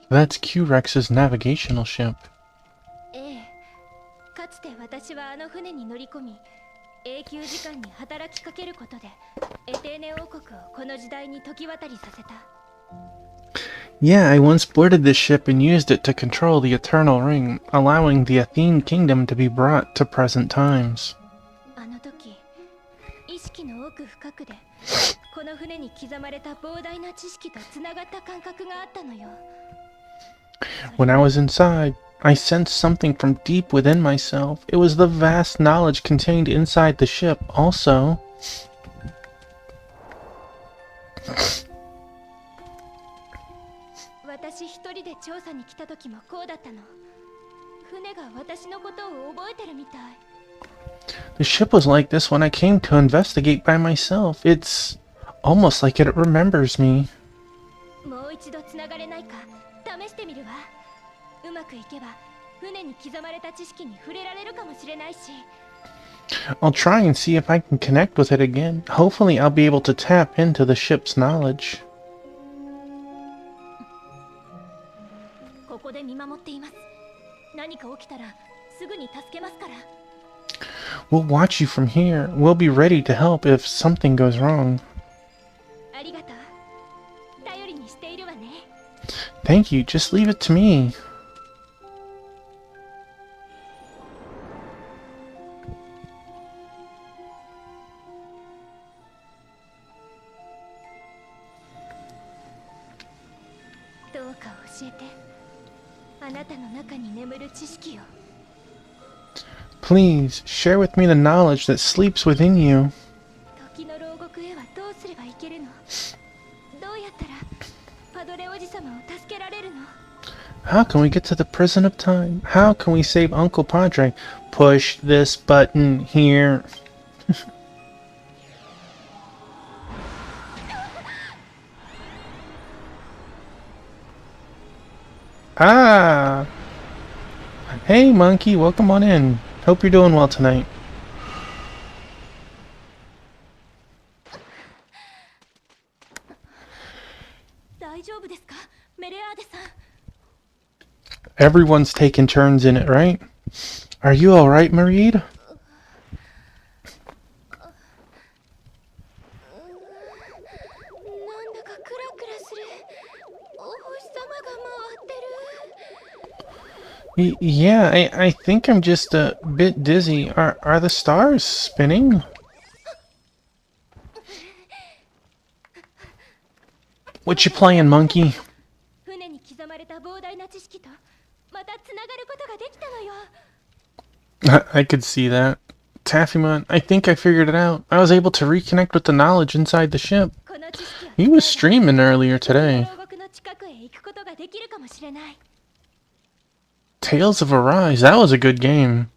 That's Q-Rex's navigational ship. かつて私はあの船に乗り込み、永久時間に働きかけることでエテーネ王国をこの時代に時渡りさせた。Yeah, I once boarded this ship and used it to control the Eternal Ring, allowing the Athene Kingdom to be brought to present times. あの時、意識の奥深くでこの船に刻まれた膨大な知識とつながった感覚があったのよ。When I was inside, I sensed something from deep within myself. It was the vast knowledge contained inside the ship, also. 私一人で調査に来た時もこうだったの。船が私のことを覚えてるみたい。The ship was like this when I came to investigate by myself. It's almost like it remembers me. もう一度つながれないか試してみるわ。うまくいけば船に刻まれた知識に触れられるかもしれないし。I'll try and see if I can connect with it again. Hopefully I'll be able to tap into the ship's knowledge. ここで見守っています。何か起きたらすぐに助けますから。We'll watch you from here. We'll be ready to help if something goes wrong. ありがとう。頼りにしているわね。Thank you. Just leave it to me. どうか教えて。あなたの中に眠る知識を。Please share with me the knowledge that sleeps within you. 時の牢獄へはどうすればいけるの？どうやったらパドレおじさまを助けられるの？ How can we get to the prison of time? How can we save Uncle Padre? Push this button here. Ah! Hey, monkey, welcome on in. Hope you're doing well tonight. Everyone's taking turns in it, right? Are you alright, Mareed? Yeah, I think I'm just a bit dizzy. Are the stars spinning? What you playing, monkey? I could see that. Taffymon, I think I figured it out. I was able to reconnect with the knowledge inside the ship. He was streaming earlier today. Tales of Arise, that was a good game.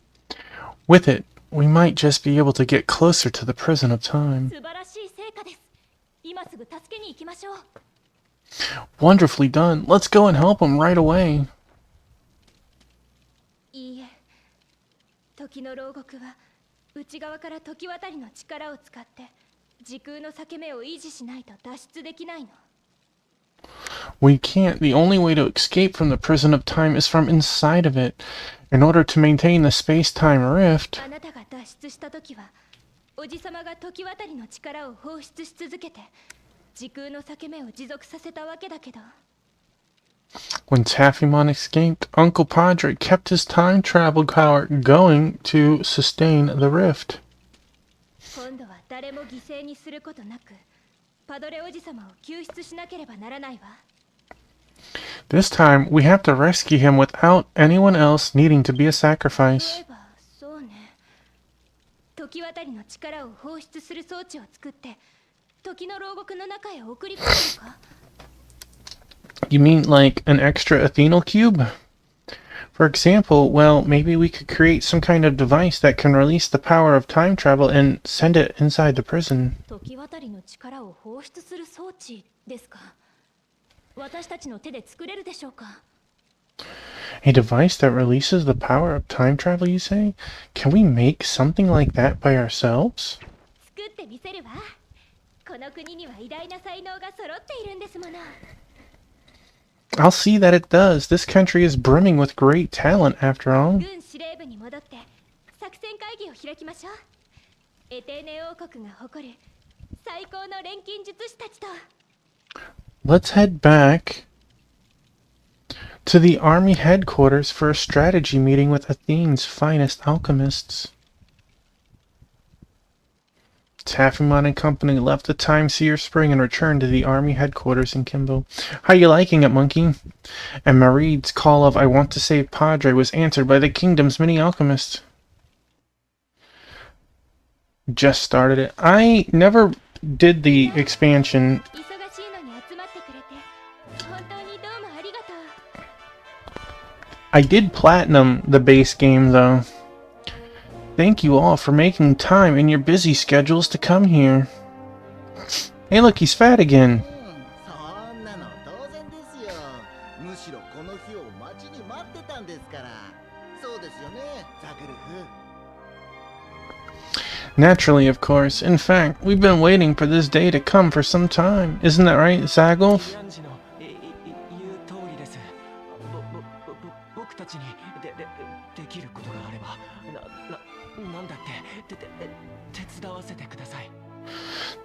With it, we might just be able to get closer to the prison of time. Wonderfully done. Let's go and help him right away. 時の牢獄は内側から時渡りの力を使って時空の裂け目を維持しないと脱出できないの。We can't. The only way to escape from the prison of time is from inside of it. In order to maintain the space-time rift, あなたが脱出した時はおじさまが時渡りの力を放出し続けて時空の裂け目を持続させたわけだけど。When Taffymon escaped, Uncle Padre kept his time travel power going to sustain the rift. 今度は誰も犠牲にすることなく、パドレおじさまを救出しなければならないわ。This time, we have to rescue him without anyone else needing to be a sacrifice. そうね。時渡りの力を放出する装置を作って、時の牢獄の中へ送り込むのか？ You mean like an extra Athenal cube? For example, well, maybe we could create some kind of device that can release the power of time travel and send it inside the prison. 時渡りの力を放出する装置ですか？私たちの手で作れるでしょうか？ A device that releases the power of time travel, you say? Can we make something like that by ourselves? 作ってみせるわ。この国には偉大な才能が揃っているんですもの。I'll see that it does. This country is brimming with great talent, after all. Let's head back to the army headquarters for a strategy meeting with Athene's finest alchemists. Taffymon and company left the Time Seer Spring and returned to the army headquarters in Kimbo. How you liking it, monkey? And Maride's call of I want to save Padre was answered by the kingdom's mini alchemist. Just started it. I never did the expansion. I did platinum the base game though. Thank you all for making time in your busy schedules to come here. Hey look, he's fat again. Naturally, of course. In fact, we've been waiting for this day to come for some time. Isn't that right, Zagulf?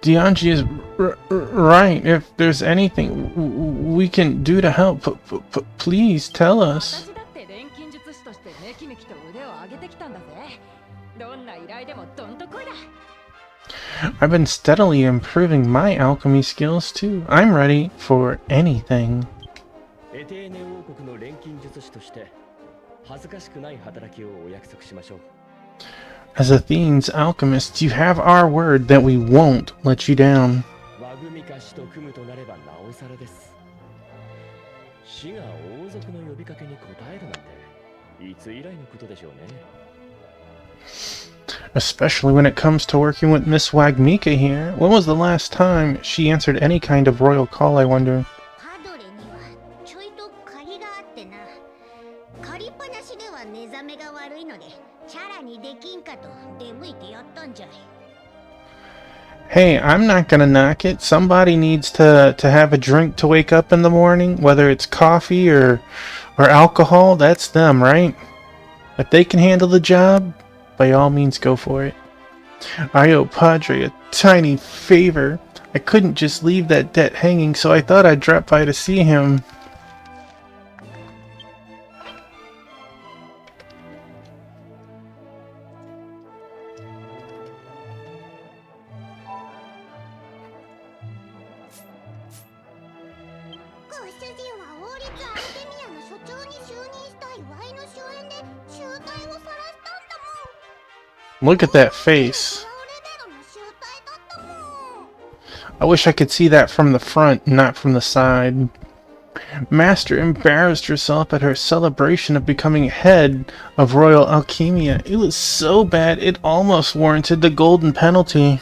Dianji is right. If there's anything we can do to help, please tell us. I've been steadily improving my alchemy skills too. I'm ready for anything. As Athene's alchemists, you have our word that we won't let you down. Especially when it comes to working with Miss Wagmika here. When was the last time she answered any kind of royal call, I wonder? Hey, I'm not gonna knock it. Somebody needs to have a drink to wake up in the morning, whether it's coffee or alcohol, that's them, right? If they can handle the job, by all means go for it. I owe Padre a tiny favor. I couldn't just leave that debt hanging, so I thought I'd drop by to see him. Look at that face. I wish I could see that from the front, not from the side. Master embarrassed herself at her celebration of becoming head of Royal Alchemia. It was so bad it almost warranted the golden penalty.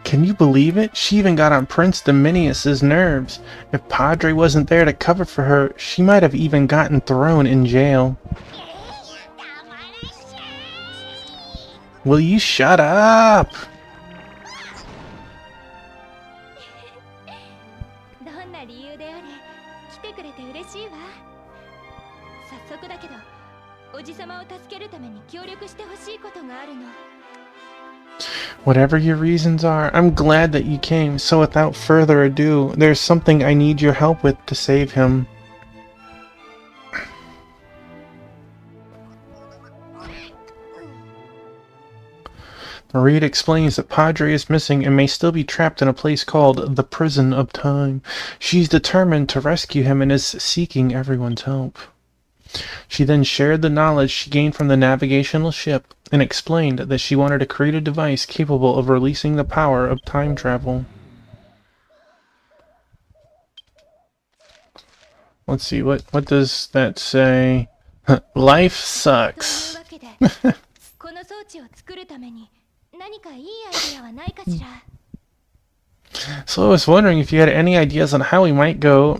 Can you believe it? She even got on Prince Dominius's nerves. If Padre wasn't there to cover for her, she might have even gotten thrown in jail. Will you shut up? Whatever your reasons are, I'm glad that you came, so without further ado, there's something I need your help with to save him. Maride explains that Padre is missing and may still be trapped in a place called the Prison of Time. She's determined to rescue him and is seeking everyone's help. She then shared the knowledge she gained from the navigational ship and explained that she wanted to create a device capable of releasing the power of time travel. Let's see, what does that say? Life sucks. So I was wondering if you had any ideas on how we might go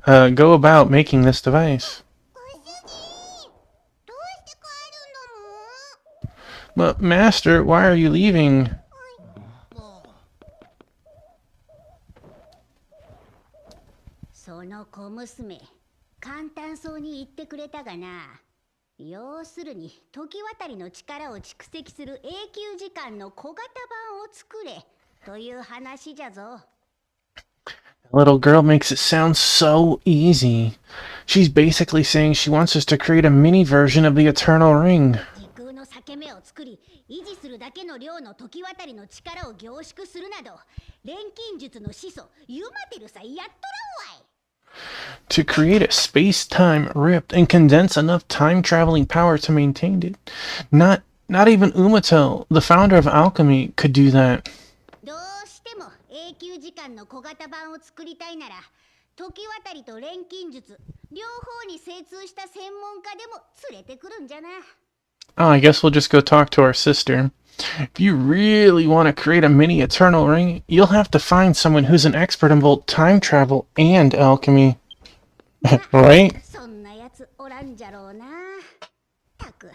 about making this device. But Master, why are you leaving? という話じゃぞ。 Little girl makes it sound so easy. She's basically saying she wants us to create a mini version of the Eternal Ring. 時空の裂け目を作り、維持するだけの量の時渡りの力を凝縮するなど、錬金術の始祖ユマテルさえやっとらんわい。 To create a space-time rift and condense enough time-traveling power to maintain it. Not even Umatel, the founder of alchemy, could do that. どうしても永久時間の小型版を作りたいなら、時渡りと錬金術両方に精通した専門家でも連れてくるんじゃな。 Oh, I guess we'll just go talk to our sister. If you really want to create a mini Eternal Ring, you'll have to find someone who's an expert in both time travel and alchemy. Right? そんなやつおらんじゃろうな。たく、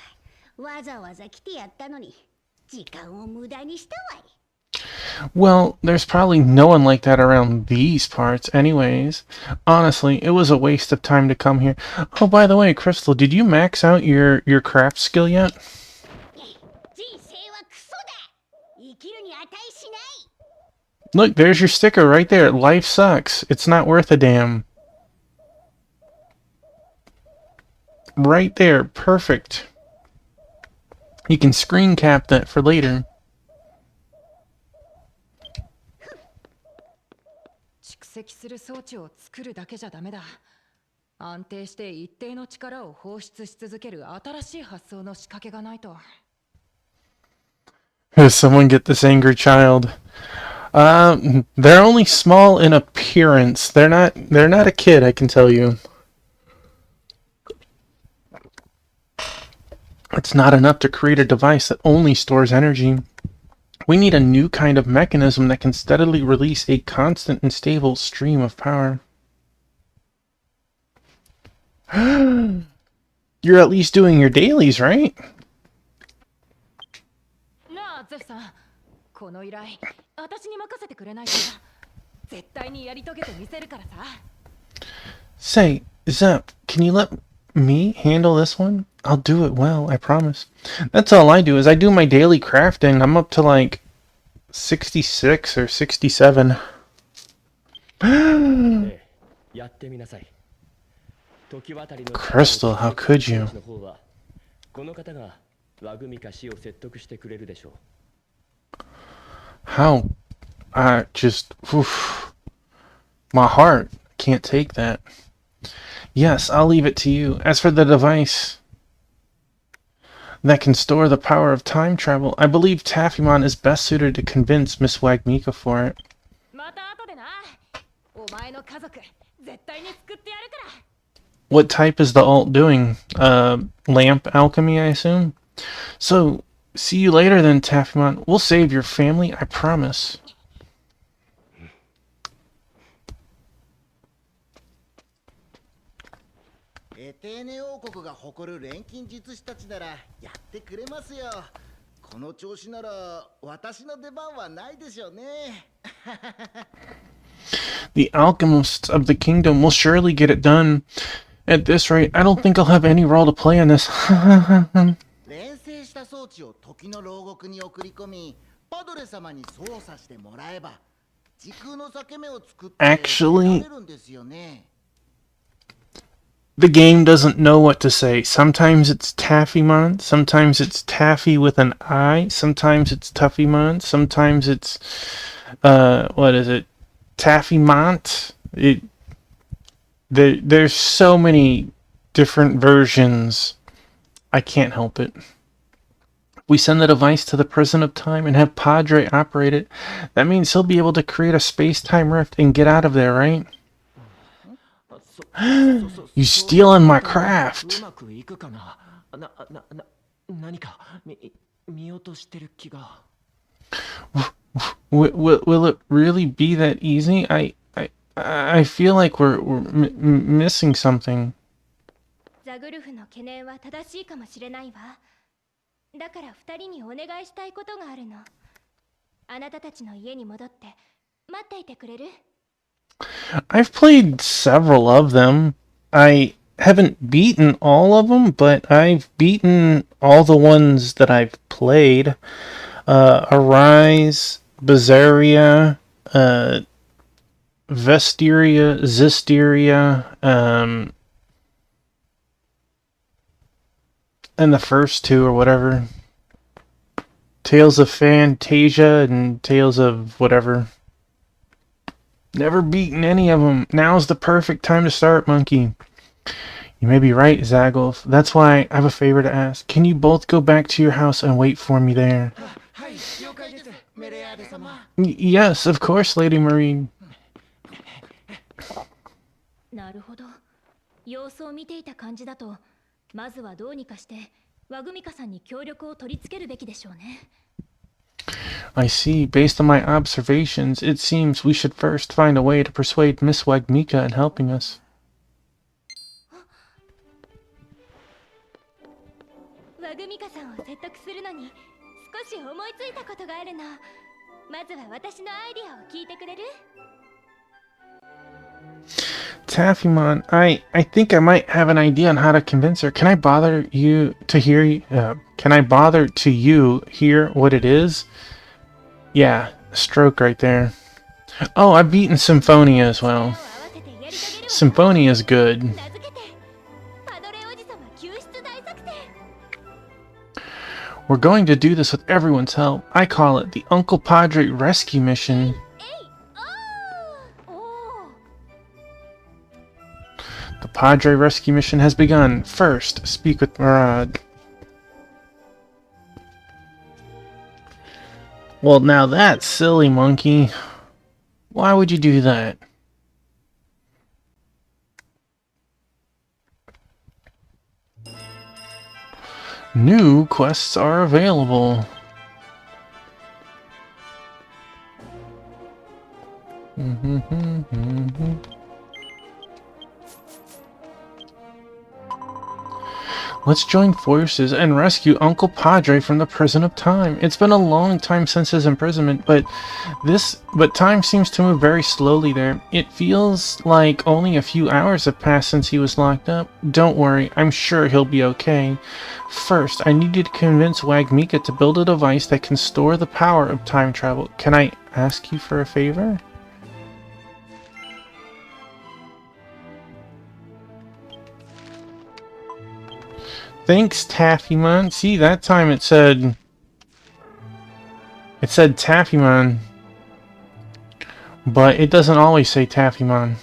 わざわざ来てやったのに時間を無駄にしたわい。 Well, there's probably no one like that around these parts anyways. Honestly, it was a waste of time to come here. Oh, by the way, Crystal, did you max out your craft skill yet? 人生はクソだ。生きるに値しない。 Look, there's your sticker right there. Life sucks. It's not worth a damn. Right there. Perfect. You can screen cap that for later. 蓄積する装置を作るだけじゃダメだ。安定して一定の力を放出し続ける新しい発想の仕掛けがないと。 Does someone get this angry child? They're only small in appearance. They're not a kid, I can tell you. It's not enough to create a device that only stores energy. We need a new kind of mechanism that can steadily release a constant and stable stream of power. You're at least doing your dailies, right? なあゼフさん、この依頼私に任せてくれないかな。絶対にやり遂げてみせるからさ。 Say, Zep, can you let me handle this one? I'll do it well, I promise. That's all I do is I do my daily crafting. I'm up to like 66 or 67. やってみなさい。時渡りの Crystal, how could you? の方はこの方がワグミか死を説得してくれるでしょう。 How? Oof. My heart can't take that. Yes, I'll leave it to you. As for the device that can store the power of time travel, I believe Taffymon is best suited to convince Miss Wagmika for it. また後でな。お前の家族絶対に救ってやるから。 What type is the alt doing? Lamp alchemy, I assume? So, see you later then, Taffymon. We'll save your family, I promise. エテーネ王国が誇る錬金術師たちならやってくれますよ。この調子なら私の出番はないでしょうね。The alchemists of the kingdom will surely get it done. At this rate, I don't think I'll have any role to play in this. 錬成した装置を時の牢獄に送り込み、パドレ様に操作してもらえば、時空の裂け目を作って Actually- やれるんですよね。 The game doesn't know what to say. Sometimes it's Taffymon, sometimes it's Taffy with an I, sometimes it's Tuffymon, sometimes it's, what is it? Taffymont? There's so many different versions. I can't help it. We send the device to the prison of time and have Padre operate it. That means he'll be able to create a space-time rift and get out of there, right? You stealing my craft. うまくいくかな。何か見落としてる気が。 Will it really be that easy? I feel like we're missing something. ザグルフの懸念は正しいかもしれないわ。だから二人にお願いしたいことがあるの。あなたたちの家に戻って待っていてくれる？ I've played several of them. I haven't beaten all of them, but I've beaten all the ones that I've played. Arise, Bazaria, Vesteria, Zisteria, and the first two or whatever. Tales of Fantasia and Tales of whatever. Never beaten any of them. Now's the perfect time to start, Monkey. You may be right, Zagolf. That's why I have a favor to ask. Can you both go back to your house and wait for me there? Yes, of course, Lady Marine. なるほど。様子を見ていた感じだと、まずはどうにかしてワグミカさんに協力を取り付けるべきでしょうね。I see. Based on my observations, it seems we should first find a way to persuade Miss Wagmika in helping us. ワグミカさんを説得するのに少し思いついたことがあるの。まずは私のアイディアを聞いてくれる？ Taffymon, I think I might have an idea on how to convince her. Can I bother you to hear? Can I bother to you hear what it is? Yeah, a stroke right there. Oh, I've beaten Symphonia as well. Symphonia is good. We're going to do this with everyone's help. I call it the Uncle Padre Rescue Mission. The Padre Rescue Mission has begun. First, speak with Murad. Well, now that's silly, Monkey. Why would you do that? New quests are available. Let's join forces and rescue Uncle Padre from the prison of time. It's been a long time since his imprisonment, but time seems to move very slowly there. It feels like only a few hours have passed since he was locked up. Don't worry, I'm sure he'll be okay. First, I need you to convince Wagmika to build a device that can store the power of time travel. Can I ask you for a favor? Thanks, Taffymon. See, that time it said Taffymon. But it doesn't always say Taffymon.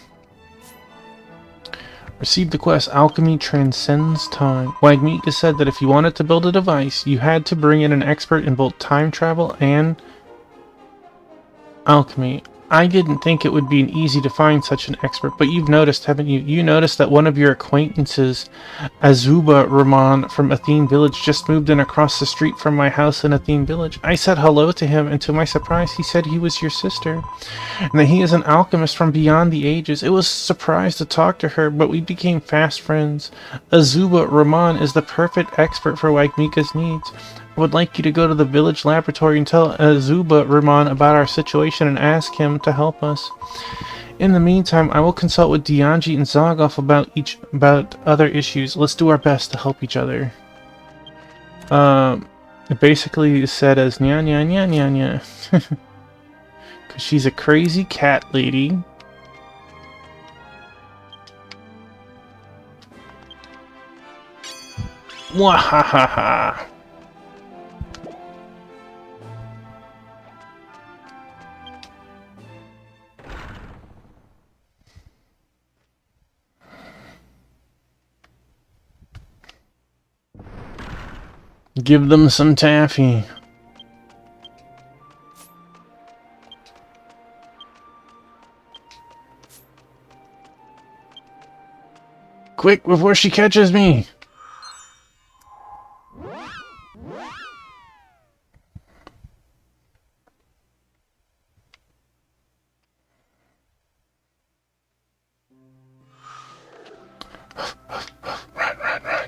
Receive the quest, Alchemy Transcends Time. Wagmika said that if you wanted to build a device, you had to bring in an expert in both time travel and alchemy. I didn't think it would be easy to find such an expert, but you've noticed, haven't you? You noticed that one of your acquaintances, Azuba Rahman from Athene Village, just moved in across the street from my house in Athene Village. I said hello to him, and to my surprise, he said he was your sister, and that he is an alchemist from beyond the ages. It was a surprise to talk to her, but we became fast friends. Azuba Rahman is the perfect expert for Wagmika's needs. I would like you to go to the village laboratory and tell Azuba Rahman about our situation and ask him to help us. In the meantime, I will consult with Dianji and Zagov about other issues. Let's do our best to help each other. It basically is said as nya nya nya nya nya. Because she's a crazy cat lady. Wahahaha. Give them some taffy. Quick, before she catches me! Run, run, run.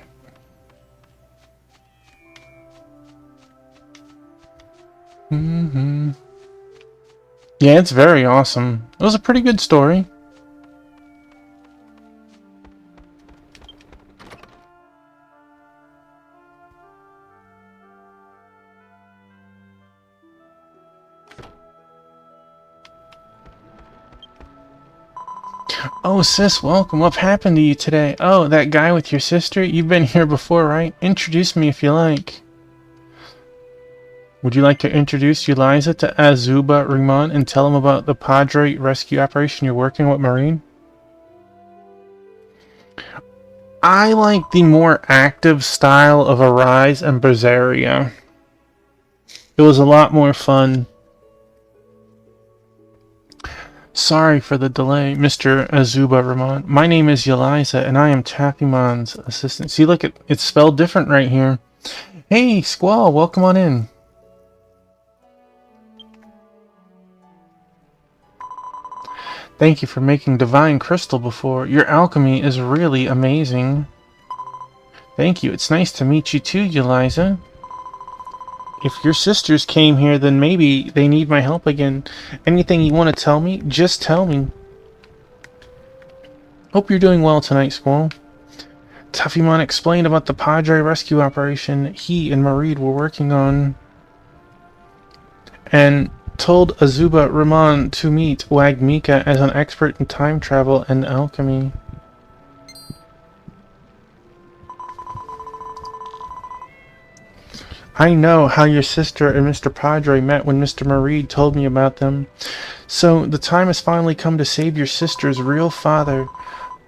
Yeah, it's very awesome. It was a pretty good story. Oh, sis, welcome. What happened to you today? Oh, that guy with your sister? You've been here before, right? Introduce me if you like. Would you like to introduce Eliza to Azuba Riman and tell him about the Padre rescue operation you're working with Marine? I like the more active style of Arise and Berseria. It was a lot more fun. Sorry for the delay, Mr. Azuba Riman. My name is Eliza, and I am Taffymon's assistant. See, look, it's spelled different right here. Hey, Squall, welcome on in. Thank you for making Divine Crystal before. Your alchemy is really amazing. Thank you. It's nice to meet you too, Eliza. If your sisters came here, then maybe they need my help again. Anything you want to tell me, just tell me. Hope you're doing well tonight, Squall. Tuffymon explained about the Padre rescue operation he and Mareed were working on, and told Azuba Riman to meet Wagmika as an expert in time travel and alchemy. I know how your sister and Mr. Padre met when Mr. Mareed told me about them. So the time has finally come to save your sister's real father.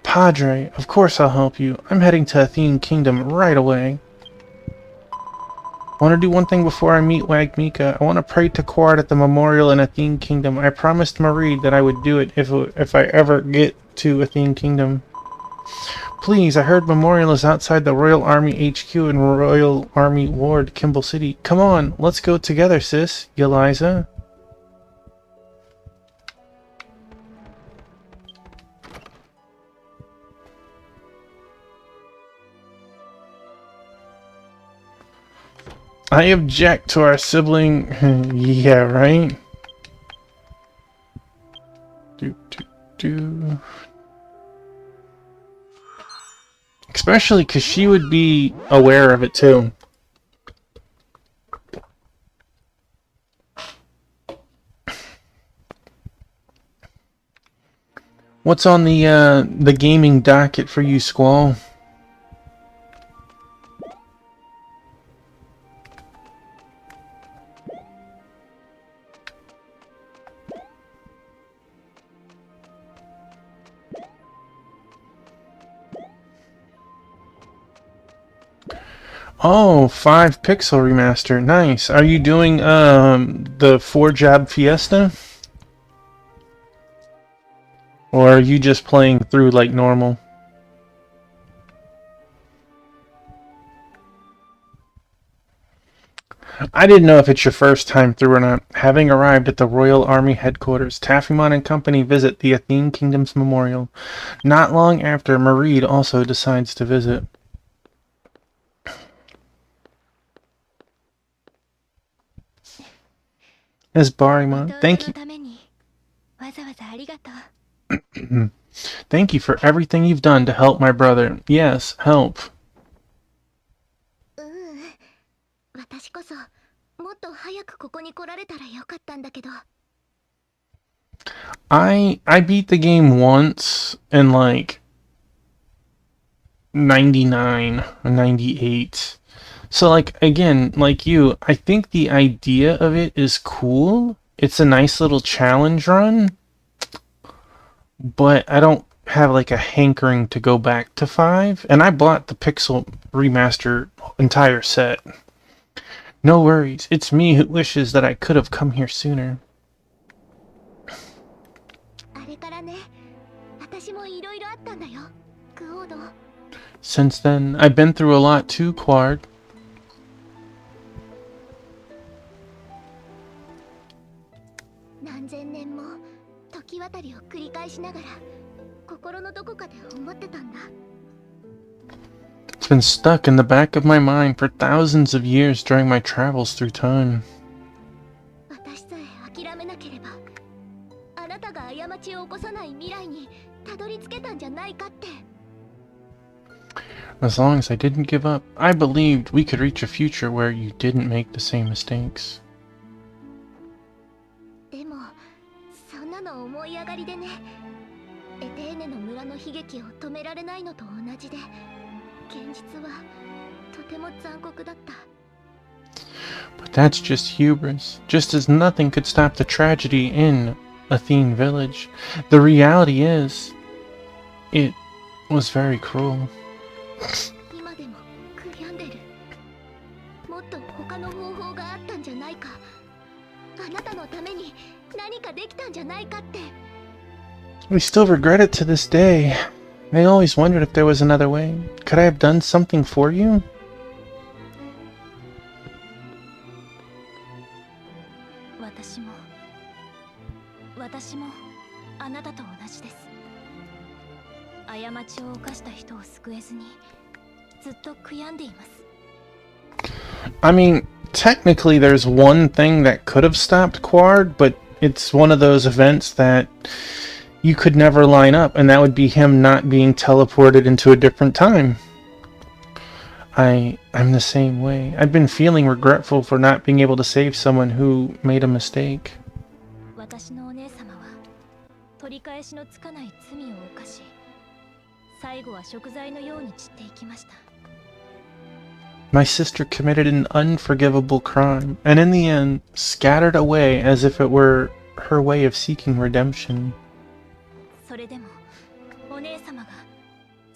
Padre, of course I'll help you. I'm heading to Athene Kingdom right away. I want to do one thing before I meet Wagmika. I want to pray to Quard at the memorial in Athene Kingdom. I promised Mareed that I would do it if I ever get to Athene Kingdom. Please, I heard Memorial is outside the Royal Army HQ in Royal Army Ward, Kimball City. Come on, let's go together, sis, Eliza. I object to our sibling... yeah, right? Especially because she would be aware of it too. What's on the gaming docket for you, Squall? Oh, 5 pixel remaster. Nice. Are you doing the 4-jab Fiesta? Or are you just playing through like normal? I didn't know if it's your first time through or not. Having arrived at the Royal Army headquarters, Taffymon and company visit the Athene Kingdom's memorial. Not long after, Mareed also decides to visit. As Barimon, thank you. Thank you for everything you've done to help my brother. Yes, help. I beat the game once in like 99 or 98. So like again, like you, I think the idea of it is cool. It's a nice little challenge run. But I don't have like a hankering to go back to 5. And I bought the Pixel Remaster entire set. No worries. It's me who wishes that I could have come here sooner. Since then, I've been through a lot too, Quard. It's been stuck in the back of my mind for thousands of years during my travels through time. As long as I didn't give up, I believed we could reach a future where you didn't make the same mistakes. エテーネの村の悲劇を止められないのと同じで、現実はとても残酷だった。 But that's just hubris. Just as nothing could stop the tragedy in Athene Village, the reality is, it was very cruel. 今でも悔やんでる。もっと他の方法があったんじゃないか。あなたのために何かできたんじゃないかって。 We still regret it to this day. I always wondered if there was another way. Could I have done something for you? 私もあなたと同じです。過ちを犯した人を救えずにずっと悔やんでいます。 I mean, technically there's one thing that could have stopped Quard, but it's one of those events that you could never line up, and that would be him not being teleported into a different time. I'm the same way. I've been feeling regretful for not being able to save someone who made a mistake. 私のお姉様は取り返しのつかない罪を犯し、最後は贖罪のように散っていきました。 My sister committed an unforgivable crime, and in the end, scattered away as if it were her way of seeking redemption. それでもお姉様が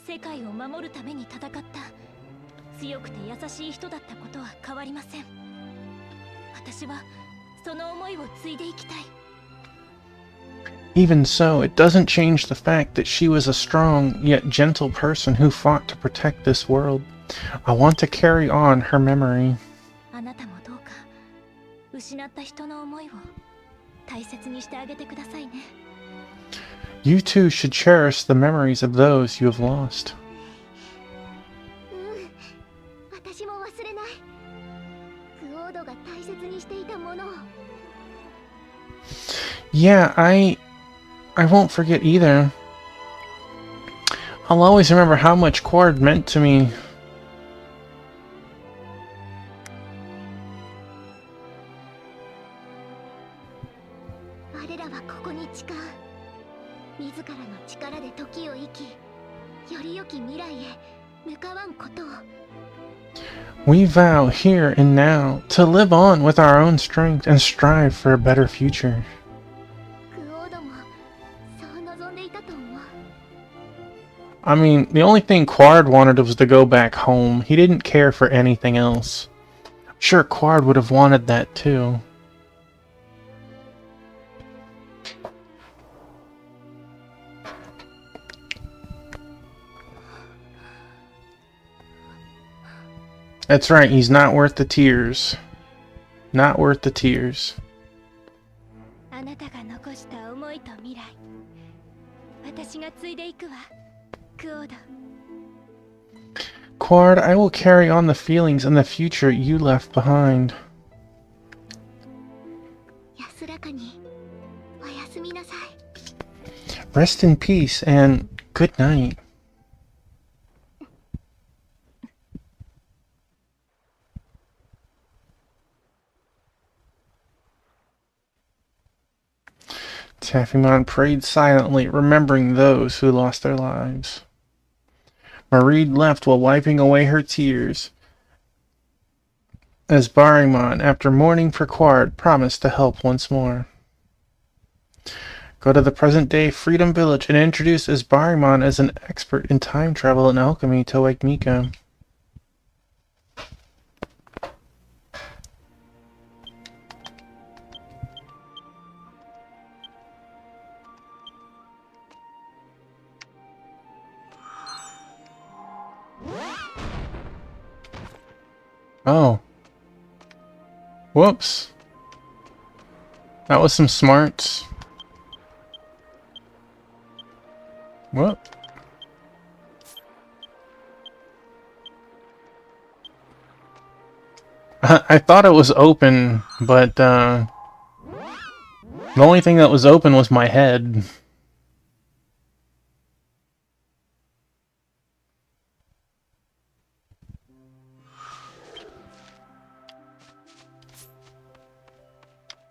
世界を守るために戦った強くて優しい人だったことは変わりません。私はその思いを継いでいきたい。 Even so, it doesn't change the fact that she was a strong yet gentle person who fought to protect this world. I want to carry on her memory. あなたもどうか失った人の思いを大切にしてあげてくださいね。 You too should cherish the memories of those you have lost. 私も忘れない。クオードが大切にしていたものを。 Yeah, I won't forget either. I'll always remember how much Quard meant to me. 我らはここに誓う。自らの力で時を生き、より良き未来へ向かわんことを。 We vow here and now to live on with our own strength and strive for a better future. クオードもそう望んでいたと思う。 I mean, the only thing Quard wanted was to go back home. He didn't care for anything else. I'm sure Quard would have wanted that too. That's right, he's not worth the tears. Not worth the tears. あなたが残した思いと未来、私が継いでいくわ、クオード。 Quard, I will carry on the feelings and the future you left behind. 安らかにおやすみなさい。 Rest in peace and good night. Taffymon prayed silently, remembering those who lost their lives. Mareed left while wiping away her tears, as Barimon, after mourning for Quard, promised to help once more. Go to the present-day Freedom Village and introduce Barimon as an expert in time travel and alchemy to Wake Mika. Oh. Whoops. That was some smarts. Whoop. I thought it was open, but the only thing that was open was my head.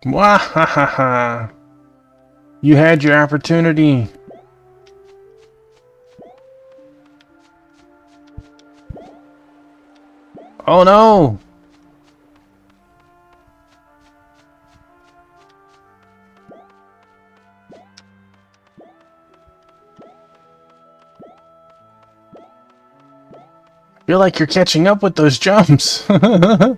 Wahahaha! You had your opportunity. Oh no! Feel like you're catching up with those jumps. Ugh,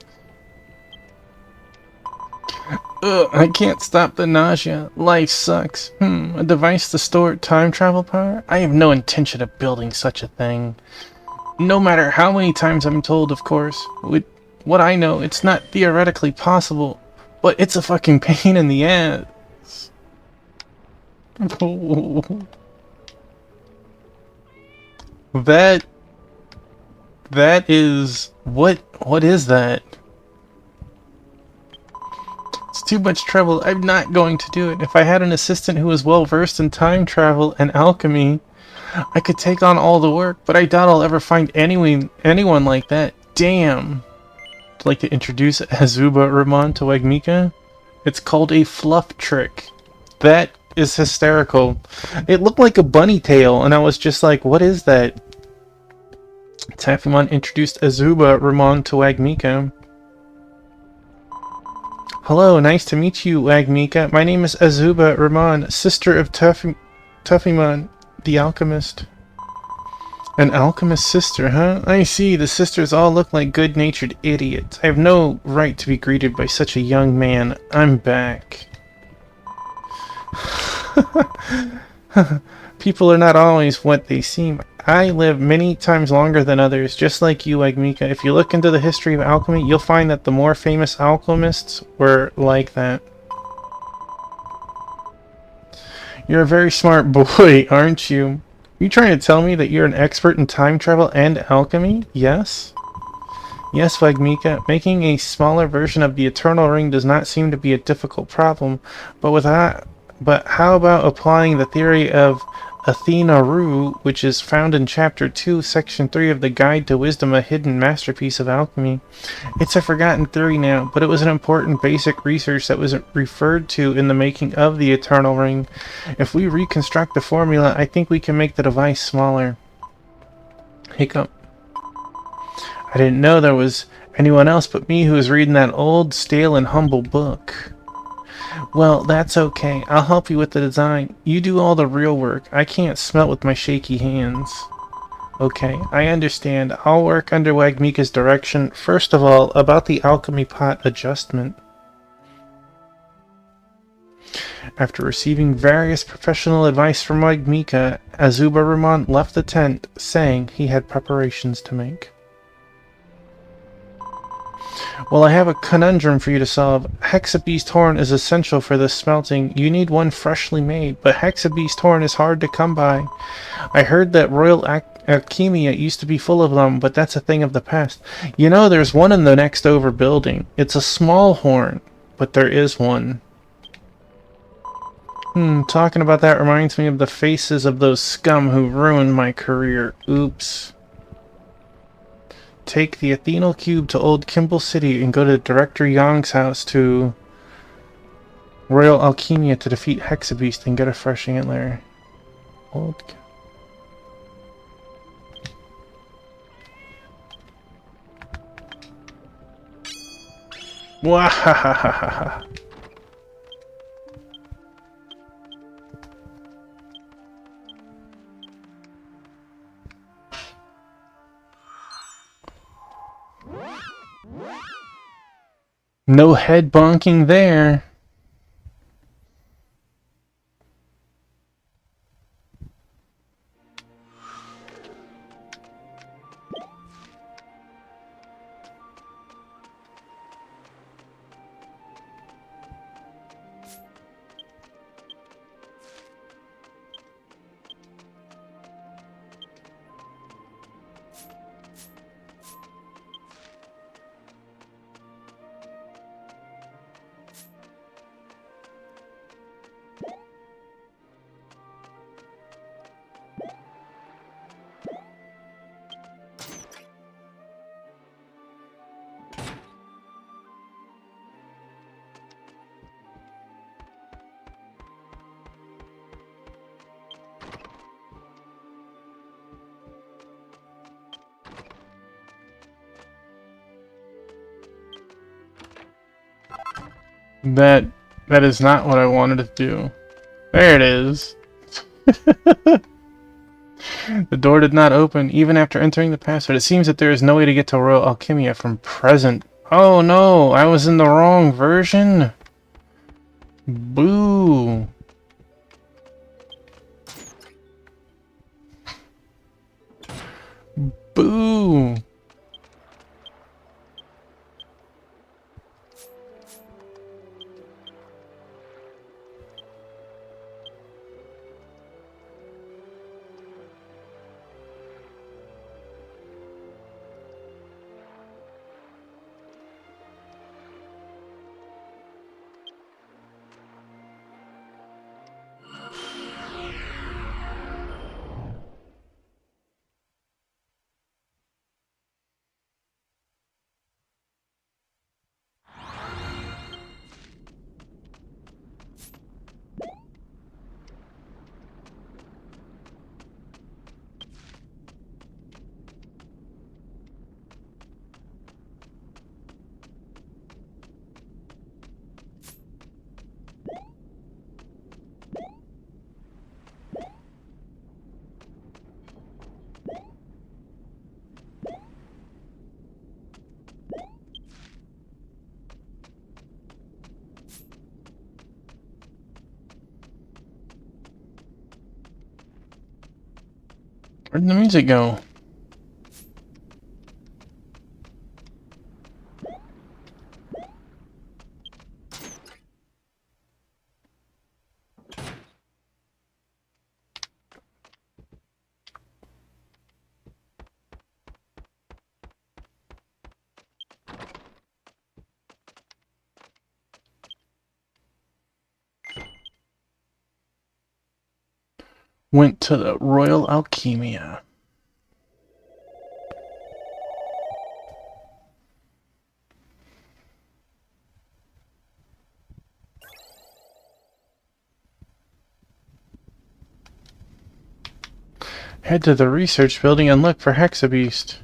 I can't stop the nausea. Life sucks. A device to store time travel power? I have no intention of building such a thing. No matter how many times I'm told, of course. With what I know, it's not theoretically possible, but it's a fucking pain in the ass. That is... What is that? It's too much trouble. I'm not going to do it. If I had an assistant who was well versed in time travel and alchemy, I could take on all the work, but I doubt I'll ever find anyone like that. Damn. I'd like to introduce Azuba Ramon to Wagmika. It's called a fluff trick. That is hysterical. It looked like a bunny tail, and I was just like, what is that? Taffymon introduced Azuba Ramon to Wagmika. Hello, nice to meet you, Wagmika. My name is Azuba Ramon, sister of Tuffymon, the alchemist. An alchemist sister, huh? I see, the sisters all look like good-natured idiots. I have no right to be greeted by such a young man. I'm back. People are not always what they seem. I live many times longer than others, just like you, Wagmika. If you look into the history of alchemy, you'll find that the more famous alchemists were like that. You're a very smart boy, aren't you? Are you trying to tell me that you're an expert in time travel and alchemy? Yes? Yes, Wagmika. Making a smaller version of the Eternal Ring does not seem to be a difficult problem, but how about applying the theory of Athena-Ru, which is found in Chapter 2, Section 3 of the Guide to Wisdom, a hidden masterpiece of alchemy? It's a forgotten theory now, but it was an important basic research that was referred to in the making of the Eternal Ring. If we reconstruct the formula, I think we can make the device smaller. Hiccup. I didn't know there was anyone else but me who was reading that old, stale, and humble book. Well, that's okay. I'll help you with the design. You do all the real work. I can't smelt with my shaky hands. Okay, I understand. I'll work under Wagmika's direction. First of all, about the alchemy pot adjustment. After receiving various professional advice from Wagmika, Azuba Ramon left the tent, saying he had preparations to make. Well, I have a conundrum for you to solve. Hexabeast horn is essential for this smelting. You need one freshly made, but Hexabeast horn is hard to come by. I heard that Royal Alchemia used to be full of them, but that's a thing of the past. You know, there's one in the next over building. It's a small horn, but there is one. Talking about that reminds me of the faces of those scum who ruined my career. Oops. Take the Athenal Cube to Old Kimball City and go to Director Yang's house to Royal Alchemia to defeat Hexabeast and get a fresh antler. Old... Wahahahaha. No head bonking there. That is not what I wanted to do. There it is. The door did not open even after entering the password. It seems that there is no way to get to Royal Alchemia from present. Oh no, I was in the wrong version. Boo. Boo. Where'd the music go? Went to the Royal Alchemia. Head to the research building and look for Hexabeast.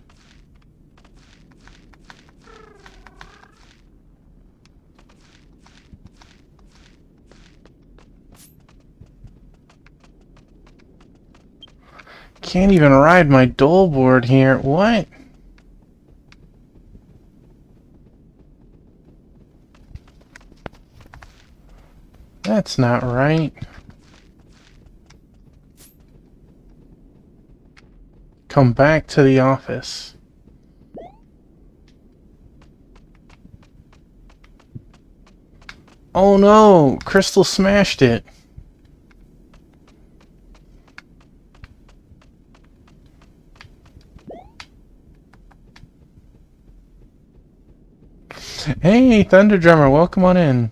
Can't even ride my dole board here. What? That's not right. Come back to the office. Oh no! Crystal smashed it. Hey, Thunder Drummer, welcome on in.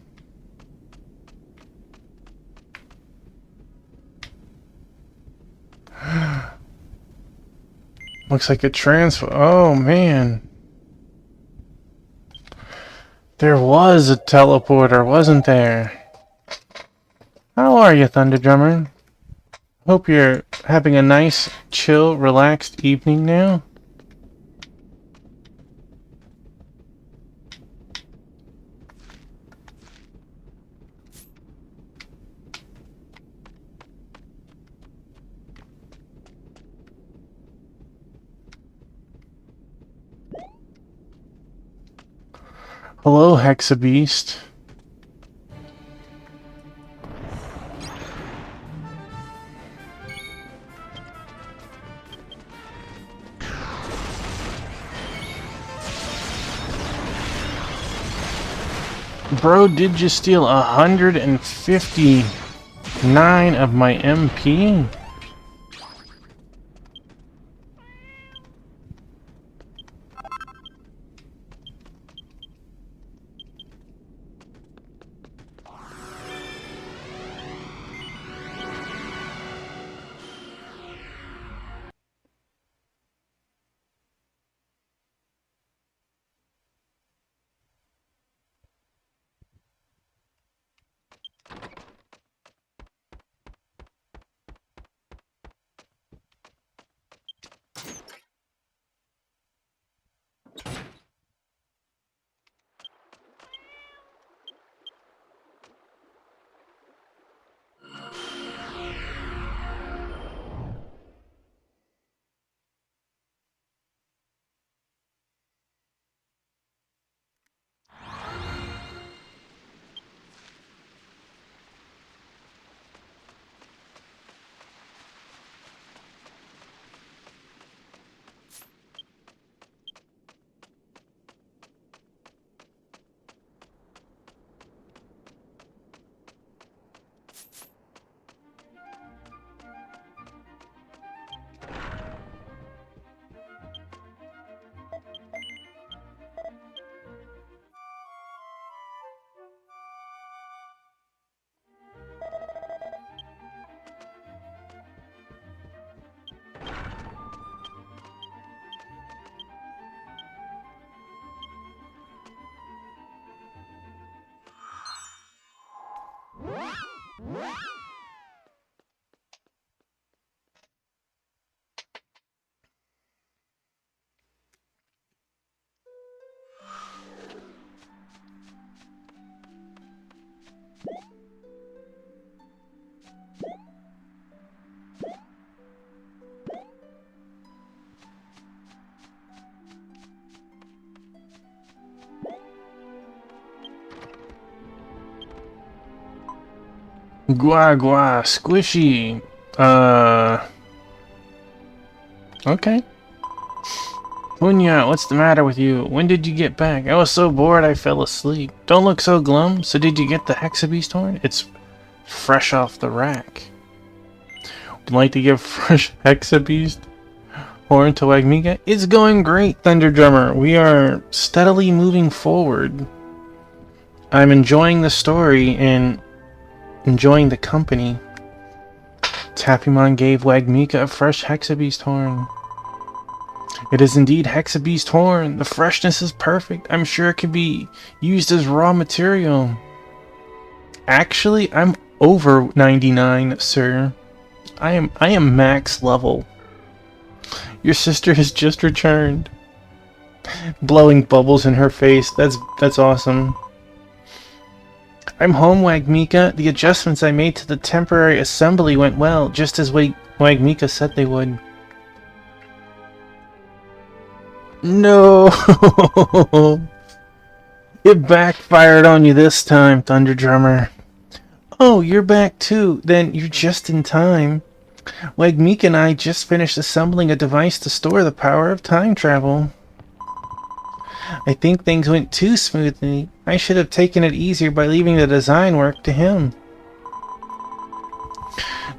Looks like a transfer. Oh man. There was a teleporter, wasn't there? How are you, Thunder Drummer? Hope you're having a nice, chill, relaxed evening now. Hello, Hexabeast. Bro, did you steal 159 of my MP? Gua gua, squishy. Okay. Punya, what's the matter with you? When did you get back? I was so bored I fell asleep. Don't look so glum. So did you get the Hexabeast horn? It's fresh off the rack. Would you like to give fresh Hexabeast horn to Wagmika? It's going great, Thunder Drummer. We are steadily moving forward. I'm enjoying the story and enjoying the company. Tappymon gave Wagmika a fresh Hexabeast horn. It is indeed Hexabeast horn. The freshness is perfect. I'm sure it could be used as raw material. Actually, I'm over 99, sir. I am max level. Your sister has just returned. Blowing bubbles in her face. That's awesome. I'm home, Wagmika. The adjustments I made to the temporary assembly went well, just as Wagmika said they would. No! It backfired on you this time, Thunder Drummer. Oh, you're back too. Then you're just in time. Wagmika and I just finished assembling a device to store the power of time travel. I think things went too smoothly. I should have taken it easier by leaving the design work to him.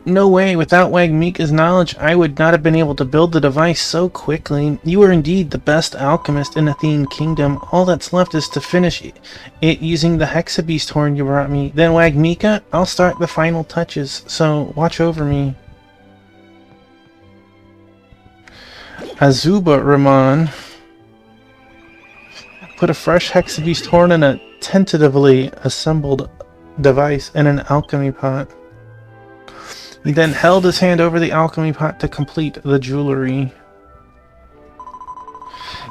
No way, without Wagmika's knowledge, I would not have been able to build the device so quickly. You are indeed the best alchemist in Athene Kingdom. All that's left is to finish it using the Hexabeast horn you brought me. Then Wagmika, I'll start the final touches, so watch over me. Azuba Ramon put a fresh Hexabeast horn in a tentatively assembled device in an alchemy pot. He then held his hand over the alchemy pot to complete the jewelry.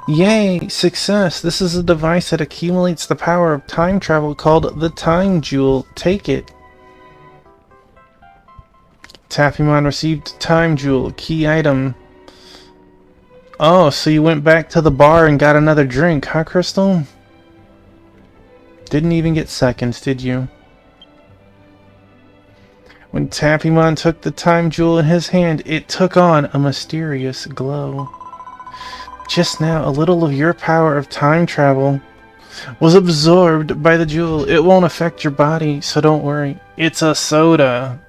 Yay! Success! This is a device that accumulates the power of time travel called the Time Jewel. Take it. Tappymon received Time Jewel, key item. Oh, so you went back to the bar and got another drink, huh, Crystal? Didn't even get seconds, did you? When Tappymon took the Time Jewel in his hand, it took on a mysterious glow. Just now, a little of your power of time travel was absorbed by the jewel. It won't affect your body, so don't worry. It's a soda.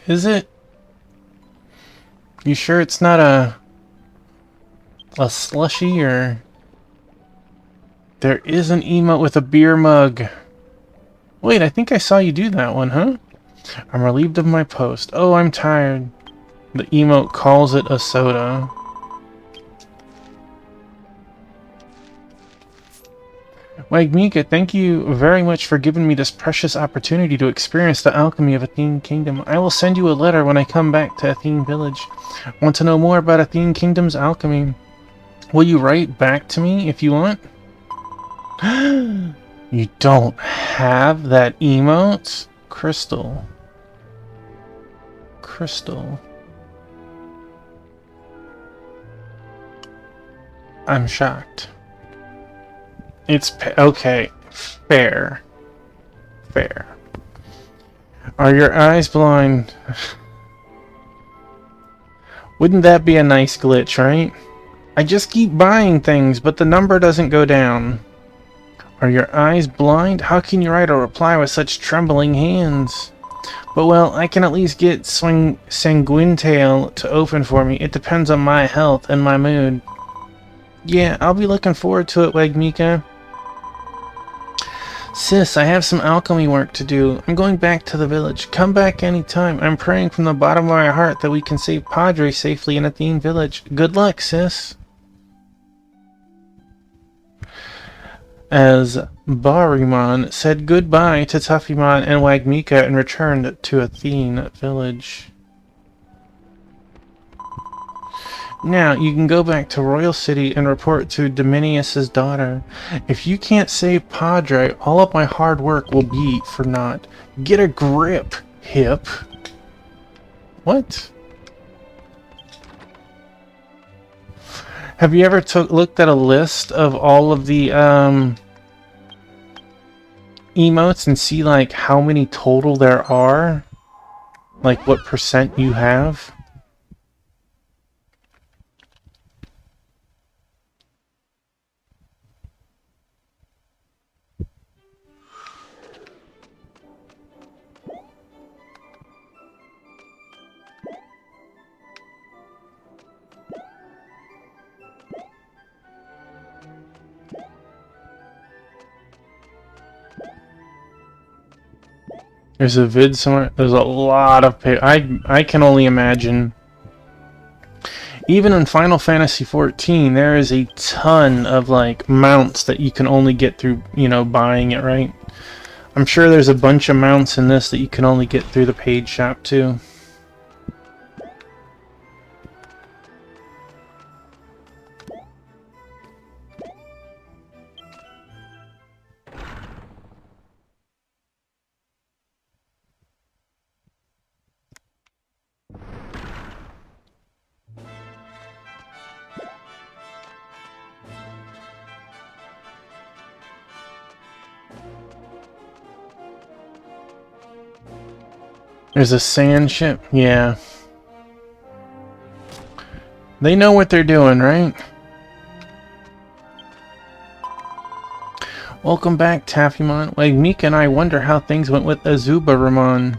Is it? You sure it's not a slushy, or... There is an emote with a beer mug. Wait, I think I saw you do that one, huh? I'm relieved of my post. Oh, I'm tired. The emote calls it a soda. Wagmika, thank you very much for giving me this precious opportunity to experience the alchemy of Athene Kingdom. I will send you a letter when I come back to Athene Village. Want to know more about Athene Kingdom's alchemy? Will you write back to me if you want? You don't have that emote? Crystal. Crystal. I'm shocked. It's okay. Fair. Fair. Are your eyes blind? Wouldn't that be a nice glitch, right? I just keep buying things, but the number doesn't go down. Are your eyes blind? How can you write a reply with such trembling hands? But well, I can at least get Sanguinetail to open for me. It depends on my health and my mood. Yeah, I'll be looking forward to it, Wagmika. Sis, I have some alchemy work to do. I'm going back to the village. Come back anytime. I'm praying from the bottom of my heart that we can save Padre safely in Athene Village. Good luck, sis. As Barimon said goodbye to Tuffymon and Wagmika and returned to Athene Village. Now, you can go back to Royal City and report to Dominius's daughter. If you can't save Padre, all of my hard work will be for naught. Get a grip, hip. What? Have you ever looked at a list of all of the emotes and see like how many total there are? Like what percent you have? There's a vid somewhere. There's a lot of I can only imagine. Even in Final Fantasy XIV, there is a ton of like mounts that you can only get through, you know, buying it, right? I'm sure there's a bunch of mounts in this that you can only get through the paid shop too. There's a sand ship? Yeah. They know what they're doing, right? Welcome back, Taffymon. Like, Mika and I wonder how things went with Azuba-Ramon.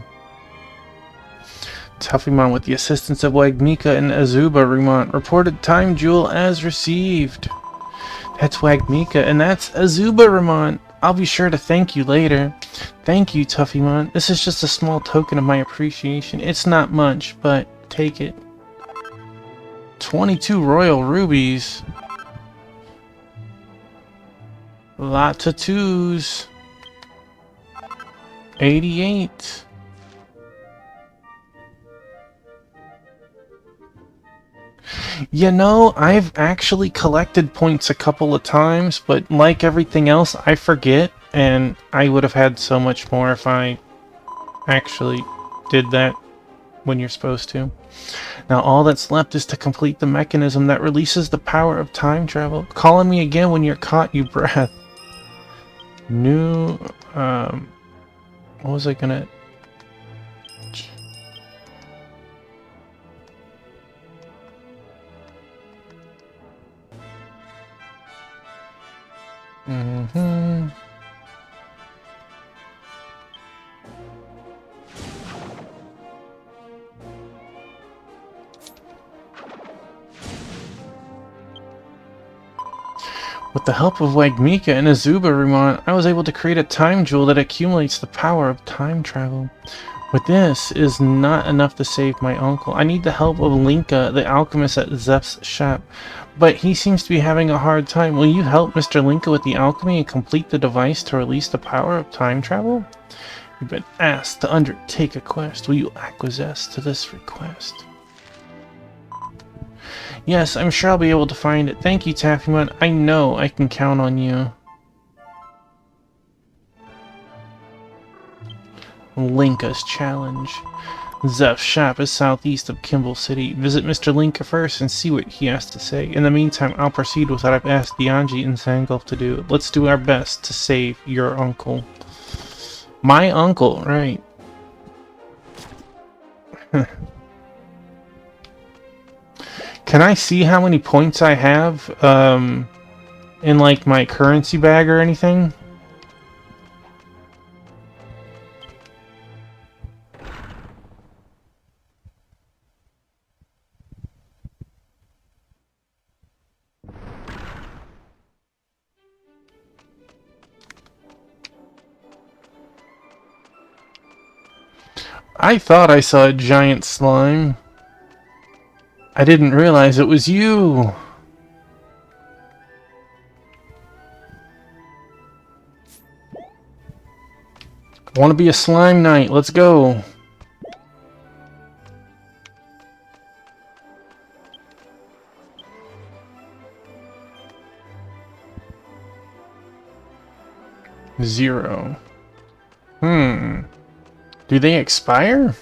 Taffymon, with the assistance of Wagmika and Azuba-Ramon, reported Time Jewel as received. That's Wagmika, and that's Azuba-Ramon. I'll be sure to thank you later. Thank you, Tuffymon. This is just a small token of my appreciation. It's not much, but take it. 22 royal rubies. Lots of twos. 88. You know, I've actually collected points a couple of times, but like everything else, I forget, and I would have had so much more if I actually did that when you're supposed to. Now all that's left is to complete the mechanism that releases the power of time travel. Call on me again when you're caught, you breath. New, what was I gonna... With the help of Wagmika and Azuba-Ramon, I was able to create a time jewel that accumulates the power of time travel. With this is not enough to save my uncle. I need the help of Linka, the alchemist at Zeph's shop. But he seems to be having a hard time. Will you help Mr. Linka with the alchemy and complete the device to release the power of time travel? You've been asked to undertake a quest. Will you acquiesce to this request? Yes, I'm sure I'll be able to find it. Thank you, Taffymon. I know I can count on you. Linka's challenge. Zeph's shop is southeast of Kimball City. Visit Mr. Linka first and see what he has to say. In the meantime, I'll proceed with what I've asked Dianji and Zangulf to do. Let's do our best to save your uncle. My uncle, right. Can I see how many points I have in like my currency bag or anything? I thought I saw a giant slime. I didn't realize it was you. I want to be a slime knight. Let's go. Zero. Do they expire?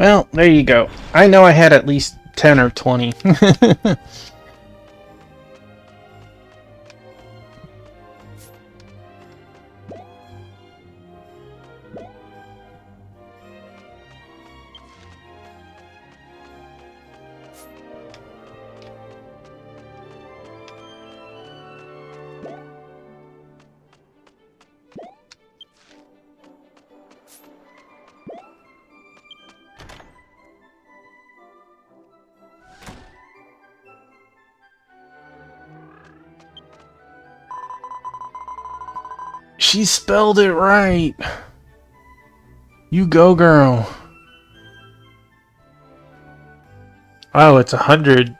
Well, there you go. I know I had at least 10 or 20. She spelled it right. You go, girl. Oh, it's 100.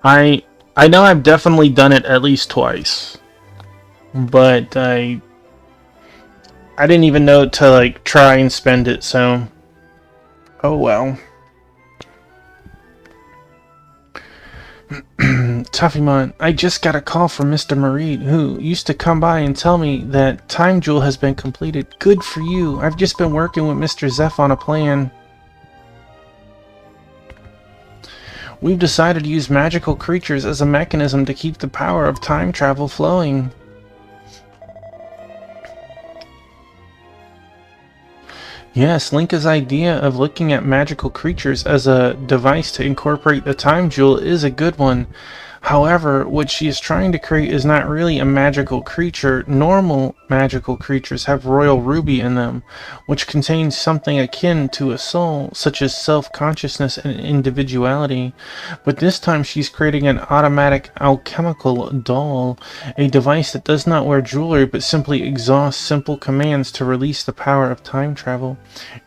I know I've definitely done it at least twice, but I didn't even know to like try and spend it. So, oh well. Tuffymon, I just got a call from Mr. Mareed, who used to come by and tell me that Time Jewel has been completed. Good for you. I've just been working with Mr. Zeph on a plan. We've decided to use magical creatures as a mechanism to keep the power of time travel flowing. Yes, Linka's idea of looking at magical creatures as a device to incorporate the Time Jewel is a good one. However, what she is trying to create is not really a magical creature. Normal magical creatures have Royal Ruby in them, which contains something akin to a soul, such as self-consciousness and individuality. But this time she's creating an automatic alchemical doll, a device that does not wear jewelry but simply exhausts simple commands to release the power of time travel.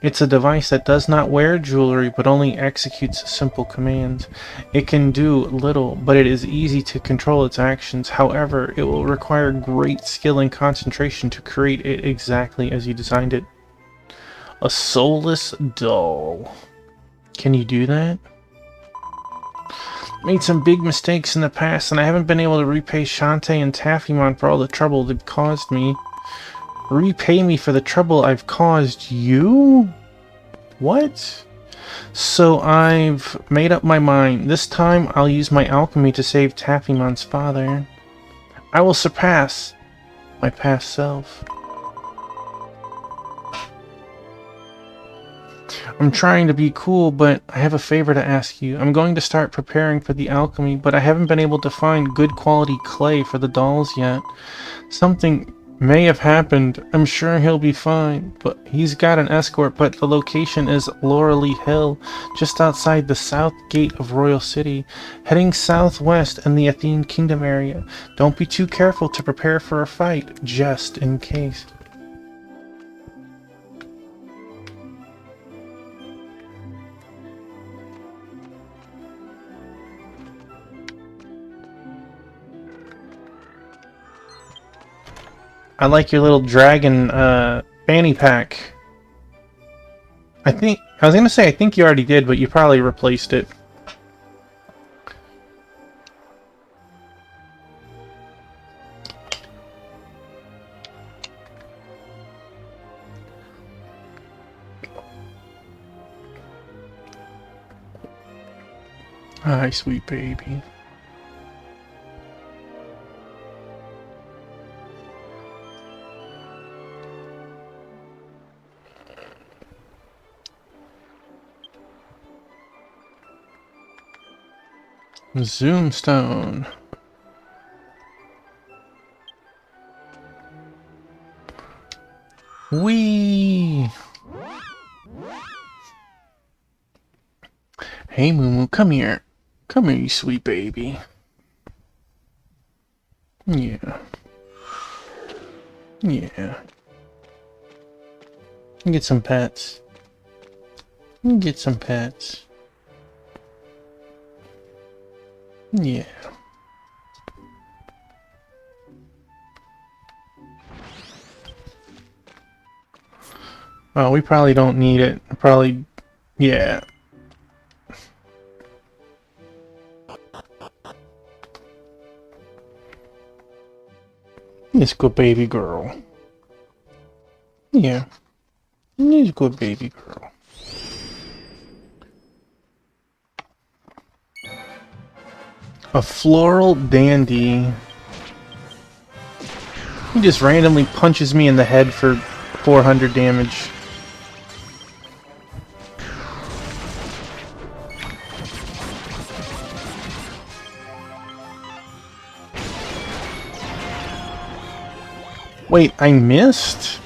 It's a device that does not wear jewelry but only executes simple commands. It can do little, but it is easy to control its actions. However, it will require great skill and concentration to create it exactly as you designed it. A soulless doll. Can you do that? Made some big mistakes in the past, and I haven't been able to repay Shantae and Taffymon for all the trouble they've caused me. Repay me for the trouble I've caused you? What? So I've made up my mind. This time I'll use my alchemy to save Taffymon's father. I will surpass my past self. I'm trying to be cool, but I have a favor to ask you. I'm going to start preparing for the alchemy, but I haven't been able to find good quality clay for the dolls yet. Something may have happened. I'm sure he'll be fine, but he's got an escort, but the location is Lauralee Hill, just outside the south gate of Royal City, heading southwest in the Athene Kingdom area. Don't be too careful to prepare for a fight, just in case. I like your little dragon fanny pack. I was gonna say I think you already did, but you probably replaced it. Hi, sweet baby. Zoomstone. Wee. Hey, Moo, come here. Come here, you sweet baby. Yeah. Yeah. Get some pets. Get some pets. Yeah. Well, we probably don't need it. Probably, yeah. This good baby girl. Yeah. This good baby girl. A floral dandy. He just randomly punches me in the head for 400 damage. Wait, I missed?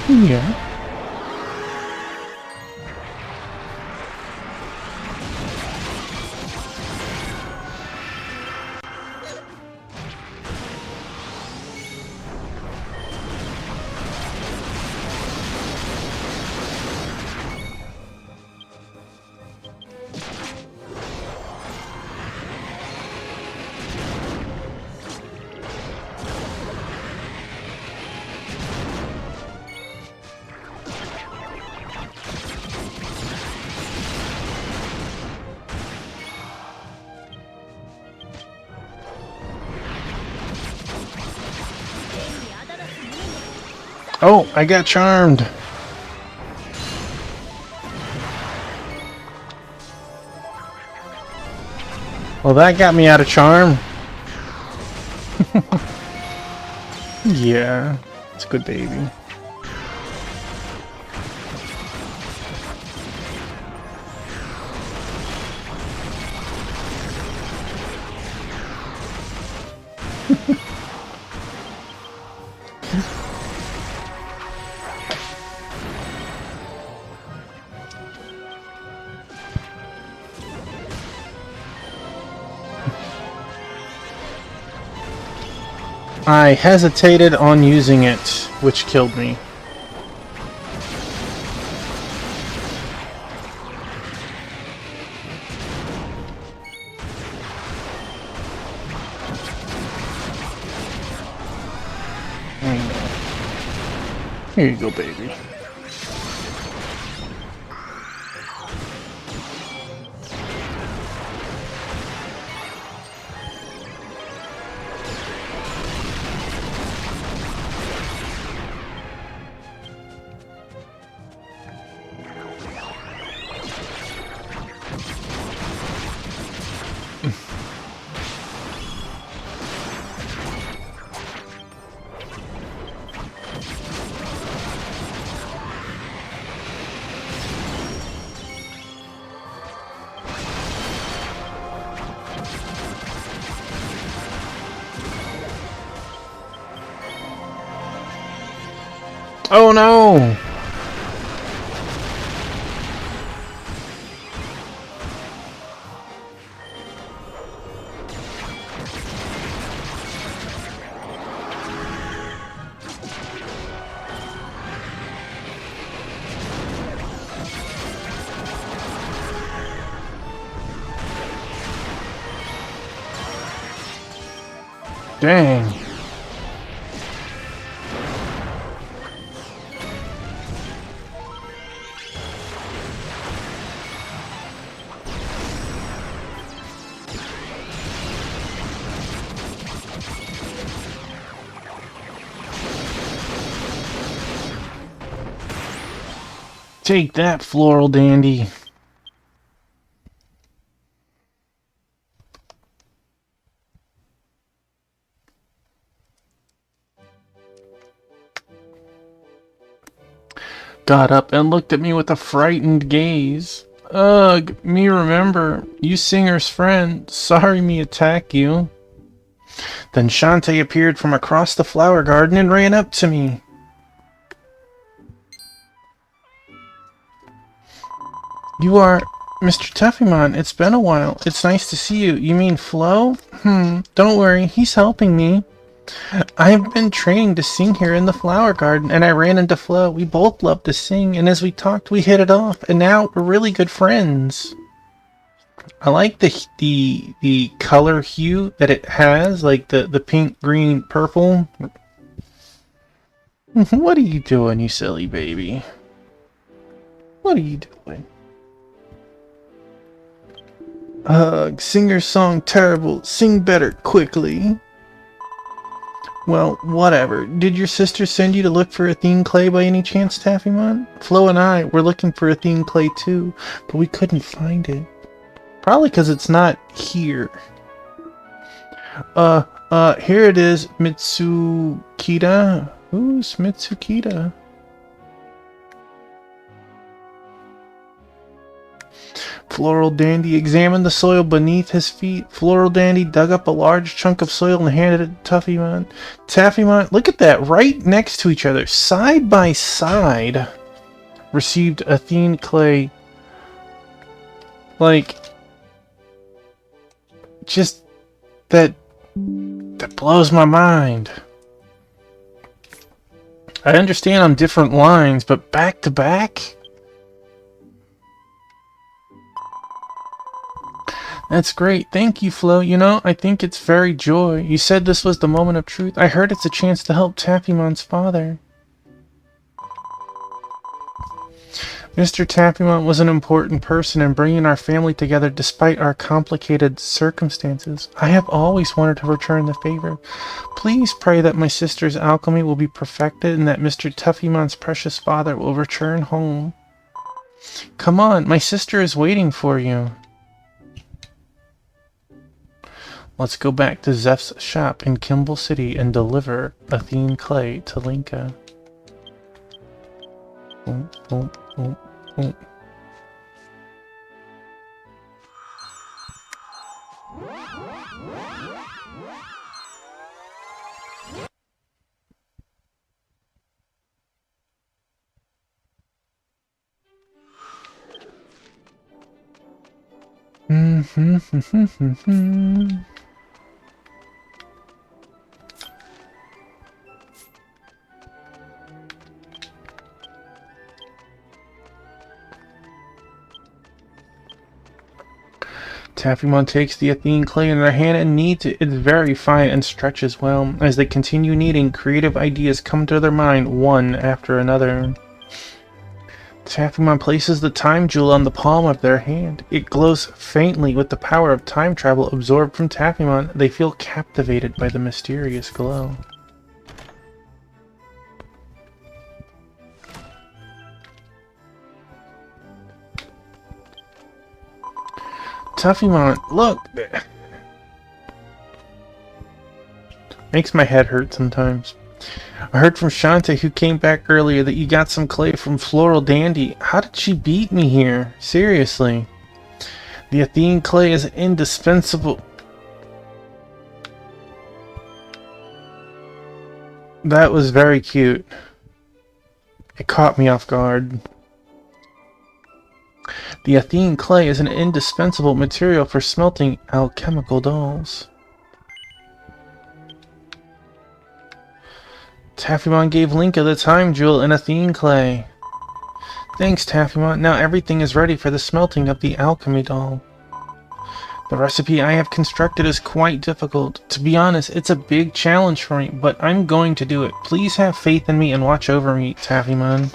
Yeah. Oh, I got charmed. Well, that got me out of charm. Yeah, it's a good baby. I hesitated on using it, which killed me. Here you go, baby. Oh no! Dang. Take that, floral dandy. Got up and looked at me with a frightened gaze. Ugh, me remember. You Singer's friend. Sorry me attack you. Then Shantae appeared from across the flower garden and ran up to me. You are Mr. Tuffymon. It's been a while. It's nice to see you. You mean Flo? Don't worry. He's helping me. I've been training to sing here in the flower garden, and I ran into Flo. We both love to sing, and as we talked, we hit it off, and now we're really good friends. I like the color hue that it has, like the pink, green, purple. What are you doing, you silly baby? What are you doing? Sing your song terrible. Sing better, quickly. Well, whatever. Did your sister send you to look for Athene Clay by any chance, Taffymon? Flo and I were looking for Athene Clay too, but we couldn't find it. Probably because it's not here. Here it is, Mitsukita. Who's Mitsukita? Floral Dandy examined the soil beneath his feet. Floral Dandy dug up a large chunk of soil and handed it to Taffymon. Taffymon, look at that, right next to each other, side by side, received Athene Clay. Like, just that blows my mind. I understand on different lines, but back to back? That's great. Thank you, Flo. You know, I think it's very joy. You said this was the moment of truth. I heard it's a chance to help Taffymon's father. Mr. Taffymon was an important person in bringing our family together despite our complicated circumstances. I have always wanted to return the favor. Please pray that my sister's alchemy will be perfected and that Mr. Taffymon's precious father will return home. Come on, my sister is waiting for you. Let's go back to Zeph's shop in Kimball City and deliver Athene Clay to Linka. Boom, boom, boom, boom. Taffymon takes the Athene Clay in their hand and kneads it. It's very fine and stretches well. As they continue kneading, creative ideas come to their mind one after another. Taffymon places the time jewel on the palm of their hand. It glows faintly with the power of time travel absorbed from Taffymon. They feel captivated by the mysterious glow. Taffymon, look! Makes my head hurt sometimes. I heard from Shantae, who came back earlier, that you got some clay from Floral Dandy. How did she beat me here? Seriously. The Athene Clay is indispensable. That was very cute. It caught me off guard. The Athene Clay is an indispensable material for smelting alchemical dolls. Taffymon gave Linka the time jewel and Athene Clay. Thanks, Taffymon. Now everything is ready for the smelting of the alchemy doll. The recipe I have constructed is quite difficult. To be honest, it's a big challenge for me, but I'm going to do it. Please have faith in me and watch over me, Taffymon.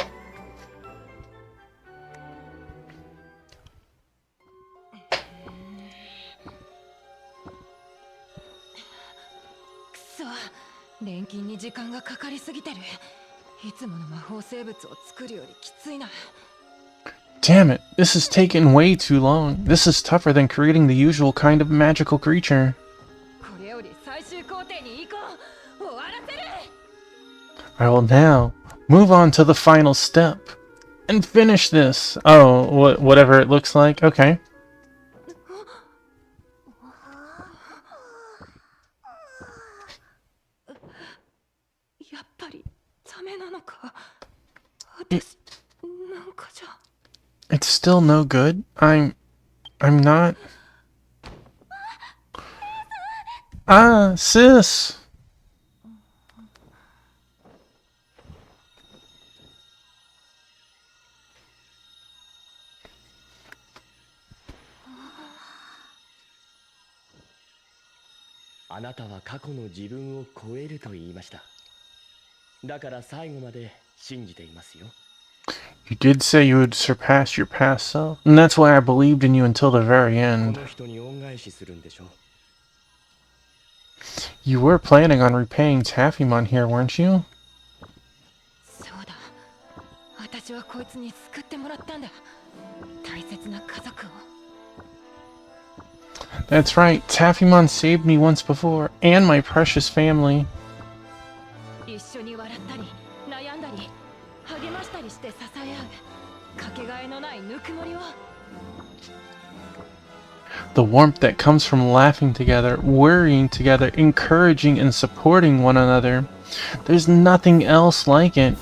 Damn it, this has taken way too long. This is tougher than creating the usual kind of magical creature. I will now move on to the final step and finish this. Oh, whatever it looks like. Okay. It's still no good. I'm not. Ah, sis. だから最後まで信じていますよ。 You did say you would surpass your past self, and that's why I believed in you until the very こ end. の人に恩返しするんでしょ。 You were planning on repaying Taffymon here, weren't you? そうだ。私はこいつに救ってもらったんだ。大切な家族を。 That's right, Taffymon saved me once before, and my precious family. 一緒に笑ったり悩んだり励ましたりして支え合うかけがえのないぬくもりを。 The warmth that comes from laughing together, worrying together, encouraging and supporting one another. There's nothing else like it.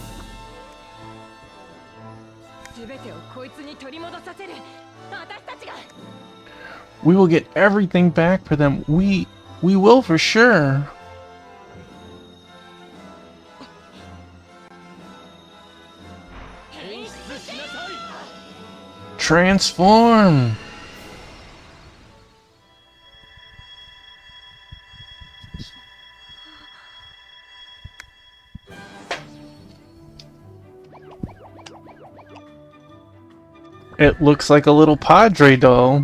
全てをこいつに取り戻させる私たちが。 We will get everything back for them. We will for sure. Transform. It looks like a little Padre doll.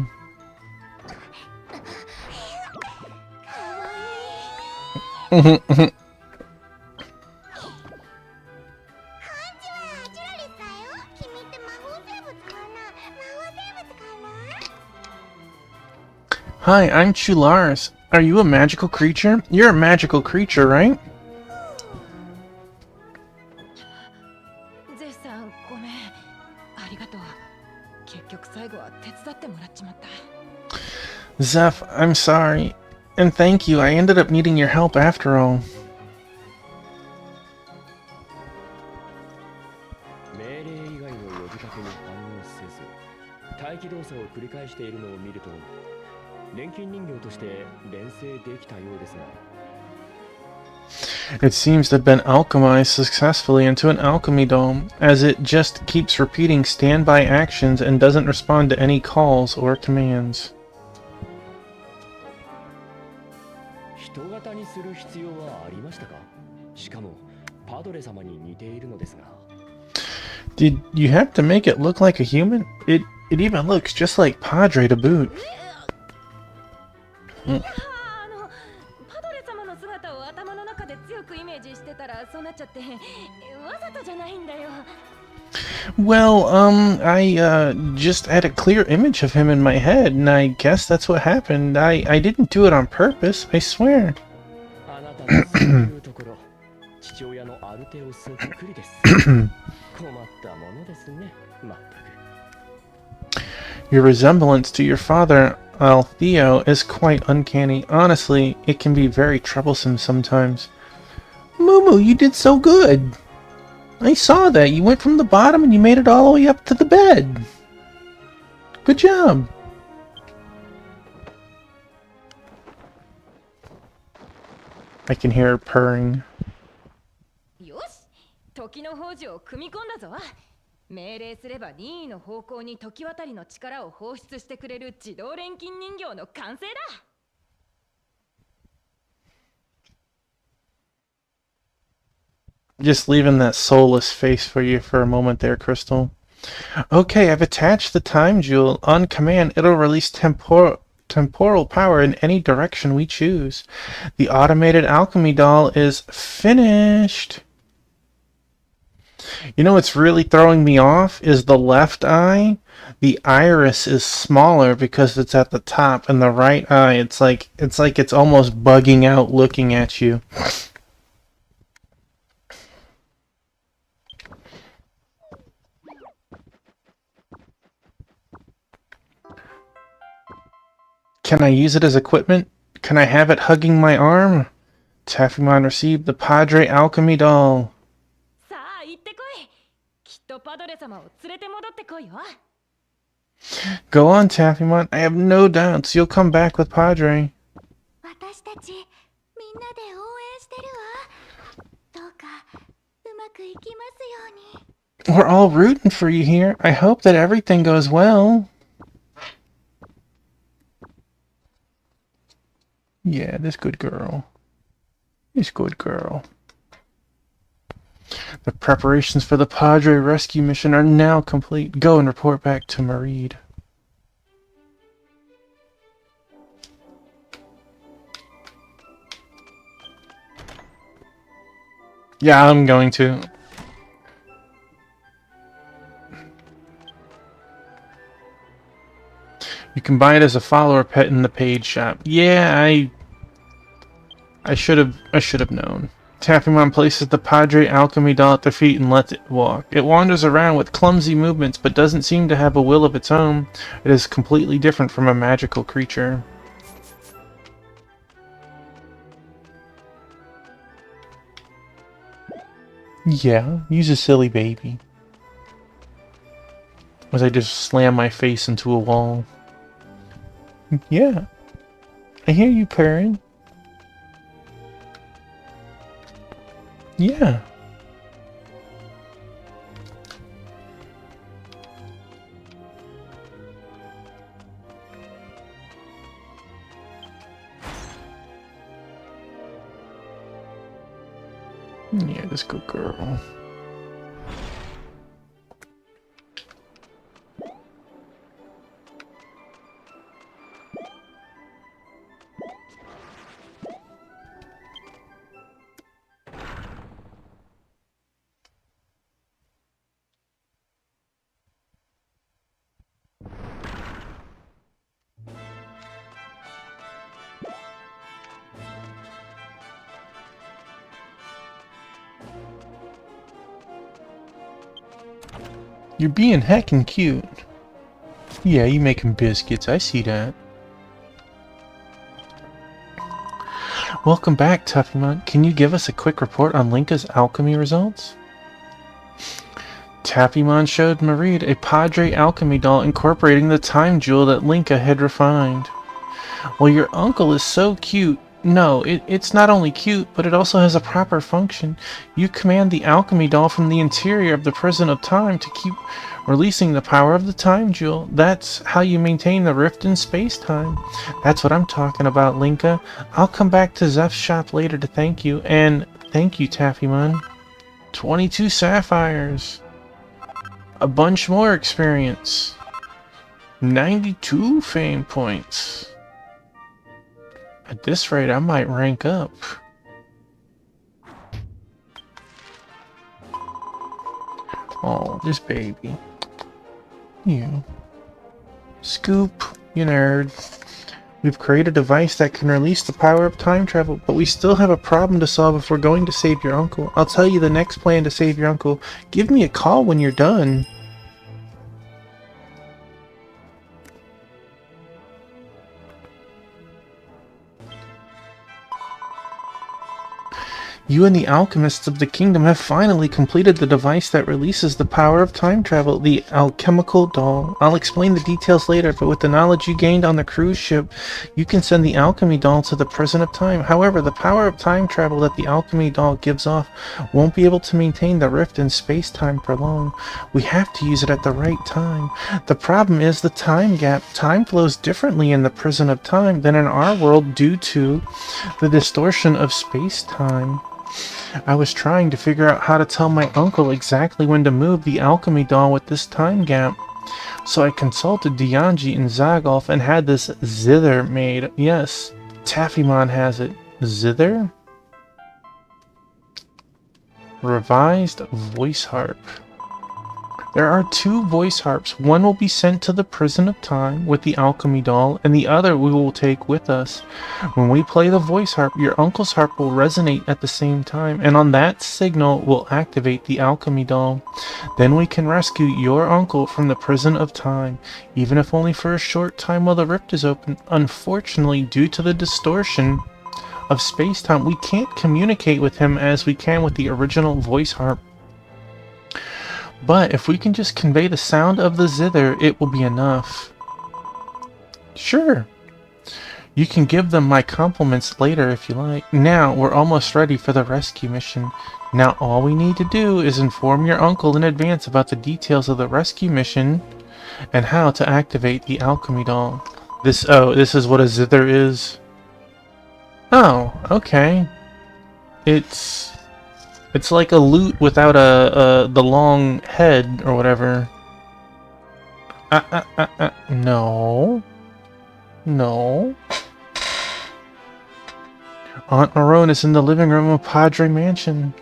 Hi, I'm Chularis. Are you a magical creature? You're a magical creature, right? ゼフさんごめんありがとう。結局最後は手伝ってもらっちまった。 Zeph, I'm sorry. And thank you, I ended up needing your help after all. 命令以外の呼びかけに反応せず、待機動作を繰り返しているのを見ると、錬金人形として錬成できたようですが。 It seems to have been alchemized successfully into an alchemy dome, as it just keeps repeating standby actions and doesn't respond to any calls or commands. 人型にする必要はありましたか？しかもパドレ様に似ているのですが。 Did you have to make it look like a human? It even looks just like Padre to boot. パドレ様の姿を頭の中で強くイメージしてたらそうなっちゃってわざとじゃないんだよ。 Well, I just had a clear image of him in my head, and I guess that's what happened. I didn't do it on purpose, I swear. あなたのそういうところ、父親のアルテオそっくりです。困ったものですね、まったく。 Your resemblance to your father, Altheo, is quite uncanny. Honestly, it can be very troublesome sometimes. Mumu, you did so good! I saw that. You went from the bottom and you made it all the way up to the bed. Good job. I can hear her purring. よし時の宝珠を組み込んだぞ。命令すれば任意の方向に時渡りの力を放出してくれる自動錬金人形の完成だ。 Just leaving that soulless face for you for a moment there, Crystal. Okay, I've attached the time jewel. On command, it'll release temporal power in any direction we choose. The automated alchemy doll is finished. You know what's really throwing me off is the left eye. The iris is smaller because it's at the top, and the right eye, it's like it's almost bugging out looking at you. Can I use it as equipment? Can I have it hugging my arm? Taffymon received the Padre Alchemy doll. さあ行ってこい。きっとパドレ様を連れて戻ってこいよ。 Go on, Taffymon. I have no doubts you'll come back with Padre. 私たちみんなで応援してるわ。どうかうまくいきますように。 We're all rooting for you here. I hope that everything goes well. Yeah, this good girl. This good girl. The preparations for the Padre rescue mission are now complete. Go and report back to Mareed. Yeah, I'm going to. You can buy it as a follower pet in the paid shop. Yeah, I should have known. Taffymon places the Padre alchemy doll at their feet and lets it walk. It wanders around with clumsy movements but doesn't seem to have a will of its own. It is completely different from a magical creature. Yeah, use a silly baby. As I just slam my face into a wall. Yeah, I hear you purring. Yeah. Yeah, this good girl. You're being heckin' cute. Yeah, you making biscuits, I see that. Welcome back, Tuffymon. Can you give us a quick report on Linka's alchemy results? Taffymon showed Mareed a Padre alchemy doll incorporating the time jewel that Linka had refined. Well, your uncle is so cute. No, it's not only cute, but it also has a proper function. You command the alchemy doll from the interior of the Prison of Time to keep releasing the power of the time jewel. That's how you maintain the rift in space-time. That's what I'm talking about, Linka. I'll come back to Zeph's shop later to thank you, and thank you, Taffymon. 22 sapphires. A bunch more experience. 92 fame points. At this rate, I might rank up. Oh, this baby. You. Scoop, you nerd. We've created a device that can release the power of time travel, but we still have a problem to solve if we're going to save your uncle. I'll tell you the next plan to save your uncle. Give me a call when you're done. You and the alchemists of the kingdom have finally completed the device that releases the power of time travel, the alchemical doll. I'll explain the details later, but with the knowledge you gained on the cruise ship, you can send the alchemy doll to the prison of time. However, the power of time travel that the alchemy doll gives off won't be able to maintain the rift in space-time for long. We have to use it at the right time. The problem is the time gap. Time flows differently in the prison of time than in our world due to the distortion of space-time. I was trying to figure out how to tell my uncle exactly when to move the alchemy doll with this time gap. So I consulted Dianji and Zagolf and had this zither made. Yes, Taffymon has it. Zither? Revised voice harp. There are 2 voice harps. One will be sent to the prison of time with the alchemy doll, and the other we will take with us. When we play the voice harp, your uncle's harp will resonate at the same time, and on that signal will activate the alchemy doll. Then we can rescue your uncle from the prison of time, even if only for a short time while the rift is open. Unfortunately, due to the distortion of space-time, we can't communicate with him as we can with the original voice harp. But if we can just convey the sound of the zither, it will be enough. Sure. You can give them my compliments later if you like. Now, we're almost ready for the rescue mission. Now all we need to do is inform your uncle in advance about the details of the rescue mission and how to activate the alchemy doll. This is what a zither is? Oh, okay. It's It's like a lute without the long head or whatever. No. No. Aunt Marone is in the living room of Padre Mansion.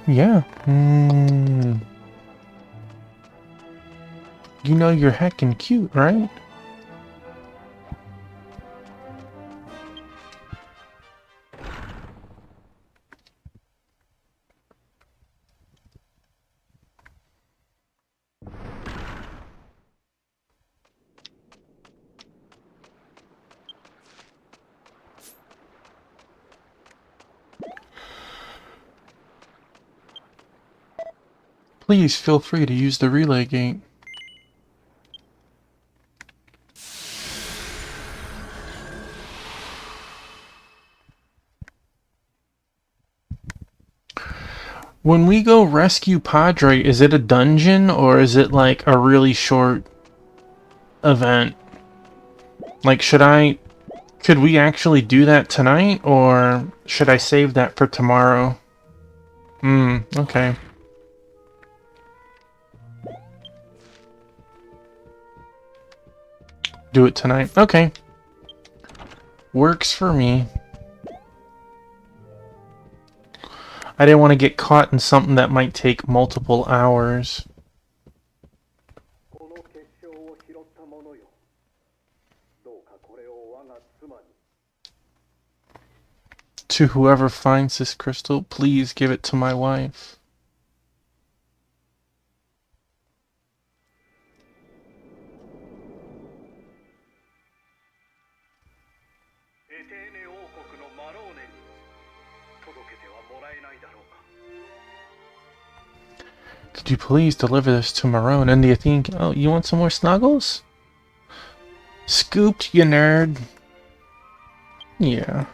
Yeah. You know you're heckin' cute, right? Please feel free to use the relay gate. When we go rescue Padre, is it a dungeon or is it like a really short event? Like, could we actually do that tonight or should I save that for tomorrow? Okay. Do it tonight. Okay. Works for me. I didn't want to get caught in something that might take multiple hours. To whoever finds this crystal, please give it to my wife. Could you please deliver this to Marone and the Athene? Oh, you want some more snuggles? Scooped, you nerd. Yeah.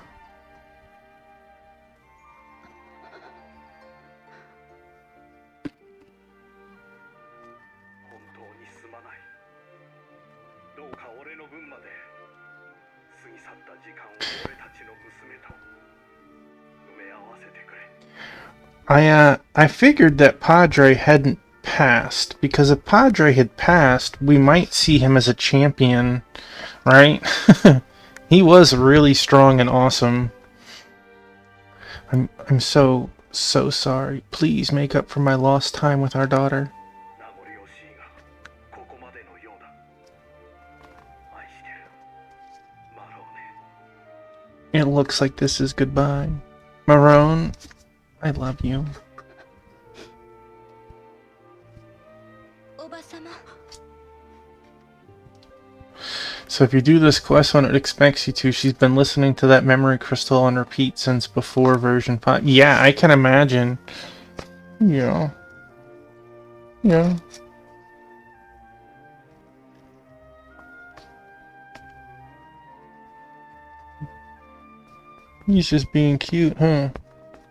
I figured that Padre hadn't passed, because if Padre had passed, we might see him as a champion, right? He was really strong and awesome. I'm so sorry. Please make up for my lost time with our daughter. It looks like this is goodbye. Marone, I love you. So if you do this quest when it expects you to, she's been listening to that memory crystal on repeat since before version 5. Yeah, I can imagine. Yeah. Yeah. He's just being cute, huh?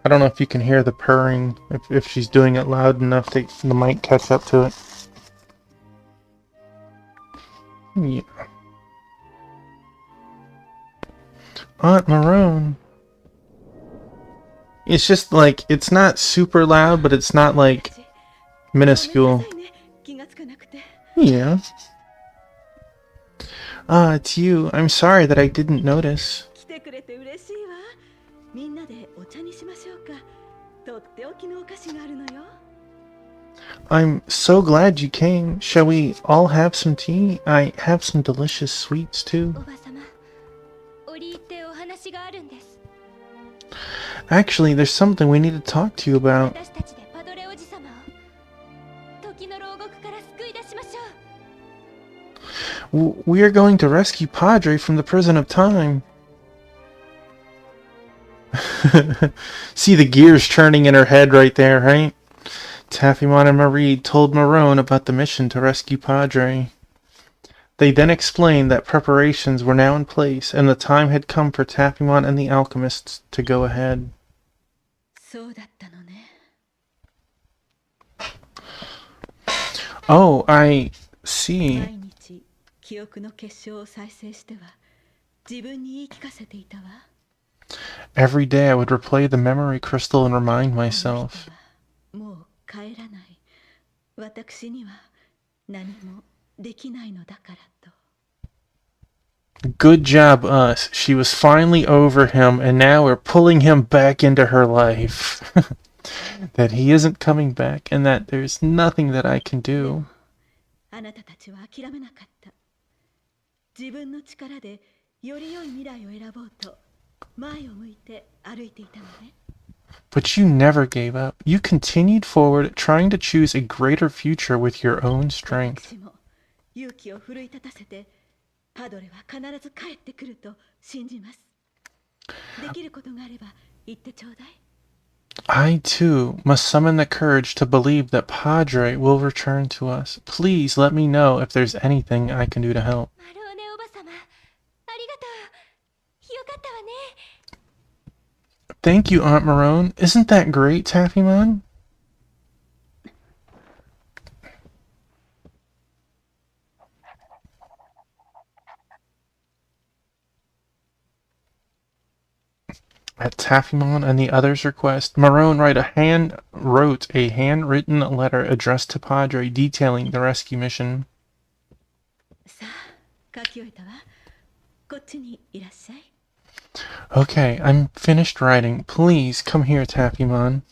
I don't know if you can hear the purring, if she's doing it loud enough that the mic catch up to it. Yeah. Aunt Marone. It's just like, it's not super loud, but it's not like minuscule. Yeah. Ah, it's you. I'm sorry that I didn't notice. I'm so glad you came. Shall we all have some tea? I have some delicious sweets too. Actually, there's something we need to talk to you about. We are going to rescue Padre from the prison of time. See the gears turning in her head right there, right? Taffymon and Marie told Marone about the mission to rescue Padre. They then explained that preparations were now in place and the time had come for Taffymon and the alchemists to go ahead. Oh, I see. 毎日記憶の結晶を再生しては自分に言い聞かせていたわ。 Every day I would replay the memory crystal and remind あの myself. 人はもう帰らない。私には何もできないのだからと。 Good job, us. She was finally over him, and now we're pulling him back into her life. That he isn't coming back, and that there's nothing that I can do. あなたたちは諦めなかった。自分の力でより良い未来を選ぼうと前を向いて歩いていたのね。 But you never gave up. You continued forward, trying to choose a greater future with your own strength. 私も勇気を奮い立たせてパドレは必ず帰ってくると信じます。できることがあれば言ってちょうだい。 I, too, must summon the courage to believe that Padre will return to us. Please let me know if there's anything I can do to help. マローネおばさま、ありがとう。よかったわね。 Thank you, Aunt Marone. Isn't that great, Taffymon? At Taffymon and the others' request, Marone wrote a handwritten letter addressed to Padre detailing the rescue mission. さあ、書き終えたわ。こっちにいらっしゃい。 Okay, I'm finished writing. Please come here, Taffymon.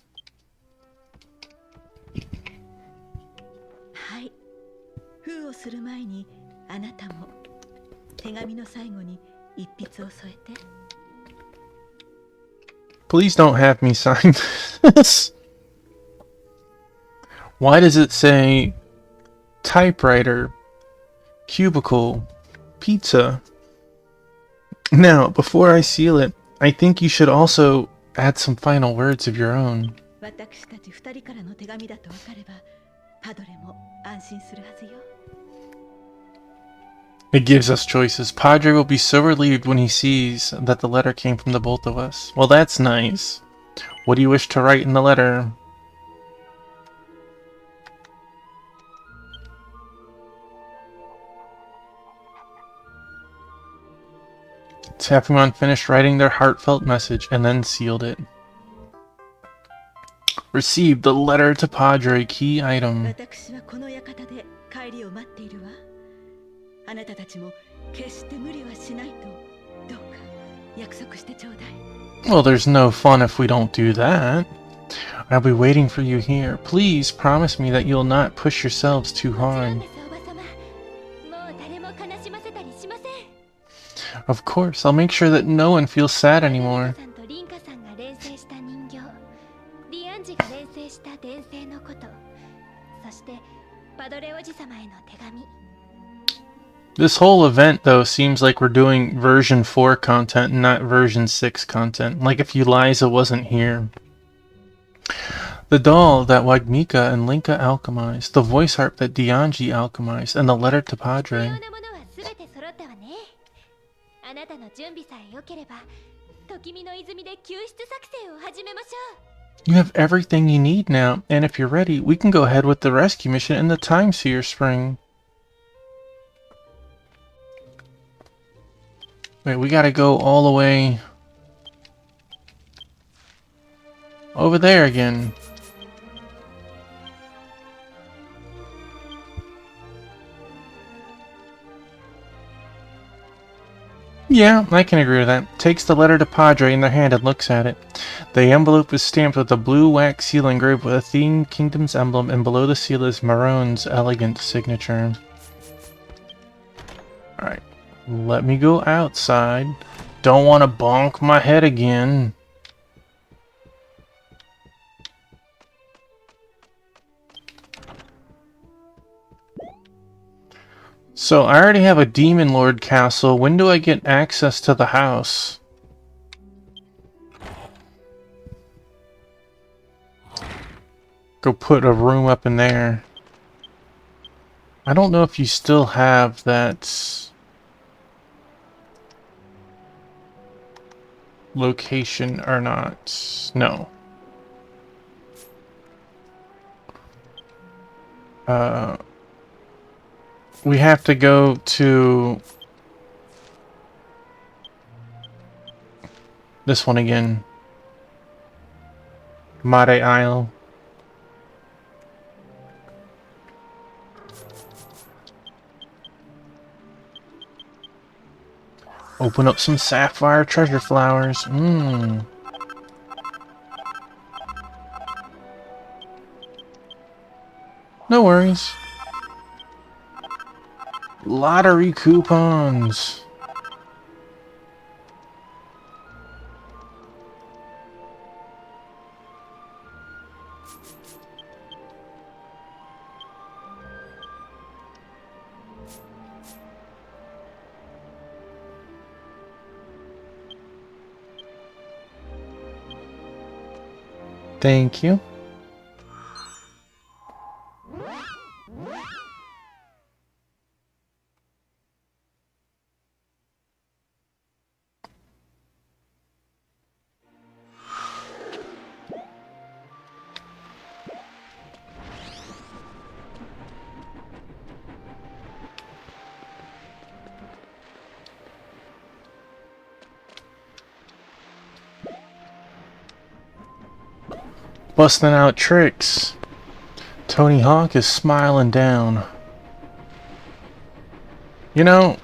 はい。封をする前にあなたも手紙の最後に一筆を添えて。 Please don't have me sign this. Why does it say typewriter, cubicle, pizza? Now, before I seal it, I think you should also add some final words of your own. 私たち二人からの手紙だと分かればパドレも安心するはずよ。 It gives us choices. Padre will be so relieved when he sees that the letter came from the both of us. Well, that's nice. What do you wish to write in the letter? Taffymon finished writing their heartfelt message and then sealed it. Received the letter to Padre, key item. 私はこの館で帰りを待っているわ。あなたたちも決して無理はしないとどうか約束してちょうだい。 Well, there's no fun if we don't do that. I'll be waiting for you here. Please promise me that you'll not push yourselves too もちろん hard. ですおばさま。もう誰も悲しませたりしません。 Of course, I'll make sure that no one feels sad リン anymore. カさんとリンカさんが連成した人形、ディアンジが連成した伝説のこと、そしてパドレおじさまへの手紙。 This whole event, though, seems like we're doing version 4 content, not version 6 content. Like if Eliza wasn't here. The doll that Wagmika and Linka alchemized, the voice harp that Dianji alchemized, and the letter to 必要 Padre. なものはすべて揃ったわね。あなたの準備さえ良ければ、時見の泉で救出作戦を始めましょう。 You have everything you need now, and if you're ready, we can go ahead with the rescue mission in the Time Seer Spring. Wait, we gotta go all the way over there again. Yeah, I can agree with that. Takes the letter to Padre in their hand and looks at it. The envelope is stamped with a blue wax seal engraved with a Theme Kingdom's emblem, and below the seal is Marone's elegant signature. Alright, let me go outside. Don't want to bonk my head again. So, I already have a Demon Lord castle. When do I get access to the house? Go put a room up in there. I don't know if you still have that location or not. No. we have to go to this one again. Mare Isle. Open up some sapphire treasure flowers. Mmm. No worries. Lottery coupons. Thank you. Busting out tricks. Tony Hawk is smiling down. You know,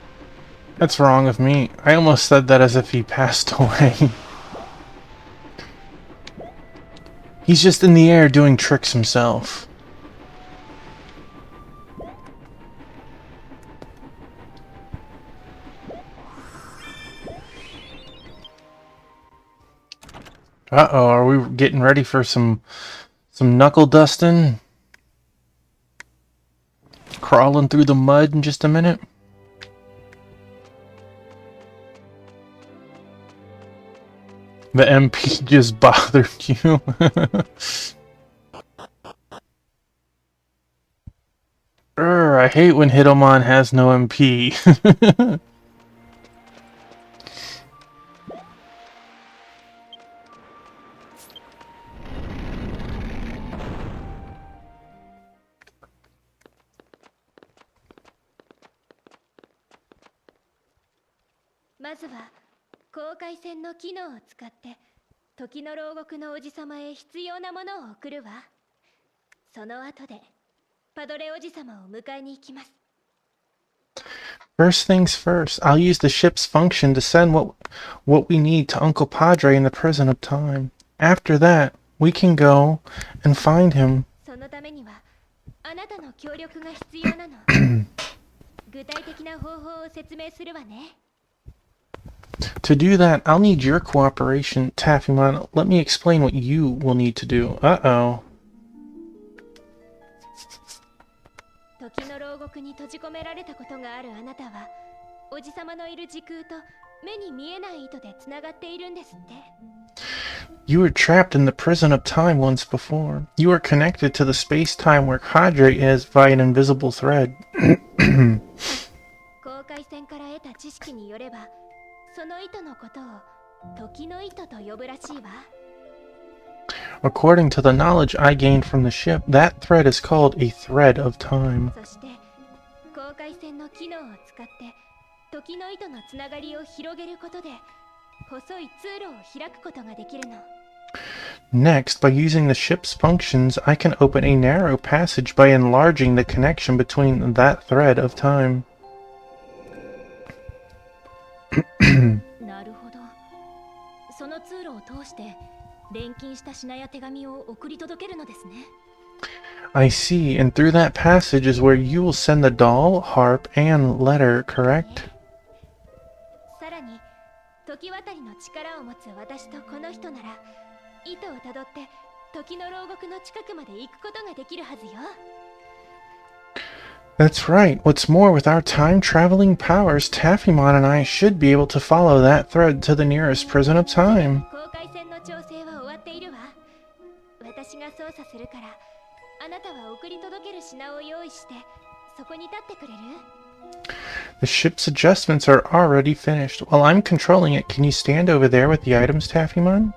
that's wrong of me. I almost said that as if he passed away. He's just in the air doing tricks himself. Uh-oh, are we getting ready for some knuckle dusting? Crawling through the mud in just a minute? The MP just bothered you. I hate when Hidomon has no MP. まずは公海船の機能を使って時の牢獄のおじさまへ必要なものを送るわ。その後でパドレおじさまを迎えに行きます。 First things first, I'll use the ship's function to send what we need to Uncle Padre in the prison of time. After that, we can go and find him. そのためにはあなたの協力が必要なの。具体的な方法を説明するわね。 To do that, I'll need your cooperation, Taffymon. Let me explain what you will need to do. Uh-oh. 時の牢獄に閉じ込められたことがあるあなたは、おじさまのいる時空と目に見えない糸でつながっているんですって。 You were trapped in the prison of time once before. You are connected to the space-time where Cadre is by an invisible thread. 公海船から得た知識によれば、その糸のことを時の糸と呼ぶらしいわ。 According to the knowledge I gained from the ship, that thread is called a thread of time. そして公海船の機能を使って時の糸のつながりを広げることで細い通路を開くことができるの。 Next, by using the ship's functions, I can open a narrow passage by enlarging the connection between that thread of time. なるほど。その通路を通して錬金した品や手紙を送り届けるのですね。 I see, and through that passage is where you will send the doll, harp, and letter, correct? さらに時渡りの力を持つ私とこの人なら糸をたどって時の牢獄の近くまで行くことができるはずよ。 That's right. What's more, with our time-traveling powers, Taffymon and I should be able to follow that thread to the nearest prison of time. 公海船の調整は終わっているわ。私が操作するから、あなたは送り届ける品を用意して、そこに立ってくれる？ The ship's adjustments are already finished. While I'm controlling it, can you stand over there with the items, Taffymon?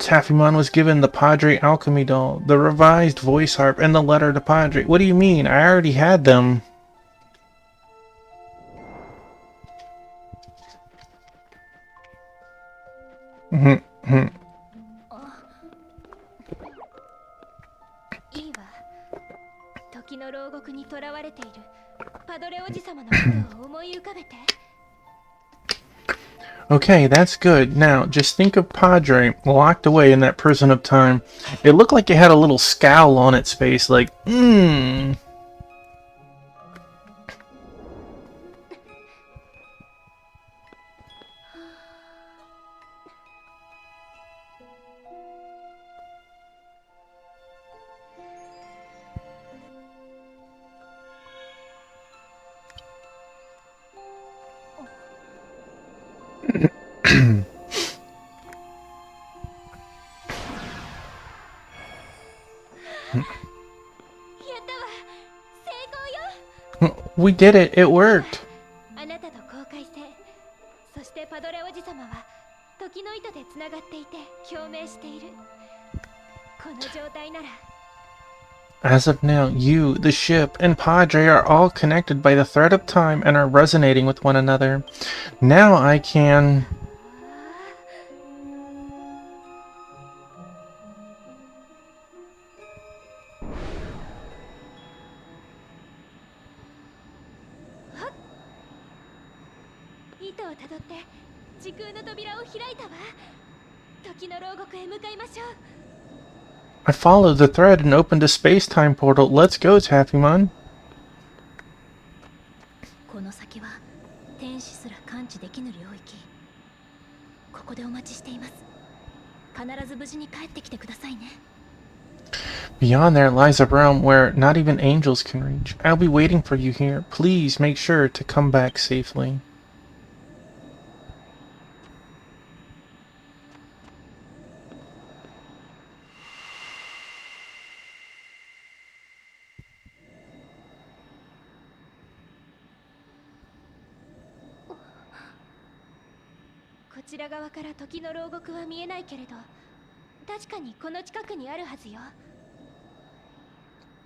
Taffymon was given the Padre Alchemy Doll, the revised voice harp, and the letter to Padre. What do you mean? I already had them. Okay, that's good. Now, just think of Padre locked away in that prison of time. It looked like it had a little scowl on its face, like, mmm. We did it. It worked. あなたと交換性、そしてパドレおじさまは時の糸でつながっていて共鳴している。この状態なら As of now, you, the ship, and Padre are all connected by the thread of time and are resonating with one another. Now I can... I followed the thread and opened a space-time portal. Let's go, Taffymon. この先は天使すら感知できぬ領域。ここでお待ちしています。必ず無事に帰ってきてくださいね。Beyond there lies a realm where not even angels can reach. I'll be waiting for you here. Please make sure to come back safely.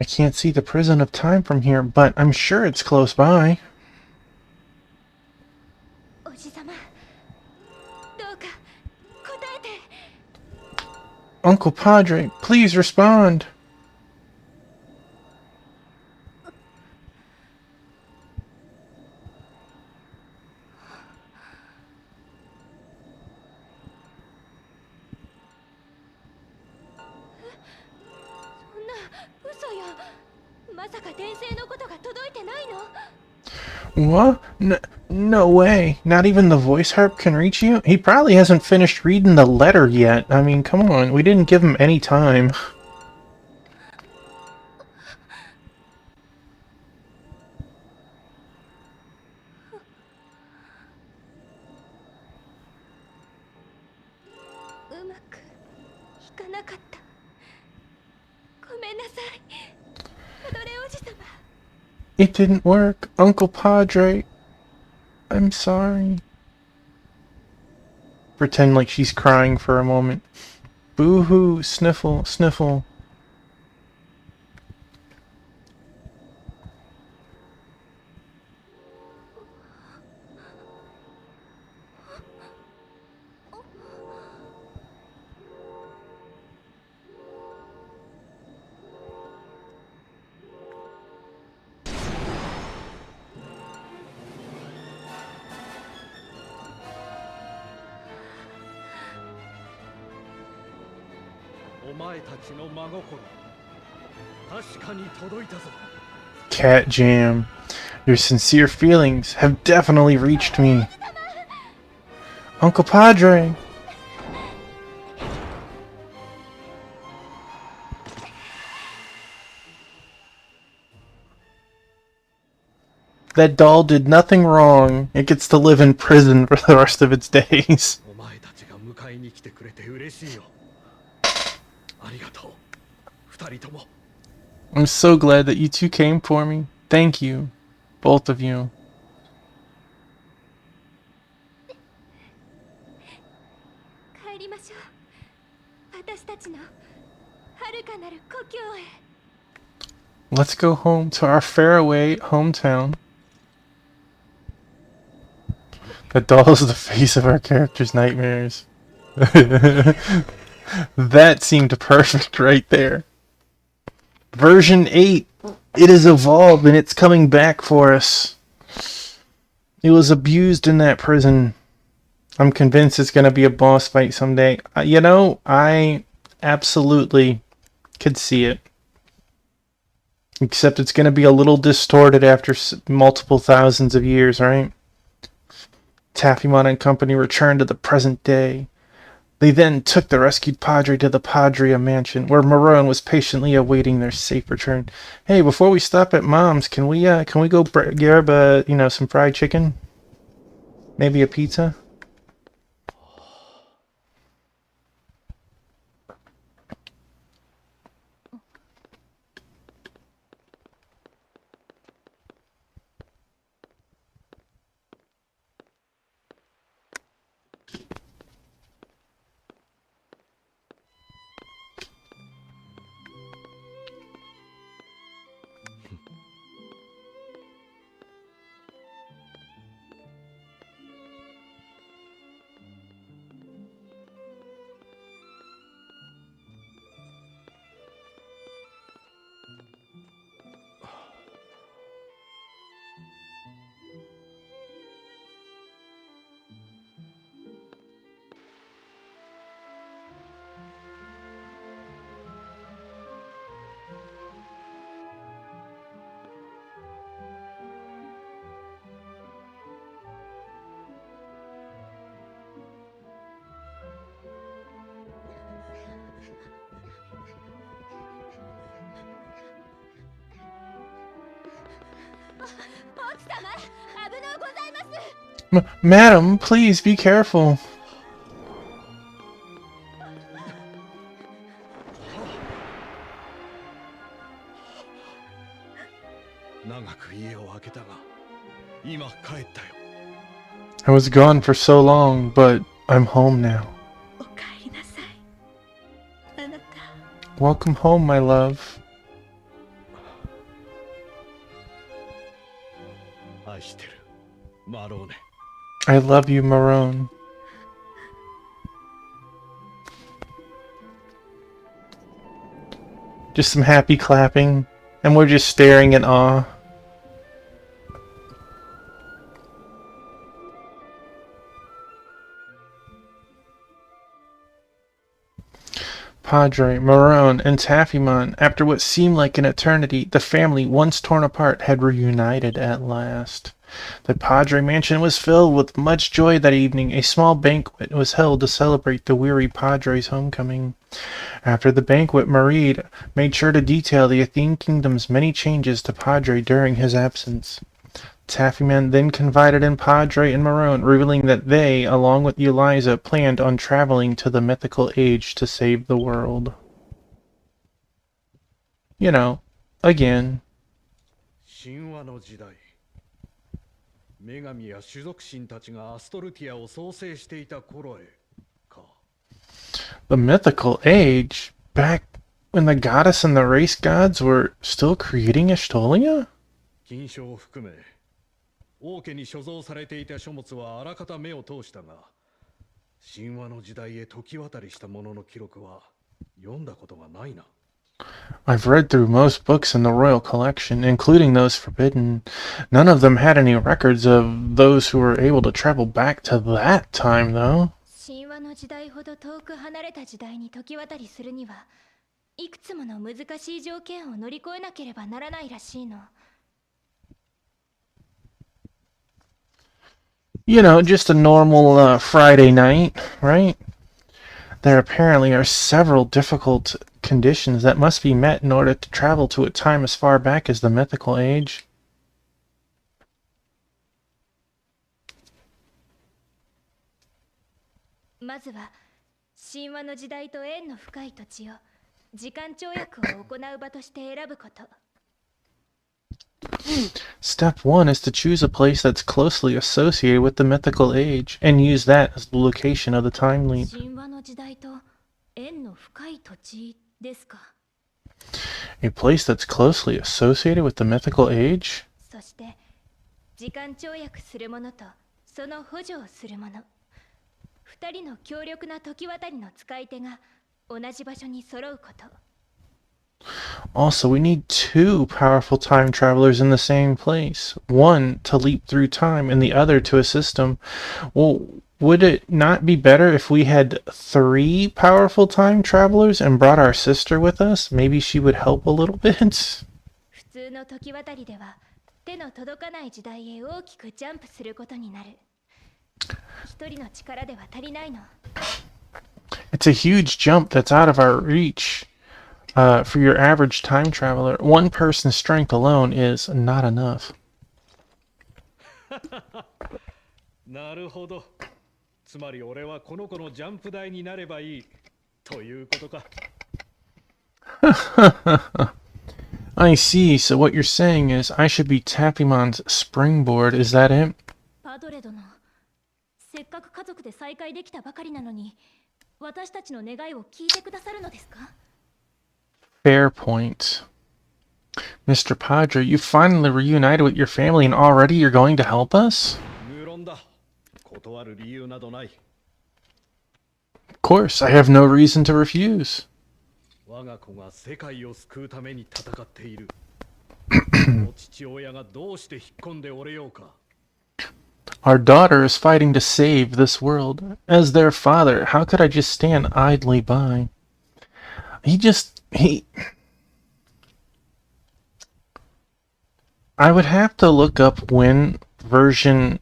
I can't see the prison of time from here, but I'm sure it's close by. Uncle Padre, please respond. What? No way. Not even the voice harp can reach you? He probably hasn't finished reading the letter yet. I mean, come on. We didn't give him any time. It didn't work, Uncle Padre. I'm sorry. Pretend like she's crying for a moment. Boo-hoo, sniffle, sniffle. Cat Jam, your sincere feelings have definitely reached me. Uncle Padre! That doll did nothing wrong. It gets to live in prison for the rest of its days. I'm so glad that you two came for me. Thank you, both of you. ちの遥かなる故郷へ。 Let's go home to our faraway hometown. The doll is the face of our character's nightmares. That seemed perfect right there. Version 8. It is evolved and it's coming back for us. It was abused in that prison. I'm convinced it's going to be a boss fight someday. You know, I absolutely could see it. Except it's going to be a little distorted after multiple thousands of years, right? Taffymon and company returned to the present day. They then took the rescued Padre to the Padria mansion, where Marone was patiently awaiting their safe return. Hey, before we stop at Mom's, can we go grab some fried chicken? Maybe a pizza? Madam, please be careful. 長く家を空けたが、今帰ったよ。I was gone for so long, but I'm home now. おかえりなさい。あなた。Welcome home, my love. 愛してる、マローネ。I love you, Marone. Just some happy clapping, and we're just staring in awe. Padre, Marone, and Taffymon, after what seemed like an eternity, the family, once torn apart, had reunited at last. The Padre mansion was filled with much joy that evening. A small banquet was held to celebrate the weary Padre's homecoming. After the banquet, Marid made sure to detail the Athene Kingdom's many changes to Padre during his absence. Taffymon then confided in Padre and Marone, revealing that they, along with Eliza, planned on traveling to the mythical age to save the world. You know, again. 神話の時代、女神や種族神たちがアストルティアを創生していた頃へか。The mythical age? Back when the goddess and the race gods were still creating Estolia? 金書を含め、王家に所蔵されていた書物はあらかた目を通したが、神話の時代へ時渡りしたものの記録は読んだことがないな。I've read through most books in the royal collection, including those forbidden. None of them had any records of those who were able to travel back to that time, though. 神話の時代ほど遠く離れた時代に時渡りするには、いくつもの難しい条件を乗り越えなければならないらしいの。You know, just a normal Friday night, right? There apparently are several difficult conditions that must be met in order to travel to a time as far back as the mythical age. まずは神話の時代と縁の深い土地を時間跳躍を行う場として選ぶこと。Step 1 is to choose a place that's closely associated with the mythical age and use that as the location of the time leap. 神話の時代と縁の深い土地ですか。 A place that's closely associated with the mythical age? そして時間跳躍する者とその補助をする者、二人の強力な時渡りの使い手が同じ場所に揃うこと。 Also, we need two powerful time travelers in the same place. One to leap through time and the other to assist them. Well, would it not be better if we had three powerful time travelers and brought our sister with us? Maybe she would help a little bit. 普通の時渡りでは手の届かない時代へ大きくジャンプすることになる。一人の力では足りないの。 It's a huge jump that's out of our reach. For your average time traveler, one person's strength alone is not enough. なるほど。つまり俺はこの子のジャンプ台になればいいということか。I see. So what you're saying is I should be Tapimon's springboard. Is that it? パドレ殿、せっかく家族で再会できたばかりなのに、私たちの願いを聞いてくださるのですか？ Fair point. Mr. Padre, you finally reunited with your family and already you're going to help us? 無論だ。断る理由などない。Of course, I have no reason to refuse. 我が子が世界を救うために戦っている。その父親がどうして引っ込んでおれようか。Our daughter is fighting to save this world. As their father, how could I just stand idly by? I would have to look up when version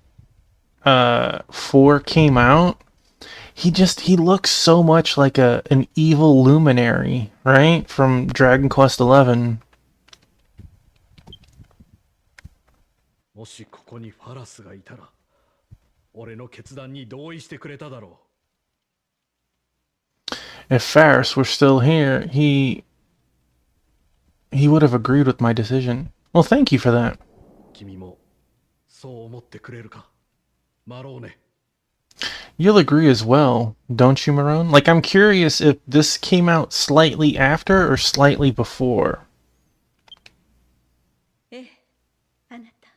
4 came out. He looks so much like an evil luminary, right? From Dragon Quest XI. もしここにファラスがいたら、俺の決断に同意してくれただろう。If Faris were still here, he would have agreed with my decision. Well, thank you for that. 君もそう思ってくれるか、マローネ。You'll agree as well, don't you, Marone? Like, I'm curious if this came out slightly after or slightly before. ええ、あなた。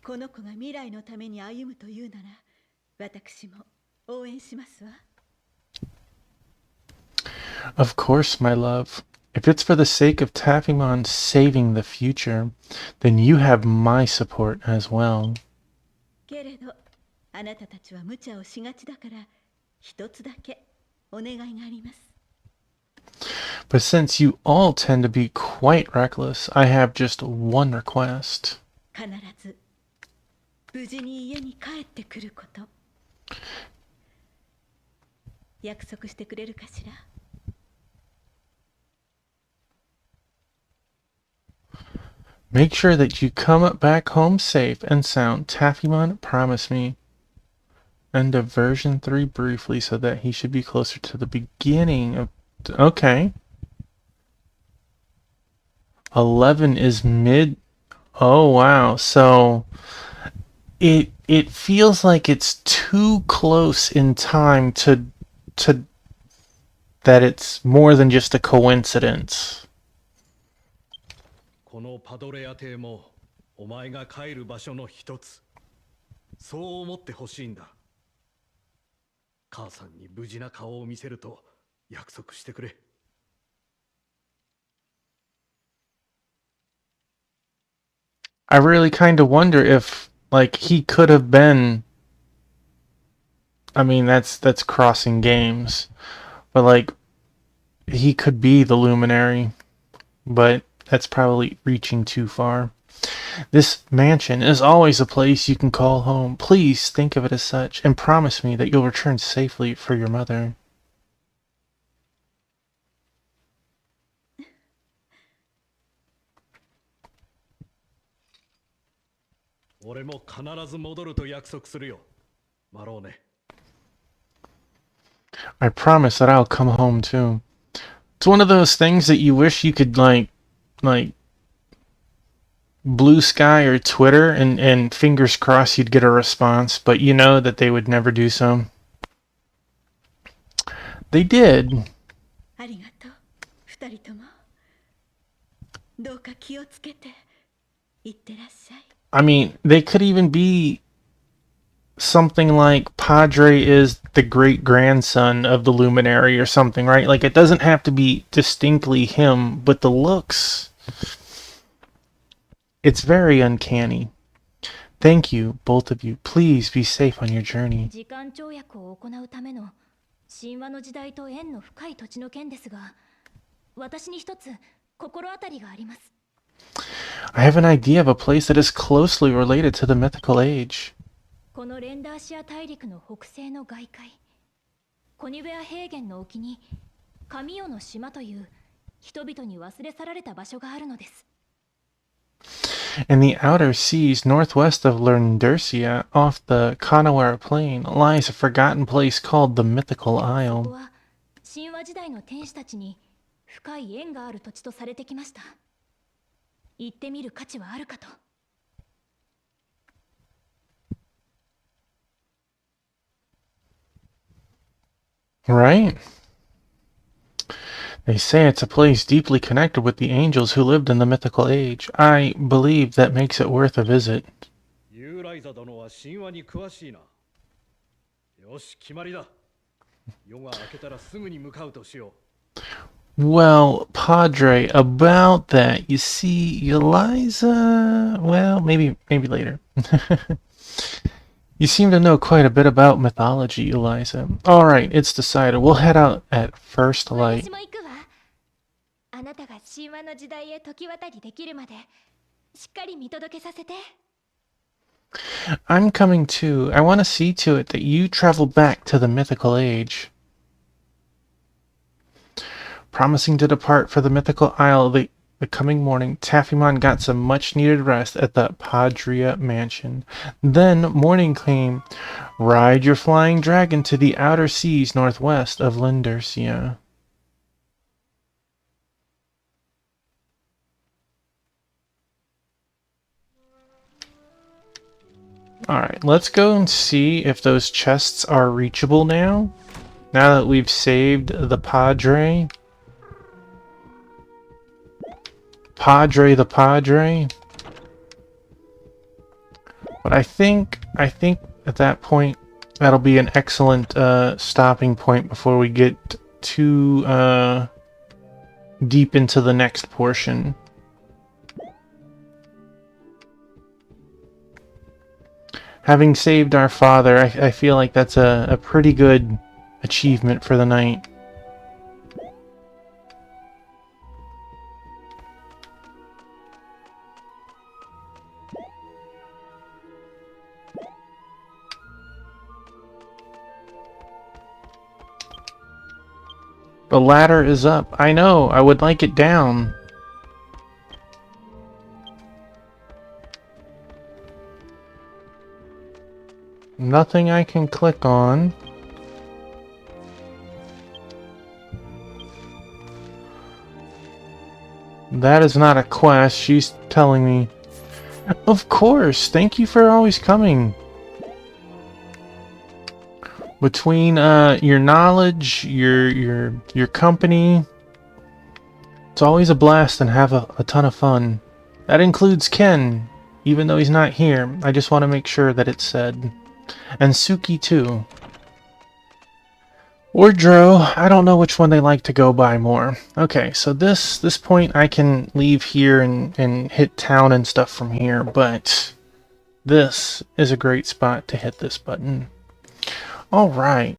この子が未来のために歩むというなら、私も応援しますわ。Of course, my love. If it's for the sake of Taffymon saving the future, then you have my support as well. けれど、あなたたちは無茶をしがちだから、一つだけお願いがあります。But since you all tend to be quite reckless, I have just one request. 必ず無事に家に帰ってくること。約束してくれるかしら。Make sure that you come back home safe and sound. Taffymon, promise me. End of version 3 briefly so that he should be closer to the beginning of... Okay. 11 is mid... Oh, wow. So... It feels like it's too close in time to that it's more than just a coincidence. このパドレア邸もお前が帰る場所の一つ。そう思ってほしいんだ。母さんに無事な顔を見せると約束してくれ。I really kind of wonder if, like, he could have been... I mean, that's crossing games. But, like, he could be the Luminary. But that's probably reaching too far. This mansion is always a place you can call home. Please think of it as such, and promise me that you'll return safely for your mother. 俺も必ず戻ると約束するよ、マローネ。I promise that I'll come home too. It's one of those things that you wish you could like Blue Sky or Twitter and fingers crossed you'd get a response, but you know that they would never do so. They did. ありがとう、二人とも。どうか気をつけて、いってらっしゃい。I mean, they could even be something like Padre is the great grandson of the Luminary or something, right? Like, it doesn't have to be distinctly him, but the looks, it's very uncanny. Thank you, both of you. Please be safe on your journey. 時間跳躍を行うための神話の時代と縁の深い土地の件ですが、私に一つ心当たりがあります。I have an idea of a place that is closely related to the mythical age. このレンダーシア大陸の北西の外海、コニベア平原の沖に神代の島という人々に忘れ去られた場所があるのです。In the outer seas northwest of Lerndersia, off the Kanawara Plain, lies a forgotten place called the Mythical ここ Isle. は神話時代の天使たちに深い縁がある土地とされてきました。行ってみる価値はあるかと。Right? They say it's a place deeply connected with the angels who lived in the mythical age. I believe that makes it worth a visit. ユーライザ殿は神話に詳しいな。よし、決まりだ。夜が明けたらすぐに向かうとしよう。Well, Padre, about that, you see, Eliza... Well, maybe later. You seem to know quite a bit about mythology, Eliza. Alright, it's decided. We'll head out at first light. 私も行くわ。あなたが神話の時代へ時渡りできるまでしっかり見届けさせて。I'm coming too. I want to see to it that you travel back to the mythical age. Promising to depart for the mythical isle the coming morning, Taffymon got some much-needed rest at the Padria mansion. Then morning came. Ride your flying dragon to the outer seas northwest of Lyndersia. Alright, let's go and see if those chests are reachable now. Now that we've saved the Padre. Padre the Padre. But I think at that point that'll be an excellent stopping point before we get too deep into the next portion. Having saved our father, I feel like that's a pretty good achievement for the night. The ladder is up. I know, I would like it down. Nothing I can click on. That is not a quest, she's telling me. Of course, thank you for always coming. Between your knowledge, your company, it's always a blast and have a ton of fun. That includes Ken, even though he's not here. I just want to make sure that it's said. And Suki too. Or Dro, I don't know which one they like to go by more. Okay, so this point I can leave here and hit town and stuff from here, but this is a great spot to hit this button. Alright.